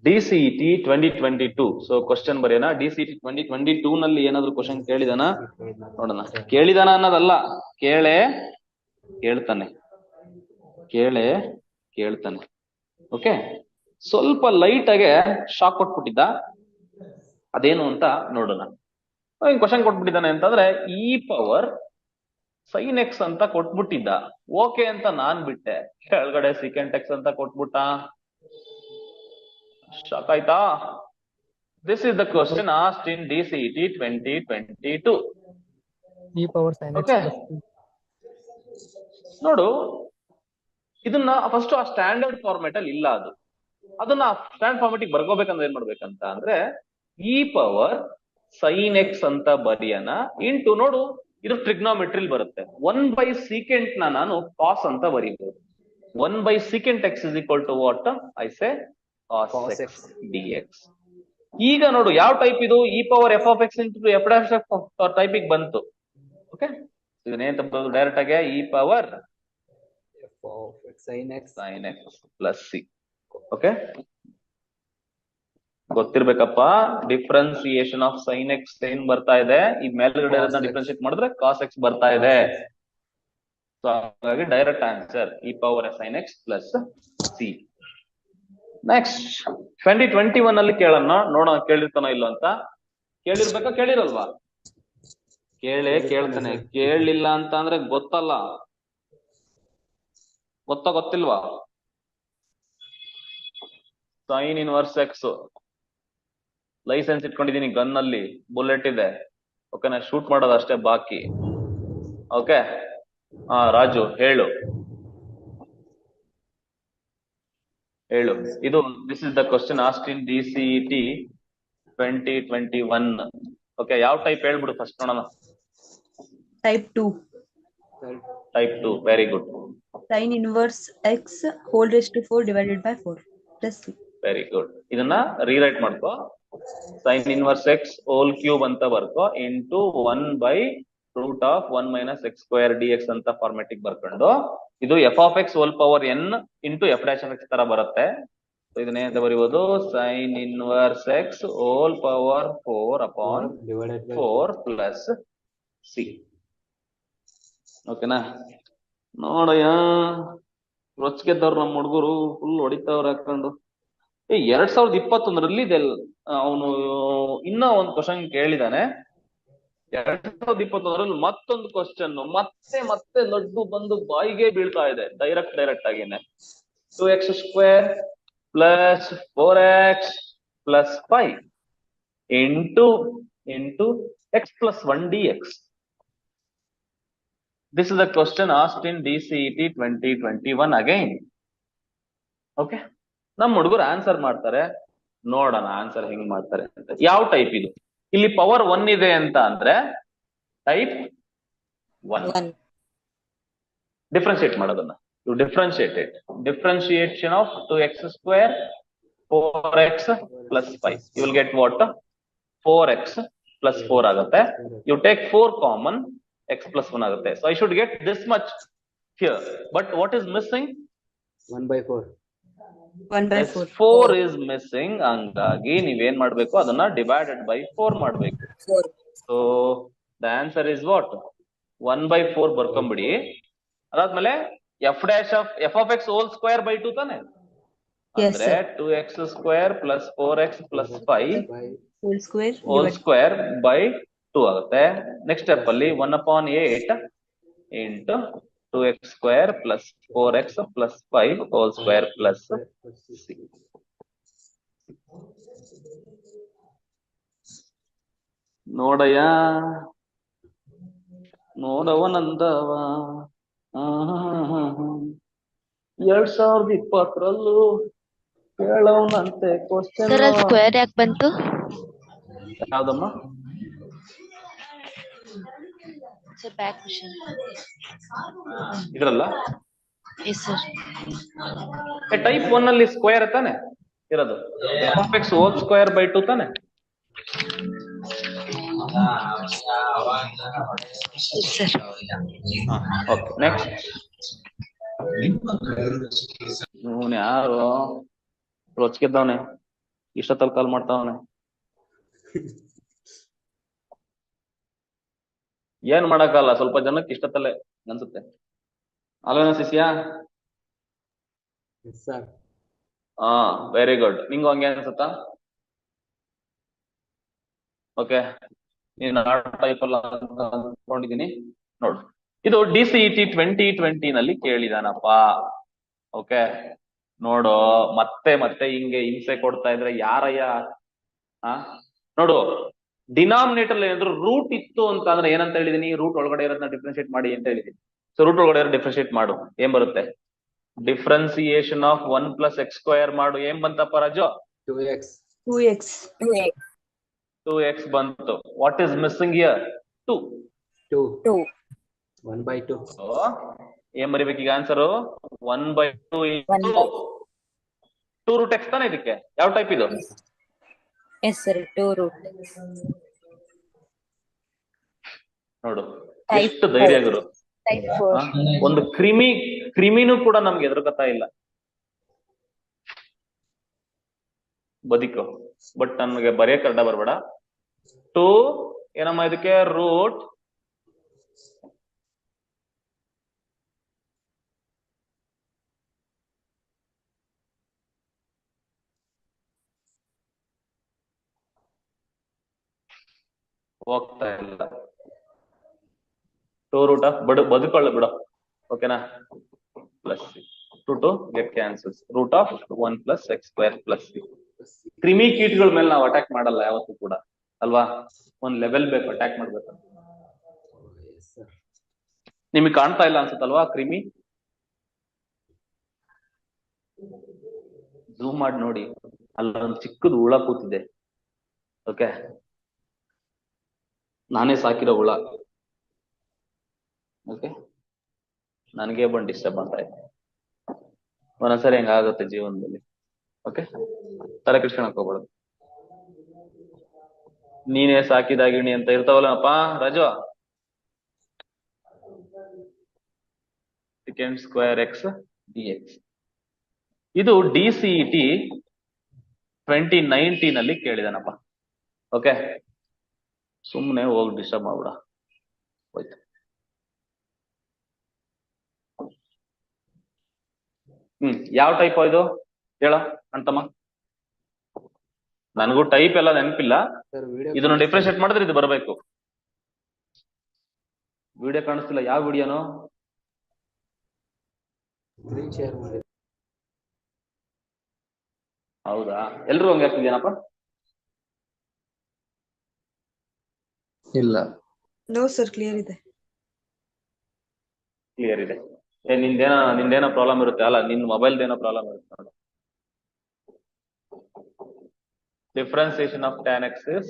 DCET 2022. So question ಬರೆಯೋಣ. DCET 2022 ನಲ್ಲಿ ಏನಾದ್ರು ಕ್ವಶನ್ ಕೇಳಿದಾನ ನೋಡೋಣ. ಕೇಳಿದಾನ ಅನ್ನೋದಲ್ಲ, ಕೇಳ್ತಾನೆ. ಓಕೆ, ಸ್ವಲ್ಪ ಲೈಟ್ ಆಗಿ ಶಾಕ್ ಕೊಟ್ಬಿಟ್ಟಿದ್ದ, ಅದೇನು ಅಂತ ನೋಡೋಣ. ಕ್ವಶನ್ ಕೊಟ್ಬಿಟ್ಟಿದ್ದಾನೆ ಅಂತಂದ್ರೆ e⁻sin x ಅಂತ ಕೊಟ್ಬಿಟ್ಟಿದ್ದ. ಓಕೆ ಅಂತ ನಾನ್ ಬಿಟ್ಟೆ, ಕೆಳಗಡೆ secant x ಅಂತ ಕೊಟ್ಬಿಟ್ಟ. ಶಾಕ್ ಆಯ್ತಾ? This is the question asked in DCET 2022. e⁻sin x. Okay, ನೋಡು, ಇದನ್ನ ಫಸ್ಟ್ ಆ ಸ್ಟ್ಯಾಂಡರ್ಡ್ ಫಾರ್ಮೆಟ್ ಅಲ್ಲಿ ಇಲ್ಲ. ಅದನ್ನ ಸ್ಟ್ಯಾಂಡರ್ಡ್ ಫಾರ್ಮೆಟ್ ಬರ್ಕೋಬೇಕಂದ್ರೆ ಏನ್ ಮಾಡ್ಬೇಕಂತ ಅಂದ್ರೆ e⁻sin x ಅಂತ ಬರೆಯೋಣ ಇಂಟು, ನೋಡು ಇದು ಟ್ರಿಗ್ನೋಮೆಟ್ರಿಲ್ ಬರುತ್ತೆ. 1/secant ನಾನು ಕಾಸ್ ಅಂತ ಬರೀಬಹುದು. 1/secant x is equal to what? I say cos x dx. ಈಗ ನೋಡು ಯಾವ ಟೈಪ್ ಇದು? e⁻f(x) into f' ಟೈಪಿಗೆ ಬಂತು. ಓಕೆ, ಇದನ್ನೇಂತ ಬರೋದು ಡೈರೆಕ್ಟ್ ಆಗಿ sin x plus c. Okay, ಗೊತ್ತಿರ್ಬೇಕಪ್ಪ. ಡಿಫ್ರೆನ್ಸಿಯೇಷನ್ ಆಫ್ sin x ಏನ್ ಬರ್ತಾ ಇದೆ? ಈ ಮೇಲ್ಗಡೆ ಡಿಫ್ರೆನ್ಶಿಯೇಟ್ ಮಾಡಿದ್ರೆ cos x ಬರ್ತಾ ಇದೆ. ಸೊ ಹಾಗಾಗಿ direct answer e⁻sin x plus c. Next 2021 ಅಲ್ಲಿ ಕೇಳೋಣ, ನೋಡೋಣ ಕೇಳಿರ್ತಾನೋ ಇಲ್ಲೋ ಅಂತ. ಕೇಳಿರ್ಬೇಕಾ, ಕೇಳಿರಲ್ವಾ? ಕೇಳ್ತಾನೆ. ಕೇಳಲಿಲ್ಲ ಅಂತ ಅಂದ್ರೆ ಗೊತ್ತಿಲ್ವಾ? sin inverse x ಲೈಸೆನ್ಸ್ ಇಟ್ಕೊಂಡಿದೀನಿ, ಗನ್ ಅಲ್ಲಿ ಬುಲೆಟ್ ಇದೆ. ಓಕೆನಾ? ಶೂಟ್ ಮಾಡೋದು ಅಷ್ಟೇ ಬಾಕಿ. ಓಕೆ, ರಾಜು ಹೇಳು. ಇದು this is the question asked in DCET 2021. Okay, ಯಾವ ಟೈಪ್ ಹೇಳ್ಬಿಡು ಫಸ್ಟ್ ನೋಡೋಣ. Type 2. Type 2, very good. Sin inverse x whole raised to 4 divided by 4 plus c. Very good. ಇದನ್ನ ರೀರೈಟ್ ಮಾಡ್ಕೋ. sin inverse x whole cube ಅಂತ ಬರ್ಕೋ into 1/√1 - x square dx ಅಂತ ಫಾರ್ಮೆಟಿಗೆ ಬರ್ಕೊಂಡು ಇದು f of x whole power n into f dash of x ತರ ಬರುತ್ತೆ. ಇದನ್ನೇ ಅಂತ ಬರೀಬಹುದು sin inverse x whole power 4 upon divided by 4 plus c. ಓಕೆನಾ? ನೋಡಯ್ಯ, ರೊಚ್ಗೆದ್ದವ್ರು ನಮ್ಮ ಹುಡುಗರು ಫುಲ್ ಹೊಡಿತಾವ್ರು ಹಾಕೊಂಡು. 2021ರಲ್ಲಿ ಅವನು ಇನ್ನ ಒಂದು ಕ್ವಶನ್ ಕೇಳಿದಾನೆ. 2021ರಲ್ಲಿ ಮತ್ತೊಂದು ಕ್ವಶನ್ ಮತ್ತೆ ಮತ್ತೆ ಲಡ್ಡು ಬಂದು ಬಾಯಿಗೆ ಬೀಳ್ತಾ ಇದೆ direct ಆಗಿನೇ. 2x² + 4x + 5 into x + 1 dx. This is the question asked in DCET 2021 again. Okay, ನಮ್ಮ ಹುಡುಗರು ಆನ್ಸರ್ ಮಾಡ್ತಾರೆ. ನೋಡೋಣ ಆನ್ಸರ್ ಹೆಂಗ್ ಮಾಡ್ತಾರೆ ಅಂತ. ಯಾವ ಟೈಪ್ ಇದು? ಇಲ್ಲಿ ಪವರ್ 1 ಇದೆ ಅಂತ ಅಂದ್ರೆ ಟೈಪ್ 1. ಡಿಫ್ರೆನ್ಶಿಯೇಟ್ ಮಾಡೋದನ್ನ. You differentiate it. Differentiation of 2x² 4x + 5. You will get what? 4x + 4 ಆಗುತ್ತೆ. You take 4 common, x + 1 ಆಗುತ್ತೆ. So I should get this much here. But what is missing? 1/4. 1/4. 4 is missing. ಹಂಗಾಗಿ ನೀವೇನ್ ಮಾಡ್ಬೇಕು? ಅದನ್ನ divided by 4 ಮಾಡ್ಬೇಕು. So the answer is what? 1/4 ಬರ್ಕೊಂಬಿಡಿ. ಅದಾದ್ಮೇಲೆ f of x whole square by 2 ತಾನೆ? Yes, ಅಂದ್ರೆ sir. 2x² + 4x + 5 Whole square whole divided. square by 2 ಆಗುತ್ತೆ. Next step ಅಲ್ಲಿ 1/8 into 2x² + 4x + 5 whole square plus 6. ನೋಡಯ್ಯ, ನೋಡವನಂದವ 2020ರಲ್ಲೂ ಕೇಳವನಂತೆ ಕ್ವಶನ್. ಸರ್ ಸ್ಕ್ವೇರ್ ಯಾಕೆ ಬಂತು? ಯಾವ್ದಮ್ಮ? Sir back question. ಇದ್ರಲ್ಲ ಎಸ್ ಸರ್. ಟೈಪ್ 1 ಅಲ್ಲಿ ಸ್ಕ್ವೇರ್ ತಾನೆ ಇರೋದು? f x whole square by 2 ತಾನೆ? Sir okay, next. ಇವನು ಯಾರು ರೊಚ್ಗೆದ್ದವನೆ, ಇಷ್ಟೊತ್ತಲ್ಲಿ ಕಾಲ್ ಮಾಡ್ತಾವನೆ. ಏನ್ ಮಾಡಕ್ಕಲ್ಲ, ಸ್ವಲ್ಪ ಜನಕ್ಕೆ ಇಷ್ಟತ್ತಲ್ಲೇ ಅನ್ಸುತ್ತೆ ಅಲ್ವೇನೋ ಶಿಷ್ಯ? Yes, sir. ಹಾ, ವೆರಿ ಗುಡ್. ನಿಂಗು ಹಂಗೆ ಅನ್ಸುತ್ತಾ? ಓಕೆ, ನೀನು ಟೈಪ್ ಅಲ್ಲ ಅನ್ಕೊಂಡಿದೀನಿ. ನೋಡು, ಇದು DCET 2020 ನಲ್ಲಿ ಕೇಳಿದಾನಪ್ಪ. ಓಕೆ, ನೋಡು, ಮತ್ತೆ ಮತ್ತೆ ಹಿಂಗೆ ಹಿಂಸೆ ಕೊಡ್ತಾ ಇದ್ರೆ ಯಾರಯ್ಯ? ನೋಡು, ಡಿನಾಮಿನೇಟರ್ ಏನಾದ್ರು ರೂಟ್ ಇತ್ತು ಅಂತ ಅಂದ್ರೆ ಏನಂತ ಹೇಳಿದೀನಿ? ರೂಟ್ ಒಳಗಡೆ ಇರೋದನ್ನ ಡಿಫ್ರೆನ್ಶಿಯೇಟ್ ಮಾಡಿ ಅಂತ ಹೇಳಿದೀನಿ. ಸೊ ರೂಟ್ ಒಳಗಡೆ ಇರೋ ಡಿಫ್ರೆನ್ಶಿಯೇಟ್ ಮಾಡು, ಏನ್ ಬರುತ್ತೆ? ಡಿಫ್ರೆನ್ಸಿಯೇಷನ್ ಆಫ್ 1 + x² ಮಾಡು. ಏನ್ ಬಂತಪ್ಪ ರಾಜು? 2x. 2x. 2x ಬಂತು. What is missing here? 2. 1/2. So ಏನ್ ಬರಿಬೇಕೀಗ ಆನ್ಸರು? 1/2 into 2√x ತಾನೆ ಇದಕ್ಕೆ? ಯಾವ ಟೈಪ್ ಇದು? Yes sir, 2√. ನೋಡು, Type ಎಷ್ಟು ಧೈರ್ಯ ಗುರು. ಟೈಪ್ 4. ಒಂದು ಕ್ರಿಮಿನೂ ಕೂಡ ನಮ್ಗೆ ಎದುರುಕತ್ತಾ ಇಲ್ಲ. ಬದಿಕೋ, ಬಟ್ ನನ್ಗೆ ಬರೆಯಕ್ ಅಡ್ಡ ಬರ್ಬೇಡ. 2 ಏನಮ್ಮ ಇದಕ್ಕೆ? ರೂಟ್ ಹೋಗ್ತಾ ಇಲ್ಲ. 2√ ಬದುಕೊಳ್ಳ ಬಿಡು. ಓಕೆನಾ? Plus 2 get cancels. √1 + x² + 6. ಕ್ರಿಮಿ ಕೀಟ್ಗಳ ಮೇಲೆ ನಾವು ಅಟ್ಯಾಕ್ ಮಾಡಲ್ಲ ಯಾವತ್ತೂ ಕೂಡ, ಅಲ್ವಾ? ಒಂದ್ ಲೆವೆಲ್ ಬೇಕು ಅಟ್ಯಾಕ್ ಮಾಡ್ಬೇಕು. Yes, sir. ನಿಮಗೆ ಕಾಣ್ತಾ ಇಲ್ಲ ಅನ್ಸುತ್ತಲ್ವಾ ಕ್ರಿಮಿ? ಝೂಮ್ ಮಾಡಿ ನೋಡಿ, ಅಲ್ಲೊಂದು ಚಿಕ್ಕದು ಹುಳ ಕೂತಿದೆ. ಓಕೆ, ನಾನೇ ಸಾಕಿರೋ ಹುಳ. ಓಕೆ, ನನಗೆ ಬಂದು ಡಿಸ್ಟರ್ಬ್ ಮಾಡ್ತಾ ಇದೆ. ಒಂದೊಂದ್ಸರಿ ಹೆಂಗಾಗುತ್ತೆ ಜೀವನದಲ್ಲಿ. ಓಕೆ, ತಲೆ ಕೆಡ್ಸ್ಕೊಳಕ್ ಹೋಗ್ಬಾರ್ದು. ನೀನೇ ಸಾಕಿದಾಗಿಣಿ ಅಂತ ಇರ್ತಾವಲ್ಲಪ್ಪ Raju. Second square x d x. ಇದು DCET 2019 ಅಲ್ಲಿ ಕೇಳಿದಾನಪ್ಪ. ಓಕೆ, ಸುಮ್ನೆ ಹೋಗಿ ಡಿಸ್ಟರ್ಬ್ ಮಾಡ್ಬಿಡ ಹೋಯ್ತು. ಯಾವ ಟೈಪ್ ಇದು ಹೇಳ ಅಂತಮ್ಮ. ನನಗೂ ಟೈಪ್ ಎಲ್ಲ ನೆನಪಿಲ್ಲ. ಸರ್ ವಿಡಿಯೋ ಇದನ್ನ ಡಿಫ್ರೆನ್ಶಿಯೇಟ್ ಮಾಡಿದ್ರೆ ಇದು ಬರಬೇಕು. ವಿಡಿಯೋ ಕಾಣಿಸ್ತಿಲ್ಲ. ಯಾವ ವಿಡಿಯೋನು? ಸ್ಕ್ರೀನ್ ಶೇರ್ ಮಾಡಿ. ಹೌದಾ, ಎಲ್ರು ಹಂಗೆ ಆಗ್ತಿದ್ಯಾನಪ್ಪ? ಇಲ್ಲ No, sir, clear ಇದೆ. ಕ್ಲಿಯರ್ ಇದೆ. ನಿಂದೇನೋ ಪ್ರಾಬ್ಲಮ್ ಇರುತ್ತೆ ಅಲ್ಲ, ನಿನ್ ಮೊಬೈಲ್ದೇನೋ ಪ್ರಾಬ್ಲಮ್ ಇರುತ್ತೆ ನೋಡು. Differentiation of tan x is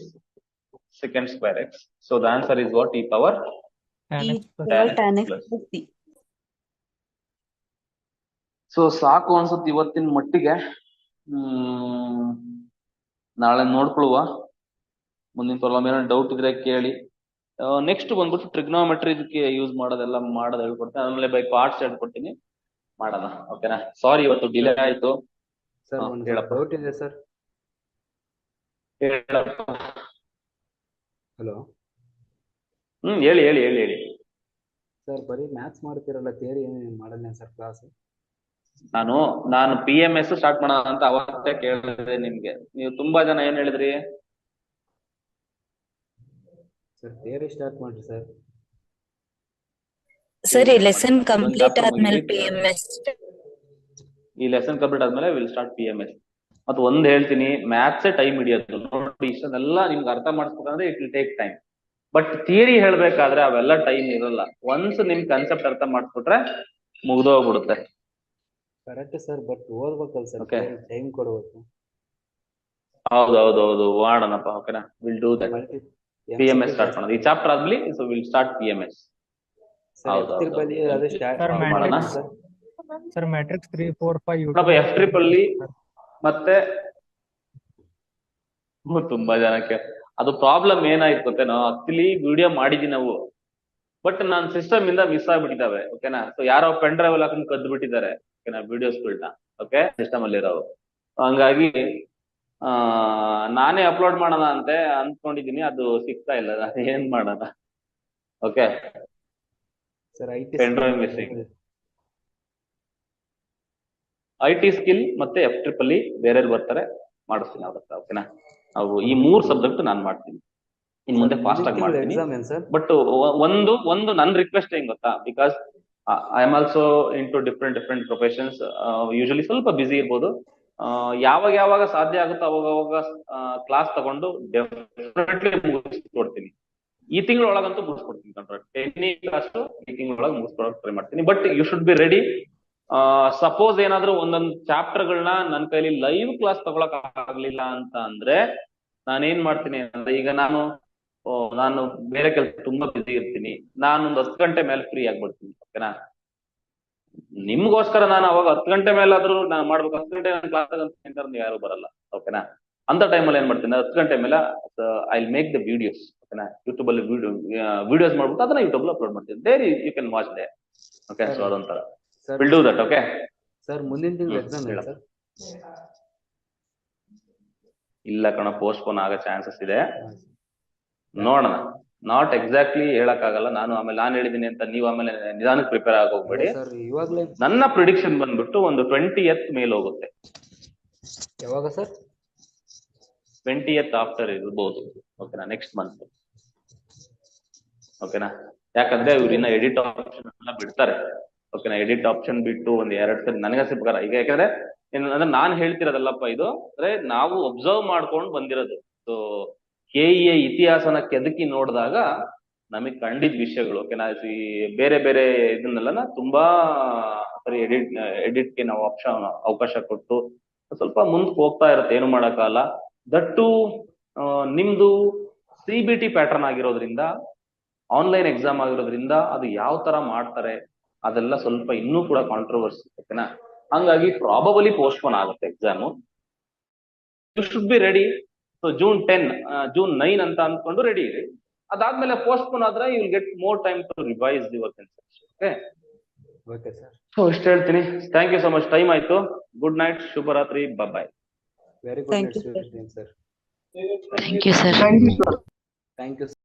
secant square x. So the answer is what? E power tan E x plus power tan x plus. plus c. So ಸಾಕು ಅನ್ಸುತ್ತೆ ಇವತ್ತಿನ ಮಟ್ಟಿಗೆ. ನಾಳೆ ನೋಡ್ಕೊಳ್ಳುವ. ಮುಂದಿನ ಪ್ರಾಬ್ಲಮ್ ಏನೋ ಡೌಟ್ ಇದ್ರೆ ಕೇಳಿ. ನೆಕ್ಸ್ಟ್ ಬಂದ್ಬಿಟ್ಟು ಟ್ರಿಗ್ನೋಮೆಟ್ರಿ ಇದಕ್ಕೆ ಯೂಸ್ ಮಾಡೋದು ಹೇಳ್ಕೊಡ್ತೀನಿ. ಆಮೇಲೆ ಬೈ ಪಾರ್ಟ್ಸ್ ಹೇಳ್ಕೊಡ್ತೀನಿ, ಮಾಡೋಣ. ಓಕೆನಾ? ಸಾರಿ ಇವತ್ತು ಡಿಲೇ ಆಯ್ತು. ಸರ್ ಹಾ, ಒಂದು ಹೇಳಪ್ಪ. ಡೌಟ್ ಇದೆ ಸರ್. ಹೇಳಪ್ಪ. ಹಲೋ ಹೇಳಿ. ಸರ್ ಬರೀ ಮ್ಯಾಥ್ಸ್ ಮಾಡ್ತಿರಲ್ಲ, ಥಿಯರಿ ಏನೇನು ಮಾಡಲ್ಲ ಸರ್ ಕ್ಲಾಸ್? ನಾನು PMS ಸ್ಟಾರ್ಟ್ ಮಾಡೋಣ ಅಂತ ಅವತ್ತೇ ಕೇಳಿದೆ ನಿಮ್ಗೆ. ನೀವು ತುಂಬಾ ಜನ ಏನ್ ಹೇಳಿದ್ರಿ? ಸರ್ ಥಿಯರಿ ಸ್ಟಾರ್ಟ್ ಮಾಡ್ರಿ ಸರ್. ಸರ್ ಈ ಲೆಸನ್ ಕಂಪ್ಲೀಟ್ ಆದ್ಮೇಲೆ PMS. ಈ ಲೆಸನ್ ಕಂಪ್ಲೀಟ್ ಆದ್ಮೇಲೆ ವಿಲ್ ಸ್ಟಾರ್ಟ್ PMS. ಮತ್ತೆ ಒಂದ್ ಹೇಳ್ತೀನಿ, ಮ್ಯಾಥ್ಸೇ ಟೈಮ್ ಹಿಡಿಯೋದು ನೋಡಿ. ಇಷ್ಟನ್ನೆಲ್ಲ ನಿಮ್ಗೆ ಅರ್ಥ ಮಾಡಿಸ್ಬೇಕಂದ್ರೆ it will take time. But theory ಹೇಳ್ಬೇಕಾದ್ರೆ ಅವೆಲ್ಲ ಟೈಮ್ ಇರಲ್ಲ. ಒನ್ಸ್ ನಿಮ್ ಕಾನ್ಸೆಪ್ಟ್ ಅರ್ಥ ಮಾಡ್ಬಿಟ್ರೆ ಮುಗ್ದೋಗ್ಬಿಡುತ್ತೆ. ಕರೆಕ್ಟ್ ಸರ್, ಬಟ್ ಓದ್ಬೇಕಲ್ಲ ಸರ್, Okay. ಟೈಮ್ ಕೊಡ್ಬೇಕು. ಹೌದು ಮಾಡೋಣಪ್ಪ. ಓಕೆನಾ? Will do that. PMS start ಮಾಡೋದು ಈ ಚಾಪ್ಟರ್ ಆದ್ಮೇಲೆ. So will start PMS. ಹೌದು. ಅದೇ ಸ್ಟಾರ್ಟ್ Sir, ಮಾಡೋಣ. sir matrix 3 4 5 ನೋಡಪ್ಪ, F-triple ಮತ್ತೆ ತುಂಬಾ ಜನಕ್ಕೆ ಅದು ಪ್ರಾಬ್ಲಮ್ ಏನಾಯ್ತು ಗೊತ್ತೇನೋ. ಆಕ್ಚುಲಿ ವಿಡಿಯೋ ಮಾಡಿದೀವಿ ನಾವು, ಬಟ್ ನಾನ್ ಸಿಸ್ಟಮ್ ಇಂದ ಮಿಸ್ ಆಗ್ಬಿಟ್ಟಿದ್ದಾವೆ. ಓಕೆನಾ? ಸೊ ಯಾರೋ ಪೆನ್ ಡ್ರೈವ್ ಅಲ್ಲಿ ಹಾಕೊಂಡು ಕದ್ದು ಬಿಟ್ಟಿದ್ದಾರೆ. ಓಕೆನಾ? ವಿಡಿಯೋಸ್ಗಳನ್ನ. ಓಕೆ, ಸಿಸ್ಟಮ್ ಅಲ್ಲಿ ಇರೋವು. ಹಂಗಾಗಿ ನಾನೇ ಅಪ್ಲೋಡ್ ಮಾಡೋಣ ಅಂತ ಅನ್ಕೊಂಡಿದೀನಿ. ಅದು ಸಿಗ್ತಾ ಇಲ್ಲ. ಏನ್ ಮಾಡೋಣ? Okay, sir pen drive missing. IT skill ಮತ್ತೆ F-triple ಬೇರೆ ಬರ್ತಾರೆ, ಮಾಡಿಸ್ತೀನಿ ಅವತ್ತ. ಓಕೆನಾ? ನಾವು ಈ 3 ಸಬ್ಜೆಕ್ಟ್ ನಾನು ಮಾಡ್ತೀನಿ. ಇನ್ ಮುಂದೆ ಫಾಸ್ಟ್ ಆಗಿ ಮಾಡ್ತೀನಿ. ಎಕ್ಸಾಮ್ ಏನ್ ಸರ್? ಬಟ್ ಒಂದು ನನ್ನ ರಿಕ್ವೆಸ್ಟ್ ಏನ್ ಗೊತ್ತಾ, because I am also in to different professions. Usually ಸ್ವಲ್ಪ ಬಿಸಿ ಇರ್ಬೋದು. ಯಾವಾಗ ಸಾಧ್ಯ ಆಗುತ್ತೋ ಅವಾಗ ಕ್ಲಾಸ್ ತಗೊಂಡು ಡೆಫಿನೆಟ್ಲಿ ಮುಗಿಸ್ಕೊಡ್ತೀನಿ. ಈ ತಿಂಗಳೊಳಗಂತೂ ಮುಗಿಸ್ಕೊಡ್ತೀನಿ. ಟೆನ್ನಿ ಕ್ಲಾಸ್ ಈ ತಿಂಗಳೊಳಗೆ ಮುಗಿಸ್ಕೊಡಕ್ ಟ್ರೈ ಮಾಡ್ತೀನಿ. But you should be ready. Suppose ಏನಾದ್ರೂ ಒಂದೊಂದು ಚಾಪ್ಟರ್ಗಳನ್ನ ನನ್ನ ಕೈಲಿ ಲೈವ್ ಕ್ಲಾಸ್ ತಗೊಳಕ್ ಆಗ್ಲಿಲ್ಲ ಅಂತ ಅಂದ್ರೆ ನಾನೇನ್ ಮಾಡ್ತೀನಿ ಅಂದ್ರೆ, ಈಗ ನಾನು ಬೇರೆ ಕೆಲಸ ತುಂಬಾ ಬಿಸಿ ಇರ್ತೀನಿ. ನಾನೊಂದು 10 ಗಂಟೆ ಮೇಲೆ ಫ್ರೀ ಆಗ್ಬಿಡ್ತೀನಿ. ಓಕೆನಾ? ನಿಮ್ಗೋಸ್ಕರ ನಾನು ಅವಾಗ 10 ಗಂಟೆ ಮೇಲಾದ್ರೂ ನಾನು ಮಾಡ್ಬೇಕು. 10 ಗಂಟೆ ನಾನು ಕ್ಲಾಸ್ ಅಂತ ಯಾರು ಬರಲ್ಲ. ಓಕೆನಾ? ಅಂತ ಟೈಮಲ್ಲಿ ಏನ್ ಮಾಡ್ತೀನಿ, 10 ಗಂಟೆ ಮೇಲೆ I will make the videos. ಓಕೆನಾ? ಯೂಟ್ಯೂಬ್ ಅಲ್ಲಿ ವಿಡಿಯೋಸ್ ಮಾಡ್ಬಿಟ್ಟು ಅದನ್ನ ಯೂಟ್ಯೂಬ್ ಅಲ್ಲಿ ಅಪ್ಲೋಡ್ ಮಾಡ್ತೀನಿ. There you can watch they. Okay, so ಅದೊಂಥರ will do that. Okay sir, ಮುಂದಿನ ತಿಂಗಳು ಎಕ್ಸಾಮ್ ಇದೆ ಸರ್? ಇಲ್ಲ ಕಣ, ಪೋಸ್ಟ್ಪೋನ್ ಆಗೋ ಚಾನ್ಸಸ್ ಇದೆ. ನೋಡೋಣ. ನಾಟ್ ಎಕ್ಸಾಕ್ಟ್ಲಿ ಹೇಳಕ್ಕಾಗಲ್ಲ. ನಾನು ಹೇಳಿದೀನಿ ಅಂತ ನೀವು ಆಮೇಲೆ ನಿಧಾನಕ್ಕೆ ಪ್ರಿಪೇರ್ ಆಗಿ ಹೋಗ್ಬೇಡಿ. ಸರ್ ಇವಾಗಲೇ ನನ್ನ ಪ್ರಿಡಿಕ್ಷನ್ ಬಂದ್ಬಿಟ್ಟು ಒಂದು 20th ಮೇಲೆ ಹೋಗುತ್ತೆ. ಯಾವಾಗ ಸರ್? 20th ಆಫ್ಟರ್ ಇರ್ಬೋದು. ಓಕೆನಾ? Next month. ಓಕೆನಾ? ಯಾಕಂದ್ರೆ ಇವ್ರು ಇನ್ನ ಎಡಿಟ್ ಆಪ್ಷನ್ ಎಲ್ಲ ಬಿಡ್ತಾರೆ. ಓಕೆನಾ? ಎಡಿಟ್ ಆಪ್ಷನ್ ಬಿಟ್ಟು ಒಂದ್ 2 ಸರಿ ನನಗೆ ಪ್ರಕಾರ ಈಗ. ಯಾಕಂದ್ರೆ ಅಂದ್ರೆ ನಾನ್ ಹೇಳ್ತಿರೋದಲ್ಲಪ್ಪ, ಇದು ಅಂದ್ರೆ ನಾವು ಒಬ್ಸರ್ವ್ ಮಾಡ್ಕೊಂಡು ಬಂದಿರೋದು. ಸೊ KEA ಇತಿಹಾಸನ ಕೆದಕಿ ನೋಡಿದಾಗ ನಮಗ್ ಕಂಡಿದ್ ವಿಷಯಗಳು. ಓಕೆನಾ? ಬೇರೆ ಇದನ್ನೆಲ್ಲ ತುಂಬಾ ಸರಿ ಎಡಿಟ್ಗೆ ನಾವು ಅವಕಾಶ ಕೊಟ್ಟು ಸ್ವಲ್ಪ ಮುಂದಕ್ಕೆ ಹೋಗ್ತಾ ಇರುತ್ತೆ. ಏನು ಮಾಡಕ್ಕಾಗಲ್ಲ. ದಟ್ಟು ನಿಮ್ದು CBT ಪ್ಯಾಟರ್ನ್ ಆಗಿರೋದ್ರಿಂದ, ಆನ್ಲೈನ್ ಎಕ್ಸಾಮ್ ಆಗಿರೋದ್ರಿಂದ ಅದು ಯಾವ ತರ ಮಾಡ್ತಾರೆ, ಅದೆಲ್ಲ ಸ್ವಲ್ಪ ಇನ್ನೂ ಕೂಡ ಕಾಂಟ್ರವರ್ಸಿ, ಓಕೆನಾ? ಹಂಗಾಗಿ ಪ್ರಾಬಬಲಿ ಪೋಸ್ಟ್ಪೋನ್ ಆಗುತ್ತೆ exam. You should be ready. So June 9 ಅಂತ ಅಂದ್ಕೊಂಡು ರೆಡಿ ಇರಿ. ಅದಾದ್ಮೇಲೆ ಪೋಸ್ಟ್ಪೋನ್ ಆದ್ರೆ you will get more time to revise the work instruction. Okay, okay sir. So ಇಷ್ಟು ಹೇಳ್ತೀನಿ. Thank you so much. Time ಆಯ್ತು. ಗುಡ್ ನೈಟ್, ಶುಭರಾತ್ರಿ, bye. Very good Thank night you, sir. Sir. Thank you, sir. Thank you.